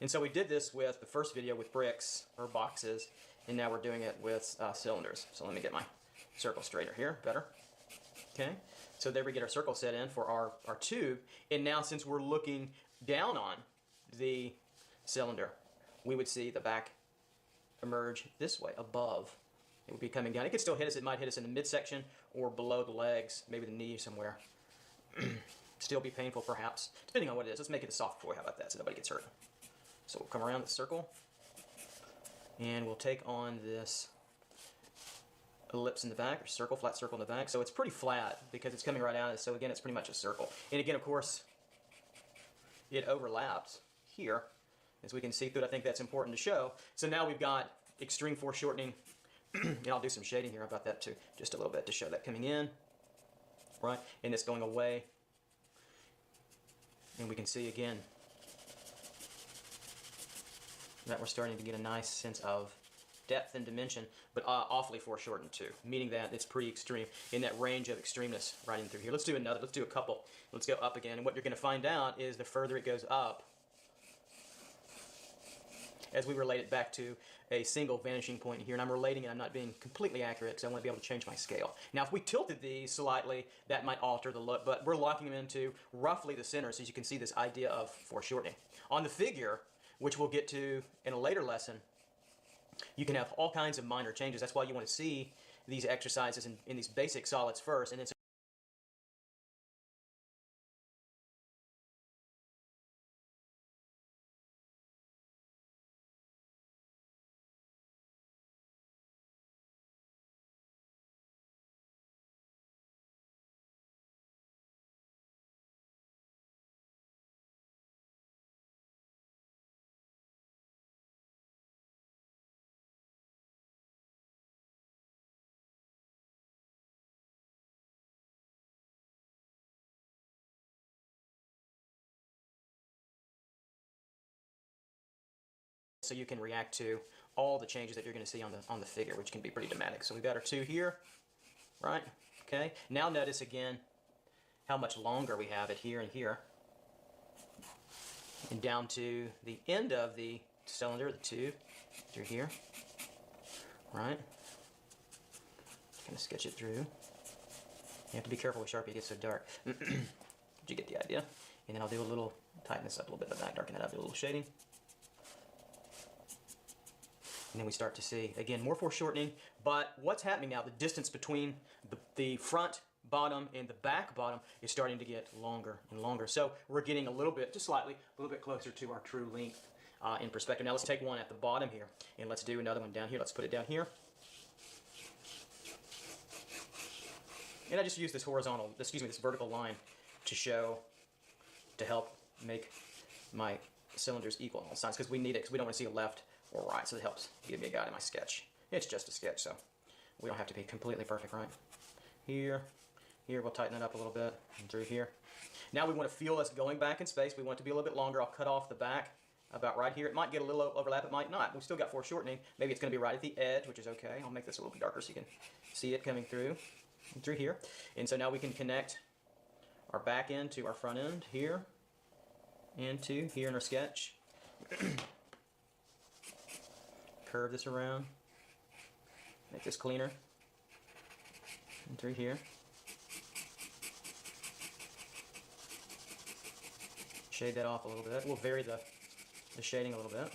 And so we did this with the first video with bricks or boxes, and now we're doing it with cylinders. So let me get my circle straighter here, better. Okay, so there we get our circle set in for our tube. And now since we're looking down on the cylinder, we would see the back emerge this way, above. It would be coming down. It could still hit us. It might hit us in the midsection or below the legs, maybe the knee somewhere. Still be painful perhaps, depending on what it is. Let's make it a soft toy. How about that, so nobody gets hurt? So we'll come around the circle, and we'll take on this ellipse in the back, or circle, flat circle in the back. So it's pretty flat because it's coming right at us. So again, it's pretty much a circle. And again, of course, it overlaps here, as we can see through it. I think that's important to show. So now we've got extreme foreshortening, and I'll do some shading here about that too, just a little bit to show that coming in, right, and it's going away. And we can see again that we're starting to get a nice sense of depth and dimension, but awfully foreshortened too, meaning that it's pretty extreme, in that range of extremeness right in through here. Let's do another, let's do a couple. Let's go up again, and what you're going to find out is the further it goes up, as we relate it back to a single vanishing point here, and I'm relating it, I'm not being completely accurate because I want to be able to change my scale. Now if we tilted these slightly, that might alter the look, but we're locking them into roughly the center, so you can see this idea of foreshortening. On the figure, which we'll get to in a later lesson, you can have all kinds of minor changes. That's why you want to see these exercises in these basic solids first, and then so you can react to all the changes that you're going to see on the figure, which can be pretty dramatic. So we've got our two here, right? Okay. Now notice again how much longer we have it here and here, and down to the end of the cylinder, the tube, through here, right? Kind of sketch it through. You have to be careful with Sharpie; it gets so dark. Did you get the idea? And then I'll do a little, tighten this up a little bit, but darken it up, do a little shading. And then we start to see, again, more foreshortening, but what's happening now, the distance between the front bottom and the back bottom is starting to get longer and longer. So we're getting a little bit, just slightly, a little bit closer to our true length in perspective. Now let's take one at the bottom here, and let's do another one down here. Let's put it down here. And I just use this horizontal, excuse me, this vertical line to show, to help make my cylinders equal on all sides, because we need it, because we don't want to see a left or right, so it helps give me a guide in my sketch. It's just a sketch, so we don't have to be completely perfect, right? Here, we'll tighten it up a little bit, and through here. Now we want to feel us going back in space. We want it to be a little bit longer. I'll cut off the back about right here. It might get a little overlap, it might not. We've still got foreshortening. Maybe it's going to be right at the edge, which is okay. I'll make this a little bit darker so you can see it coming through here. And so now we can connect our back end to our front end here, and to here in our sketch. Curve this around, make this cleaner, and through here. Shade that off a little bit. We'll vary the shading a little bit.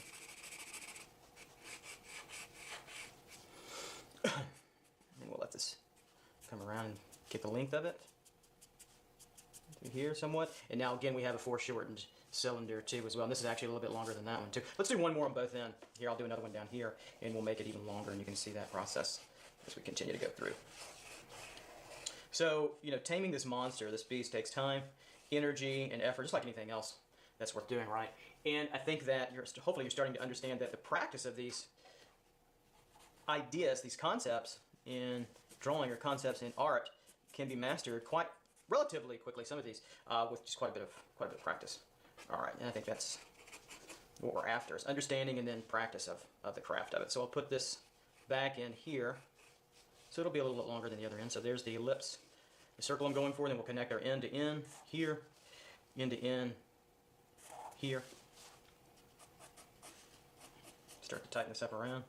And we'll let this come around and get the length of it. Through here somewhat. And now again we have a foreshortened cylinder too as well. And this is actually a little bit longer than that one too. Let's do one more on both ends. Here, I'll do another one down here, and we'll make it even longer, and you can see that process as we continue to go through. So, you know, taming this monster, this beast, takes time, energy, and effort, just like anything else that's worth doing, right? And I think that hopefully you're starting to understand that the practice of these ideas, these concepts in drawing or concepts in art can be mastered quite relatively quickly, some of these, with just quite a bit of practice. All right, and I think that's what we're after is understanding and then practice of the craft of it. So I'll put this back in here. So it'll be a little bit longer than the other end. So there's the ellipse, the circle I'm going for, and then we'll connect our end to end here, end to end here. Start to tighten this up around.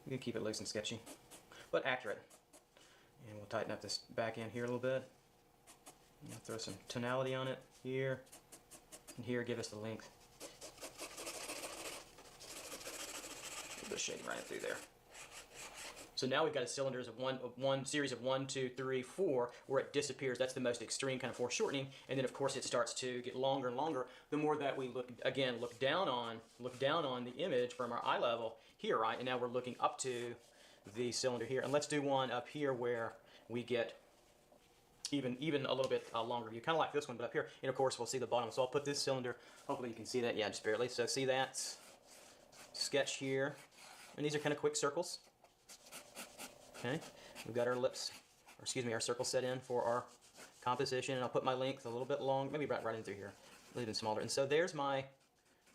You can keep it loose and sketchy, but accurate. And we'll tighten up this back end here a little bit. And throw some tonality on it here, and here, give us the length. A bit of shading right through there. So now we've got a cylinders of one series of 1, 2, 3, 4, where it disappears. That's the most extreme kind of foreshortening, and then of course it starts to get longer and longer. The more that we look down on the image from our eye level here, right? And now we're looking up to the cylinder here, and let's do one up here where we get even a little bit longer view, kind of like this one, but up here. And of course we'll see the bottom. So I'll put this cylinder. Hopefully you can see that. Yeah, just barely. So see that sketch here, and these are kind of quick circles. Okay, we've got our ellipse, or excuse me, our circle set in for our composition, and I'll put my length a little bit long, maybe right in through here, a little bit smaller. And so there's my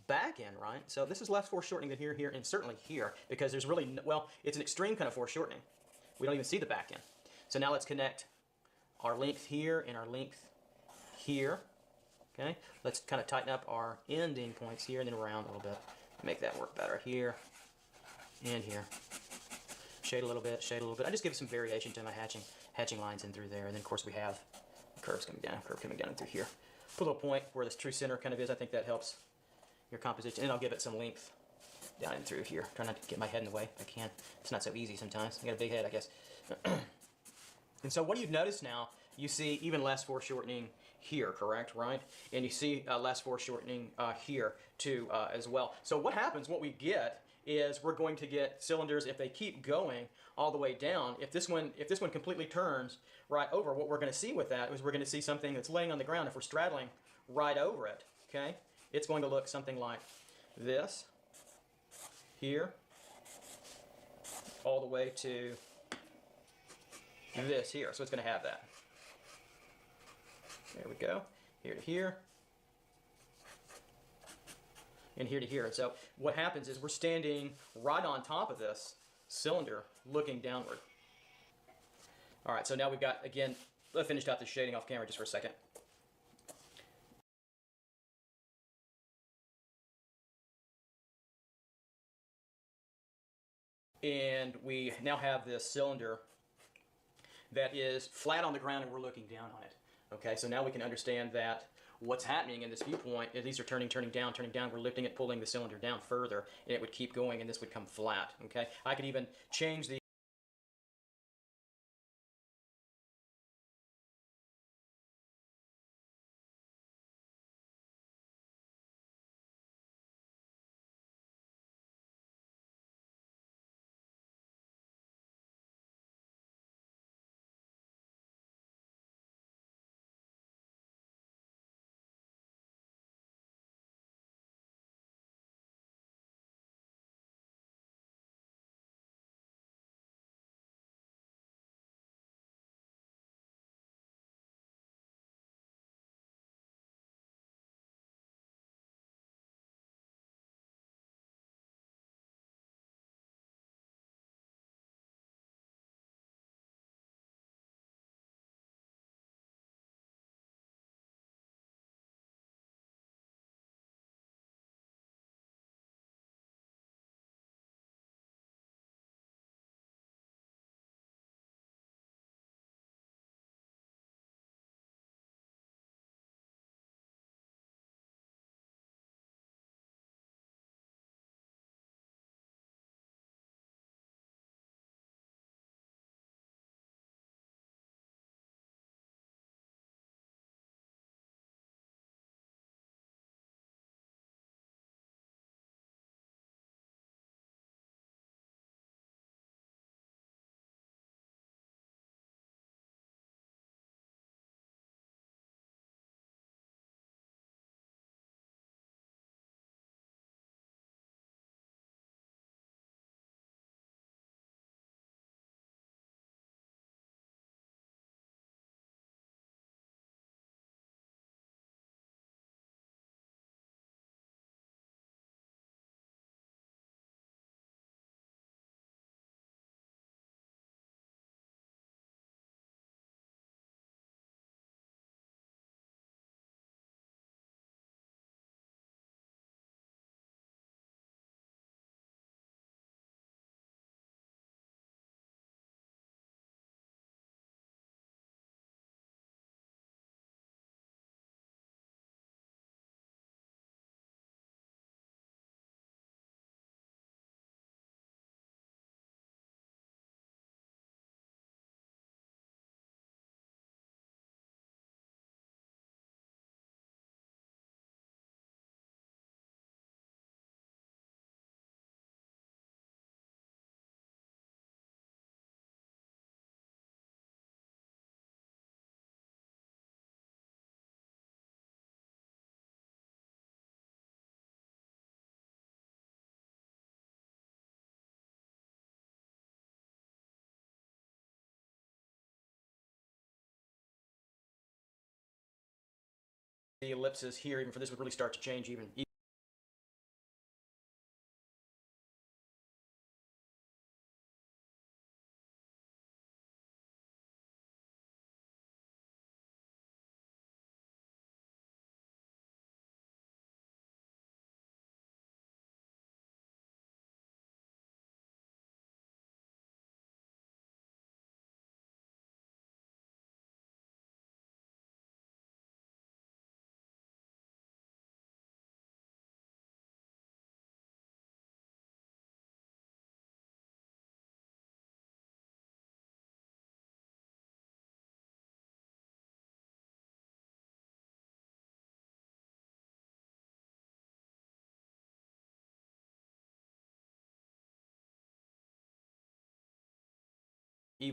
back end, right? So this is less foreshortening than here, and certainly here, because there's really, well, it's an extreme kind of foreshortening. We don't even see the back end. So now let's connect our length here and our length here. Okay, let's kind of tighten up our ending points here and then round a little bit, make that work better here and here. Shade a little bit, shade a little bit. I just give some variation to my hatching lines in through there. And then of course we have curve coming down in through here. Put a little point where this true center kind of is. I think that helps your composition. And I'll give it some length down in through here. Try not to get my head in the way if I can. It's not so easy sometimes. I got a big head, I guess. And so what you've noticed now, you see even less foreshortening here, correct, right? And you see less foreshortening here too as well. So what happens, what we get is we're going to get cylinders, if they keep going all the way down, if this one completely turns right over, what we're going to see with that is we're going to see something that's laying on the ground. If we're straddling right over it, okay, it's going to look something like this here, all the way to this here. So it's going to have that. There we go. Here to here. And here to here. And so what happens is we're standing right on top of this cylinder looking downward. All right, so now we've got, again, let's finish out the shading off camera just for a second. And we now have this cylinder that is flat on the ground and we're looking down on it. Okay, so now we can understand that what's happening in this viewpoint is these are turning down. We're lifting it, pulling the cylinder down further, and it would keep going, and this would come flat. Okay, I could even change the the ellipses here, even for this, would really start to change even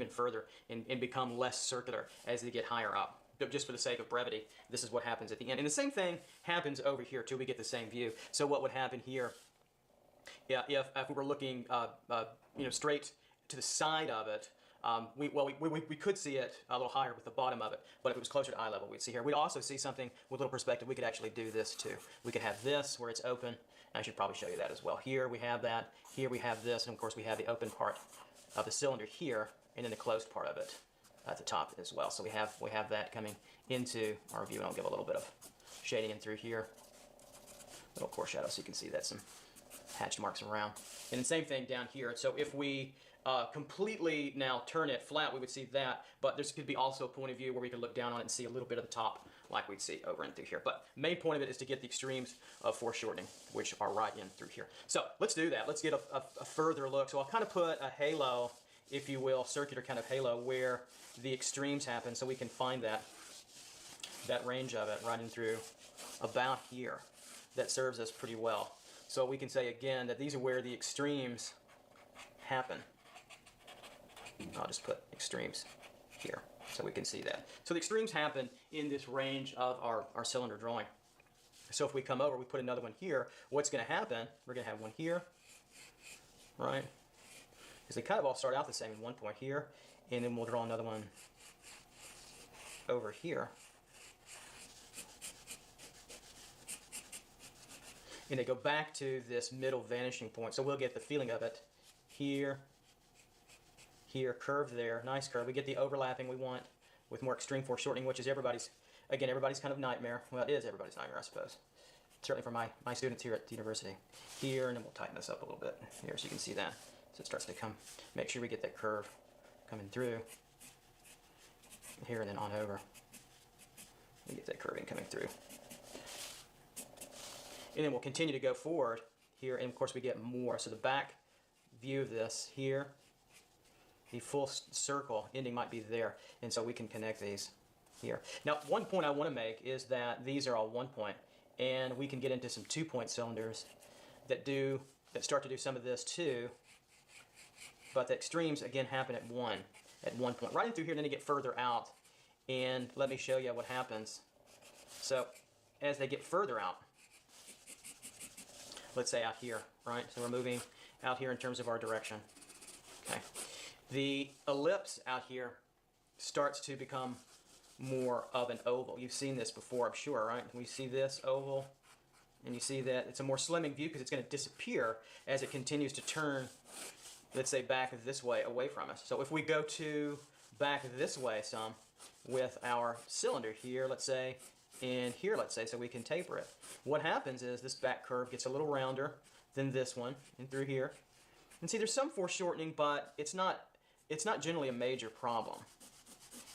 further and become less circular as they get higher up. But just for the sake of brevity, this is what happens at the end. And the same thing happens over here too. We get the same view. So what would happen here, yeah, if we were looking straight to the side of it, we could see it a little higher with the bottom of it, but if it was closer to eye level, we'd see here. We'd also see something with a little perspective. We could actually do this too. We could have this where it's open. I should probably show you that as well. Here we have that. Here we have this, and of course we have the open part of the cylinder here, and then the closed part of it at the top as well. So we have that coming into our view, and I'll give a little bit of shading in through here, little core shadow, so you can see that some hatched marks around. And the same thing down here. So if we completely now turn it flat, we would see that, but there could be also a point of view where we could look down on it and see a little bit of the top like we'd see over and through here. But main point of it is to get the extremes of foreshortening, which are right in through here. So let's do that. Let's get a further look. So I'll kind of put a halo, if you will, circular kind of halo where the extremes happen, so we can find that range of it running through about here. That serves us pretty well. So we can say again that these are where the extremes happen. I'll just put extremes here so we can see that. So the extremes happen in this range of our cylinder drawing. So if we come over, we put another one here, what's going to happen, we're going to have one here, right? Because they kind of all start out the same in one point here, and then we'll draw another one over here. And they go back to this middle vanishing point. So we'll get the feeling of it here, here, curved there, nice curve. We get the overlapping we want with more extreme foreshortening, which is everybody's kind of nightmare. Well, it is everybody's nightmare, I suppose. Certainly for my students here at the university. Here, and then we'll tighten this up a little bit here so you can see that. So it starts to come, make sure we get that curve coming through here and then on over. We get that curving coming through. And then we'll continue to go forward here, and of course we get more. So the back view of this here, the full circle ending might be there, and so we can connect these here. Now, one point I want to make is that these are all 1 point, and we can get into some 2-point cylinders that start to do some of this too, but the extremes again happen at one point. Right in through here, then they get further out, and let me show you what happens. So as they get further out, let's say out here, right? So we're moving out here in terms of our direction. Okay. The ellipse out here starts to become more of an oval. You've seen this before, I'm sure, right? We see this oval, and you see that it's a more slimming view because it's going to disappear as it continues to turn, let's say, back this way away from us. So if we go to back this way some with our cylinder here, let's say, and here, let's say, so we can taper it. What happens is this back curve gets a little rounder than this one, and through here. And see, there's some foreshortening, but it's not generally a major problem.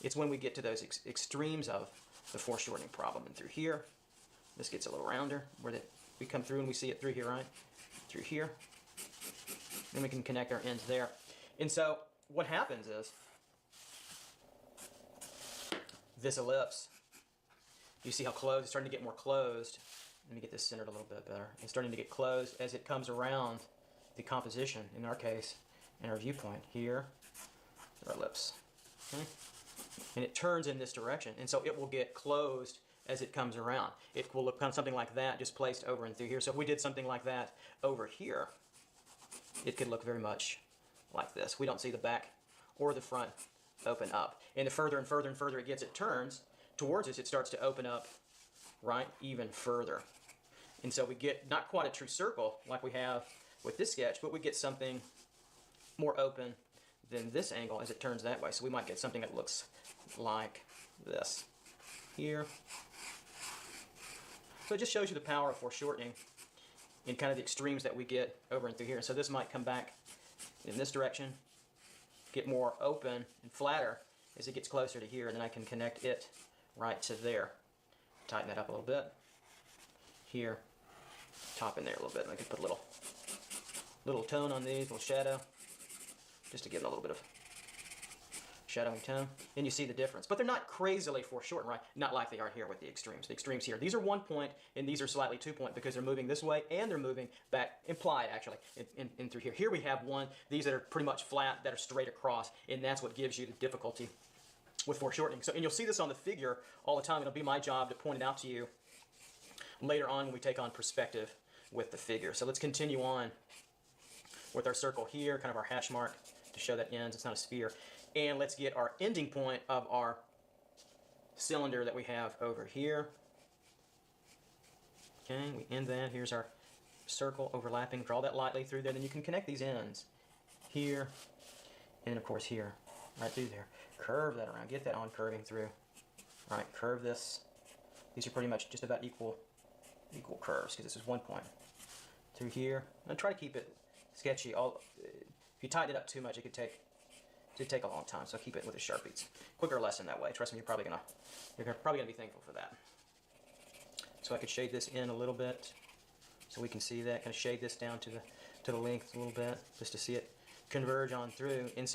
It's when we get to those extremes of the foreshortening problem. And through here, this gets a little rounder, where we come through and we see it through here, right? Through here. Then we can connect our ends there. And so what happens is this ellipse, you see how closed, it's starting to get more closed. Let me get this centered a little bit better. It's starting to get closed as it comes around the composition, in our case, in our viewpoint here, our ellipse. Okay? And it turns in this direction, and so it will get closed as it comes around. It will look kind of something like that, just placed over and through here. So if we did something like that over here, it could look very much like this. We don't see the back or the front open up. And the further and further and further it gets, it turns towards us, it starts to open up right, even further. And so we get not quite a true circle like we have with this sketch, but we get something more open than this angle as it turns that way. So we might get something that looks like this here. So it just shows you the power of foreshortening in kind of the extremes that we get over and through here. So this might come back in this direction, get more open and flatter as it gets closer to here, and then I can connect it right to there. Tighten that up a little bit. Here, top in there a little bit, and I can put a little tone on these, little shadow, just to give it a little bit of shadowing tone, and you see the difference. But they're not crazily foreshortened, right? Not like they are here with the extremes. The extremes here, these are 1 point, and these are slightly 2 point because they're moving this way and they're moving back, implied actually, in through here. Here we have one, these that are pretty much flat, that are straight across, and that's what gives you the difficulty with foreshortening. So, and you'll see this on the figure all the time. It'll be my job to point it out to you later on when we take on perspective with the figure. So let's continue on with our circle here, kind of our hash mark to show that ends. It's not a sphere. And let's get our ending point of our cylinder that we have over here. Okay, we end that. Here's our circle overlapping. Draw that lightly through there. Then you can connect these ends here, and of course here, right through there. Curve that around. Get that on curving through. All right, curve this. These are pretty much just about equal curves because this is 1 point. Through here. And try to keep it sketchy. If you tighten it up too much, it could take a long time, so keep it with the Sharpies. Quicker lesson that way. Trust me, you're probably gonna be thankful for that. So I could shade this in a little bit, so we can see that. Kind of shade this down to the length a little bit, just to see it converge on through. And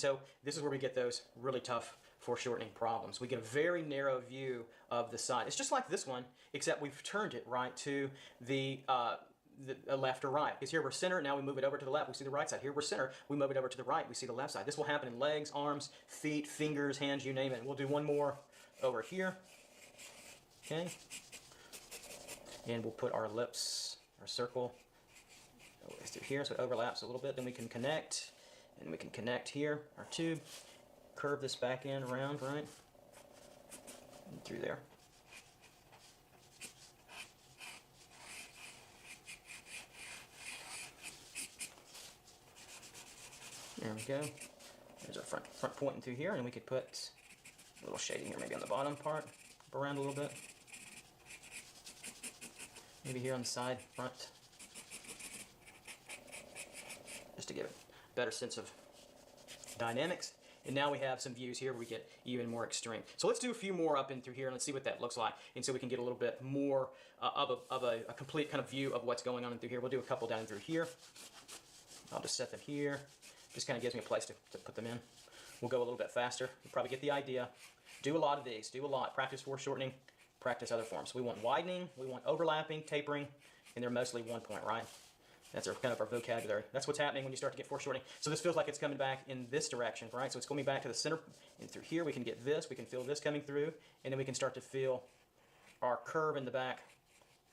so this is where we get those really tough foreshortening problems. We get a very narrow view of the side. It's just like this one, except we've turned it right to the left or right. Because here we're center, now we move it over to the left, we see the right side. Here we're center, we move it over to the right, we see the left side. This will happen in legs, arms, feet, fingers, hands, you name it. We'll do one more over here. Okay. And we'll put our ellipse, our circle, through here so it overlaps a little bit. Then we can connect, and we can connect here, our tube, curve this back end around, right? And through there. There we go. There's our front pointing through here, and we could put a little shading here, maybe on the bottom part, up around a little bit. Maybe here on the side, front. Just to give it a better sense of dynamics. And now we have some views here where we get even more extreme. So let's do a few more up and through here and let's see what that looks like. And so we can get a little bit more of a complete kind of view of what's going on in through here. We'll do a couple down through here. I'll just set them here. Just kind of gives me a place to put them in. We'll go a little bit faster. You probably get the idea. Do a lot of these. Do a lot. Practice foreshortening. Practice other forms. We want widening. We want overlapping, tapering, and they're mostly 1 point, right? That's kind of our vocabulary. That's what's happening when you start to get foreshortening. So this feels like it's coming back in this direction, right? So it's coming back to the center, and through here we can get this. We can feel this coming through, and then we can start to feel our curve in the back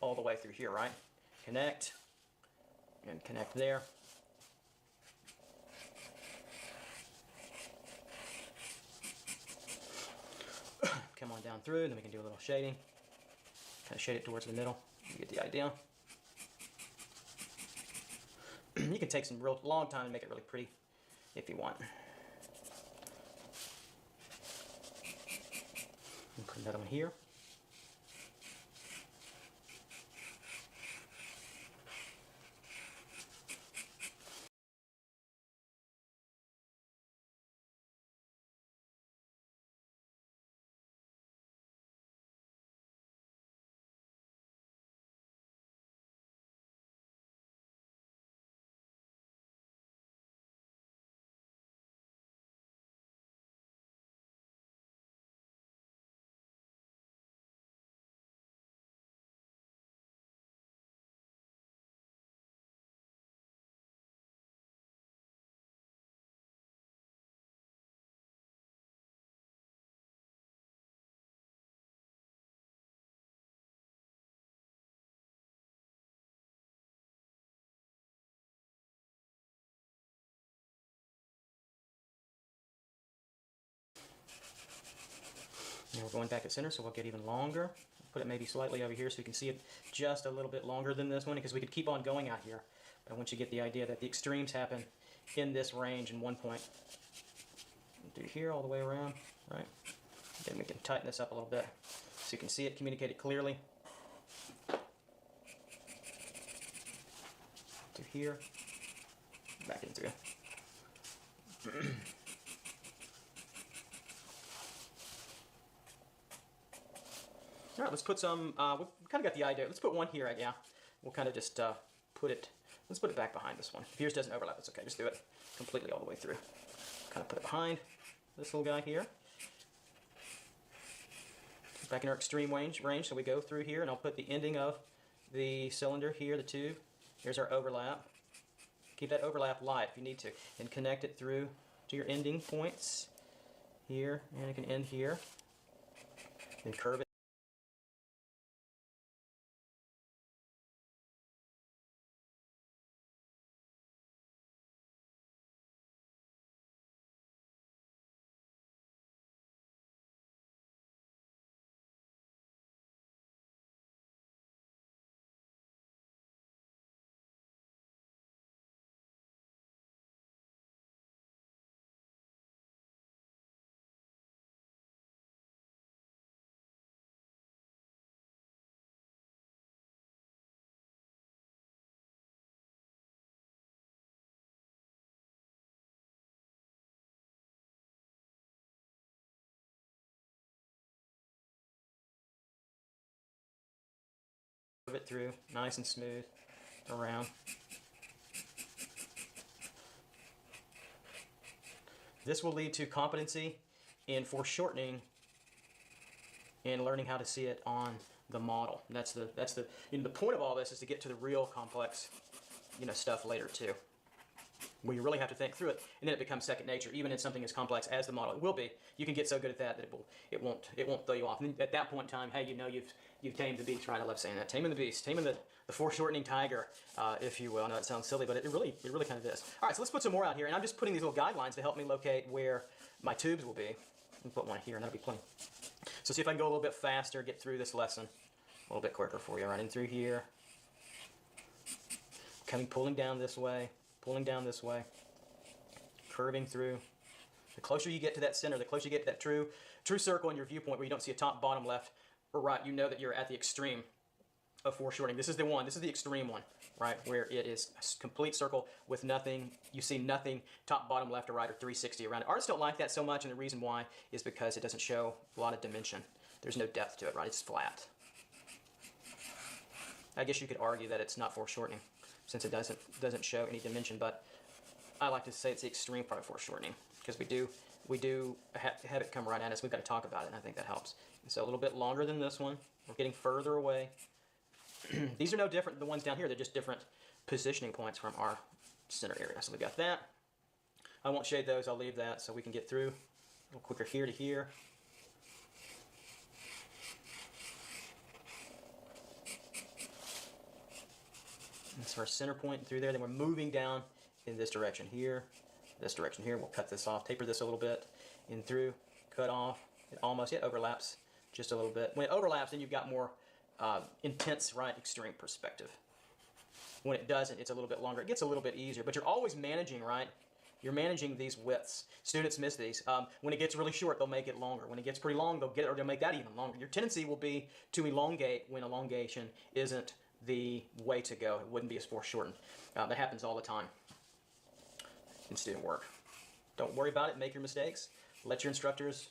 all the way through here, right? Connect, and connect there. Come on down through, then we can do a little shading. Kind of shade it towards the middle. You get the idea. You can take some real long time and make it really pretty if you want. And put another one here. Now we're going back at center, so we'll get even longer. Put it maybe slightly over here so you can see it just a little bit longer than this one, because we could keep on going out here. But I want you to get the idea that the extremes happen in this range in 1 point. Do here all the way around, right? Then we can tighten this up a little bit so you can see it, communicate it clearly. To here, back in through. All right, let's put some, we've kind of got the idea. Let's put one here, yeah. We'll kind of just let's put it back behind this one. If yours doesn't overlap, it's okay. Just do it completely all the way through. Kind of put it behind this little guy here. Back in our extreme range, so we go through here, and I'll put the ending of the cylinder here, the tube. Here's our overlap. Keep that overlap light if you need to, and connect it through to your ending points here, and it can end here. Then curve it. It through nice and smooth around. This will lead to competency in foreshortening and learning how to see it on the model. And that's the the point of all this is to get to the real complex stuff later too, where you really have to think through it, and then it becomes second nature. Even in something as complex as the model, it will be. You can get so good at that that it won't throw you off. And at that point in time, hey, you've tamed the beast. Right? I love saying that. Taming the beast, taming the foreshortening tiger, if you will. I know it sounds silly, but it really kind of is. All right, so let's put some more out here, and I'm just putting these little guidelines to help me locate where my tubes will be. Let me put one here, and that'll be plenty. So see if I can go a little bit faster, get through this lesson a little bit quicker for you. Right in through here, pulling down this way, curving through. The closer you get to that center, the closer you get to that true circle in your viewpoint where you don't see a top, bottom, left, or right, you know that you're at the extreme of foreshortening. This is the one. This is the extreme one, right, where it is a complete circle with nothing. You see nothing top, bottom, left, or right, or 360 around it. Artists don't like that so much, and the reason why is because it doesn't show a lot of dimension. There's no depth to it, right? It's flat. I guess you could argue that it's not foreshortening since it doesn't show any dimension, but I like to say it's the extreme part of foreshortening because we do have it come right at us. We've got to talk about it, and I think that helps. So a little bit longer than this one. We're getting further away. These are no different than the ones down here. They're just different positioning points from our center area. So we got that. I won't shade those. I'll leave that so we can get through a little quicker here to here. That's our center point through there. Then we're moving down in this direction here. This direction here. We'll cut this off, taper this a little bit, in through, cut off. It overlaps just a little bit. When it overlaps, then you've got more intense, right, extreme perspective. When it doesn't, it's a little bit longer. It gets a little bit easier, but you're always managing, right? You're managing these widths. Students miss these. When it gets really short, they'll make it longer. When it gets pretty long, they'll make that even longer. Your tendency will be to elongate when elongation isn't the way to go. It wouldn't be as foreshortened. That happens all the time in student work. Don't worry about it. Make your mistakes. Let your instructors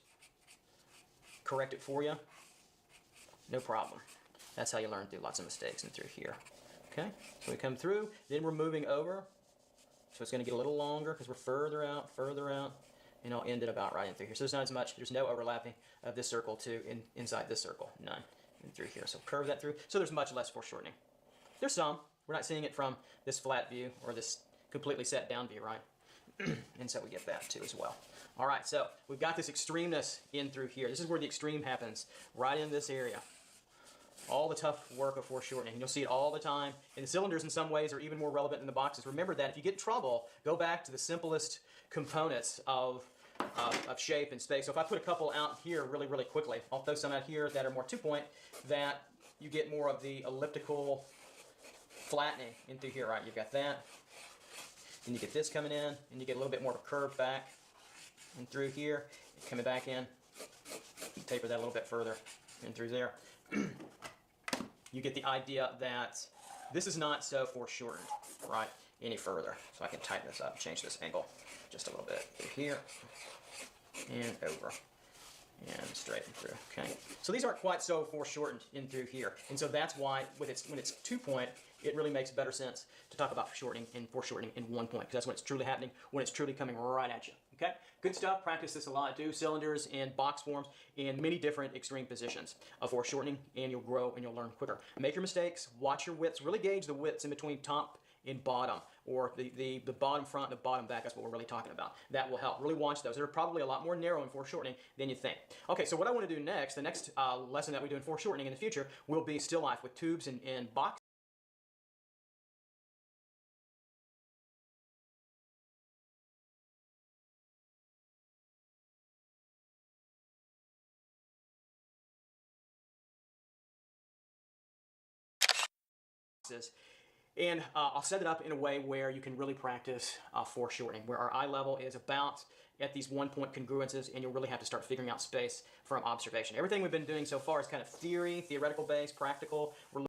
correct it for you. No problem. That's how you learn through lots of mistakes and through here. Okay, so we come through, then we're moving over. So it's going to get a little longer because we're further out, and I'll end it about right in through here. So there's not as much, there's no overlapping of this circle to inside this circle, none, and through here. So curve that through. So there's much less foreshortening. There's some. We're not seeing it from this flat view or this completely set down view, right? And so we get that too as well. All right, so we've got this extremeness in through here. This is where the extreme happens, right in this area. All the tough work of foreshortening. You'll see it all the time. And the cylinders in some ways are even more relevant than the boxes. Remember that if you get in trouble, go back to the simplest components of shape and space. So if I put a couple out here really, really quickly, I'll throw some out here that are more two-point, that you get more of the elliptical flattening in through here, right? You've got that. Then you get this coming in, and you get a little bit more of a curve back and through here, coming back in. You taper that a little bit further in through there. You get the idea that this is not so foreshortened, right, any further. So I can tighten this up, change this angle just a little bit. Through here, and over, and straight and through, okay? So these aren't quite so foreshortened in through here. And so that's why when it's two-point, it really makes better sense to talk about foreshortening in 1 point, because that's when it's truly happening, when it's truly coming right at you, okay? Good stuff. Practice this a lot. Do cylinders and box forms in many different extreme positions of foreshortening, and you'll grow and you'll learn quicker. Make your mistakes. Watch your widths. Really gauge the widths in between top and bottom, or the bottom front and the bottom back. That's what we're really talking about. That will help. Really watch those. They're probably a lot more narrow in foreshortening than you think. Okay, so what I want to do next, the next lesson that we do in foreshortening in the future will be still life with tubes and boxes. And I'll set it up in a way where you can really practice foreshortening, where our eye level is about at these 1 point congruences, and you'll really have to start figuring out space from observation. Everything we've been doing so far is kind of theoretical based, practical. We're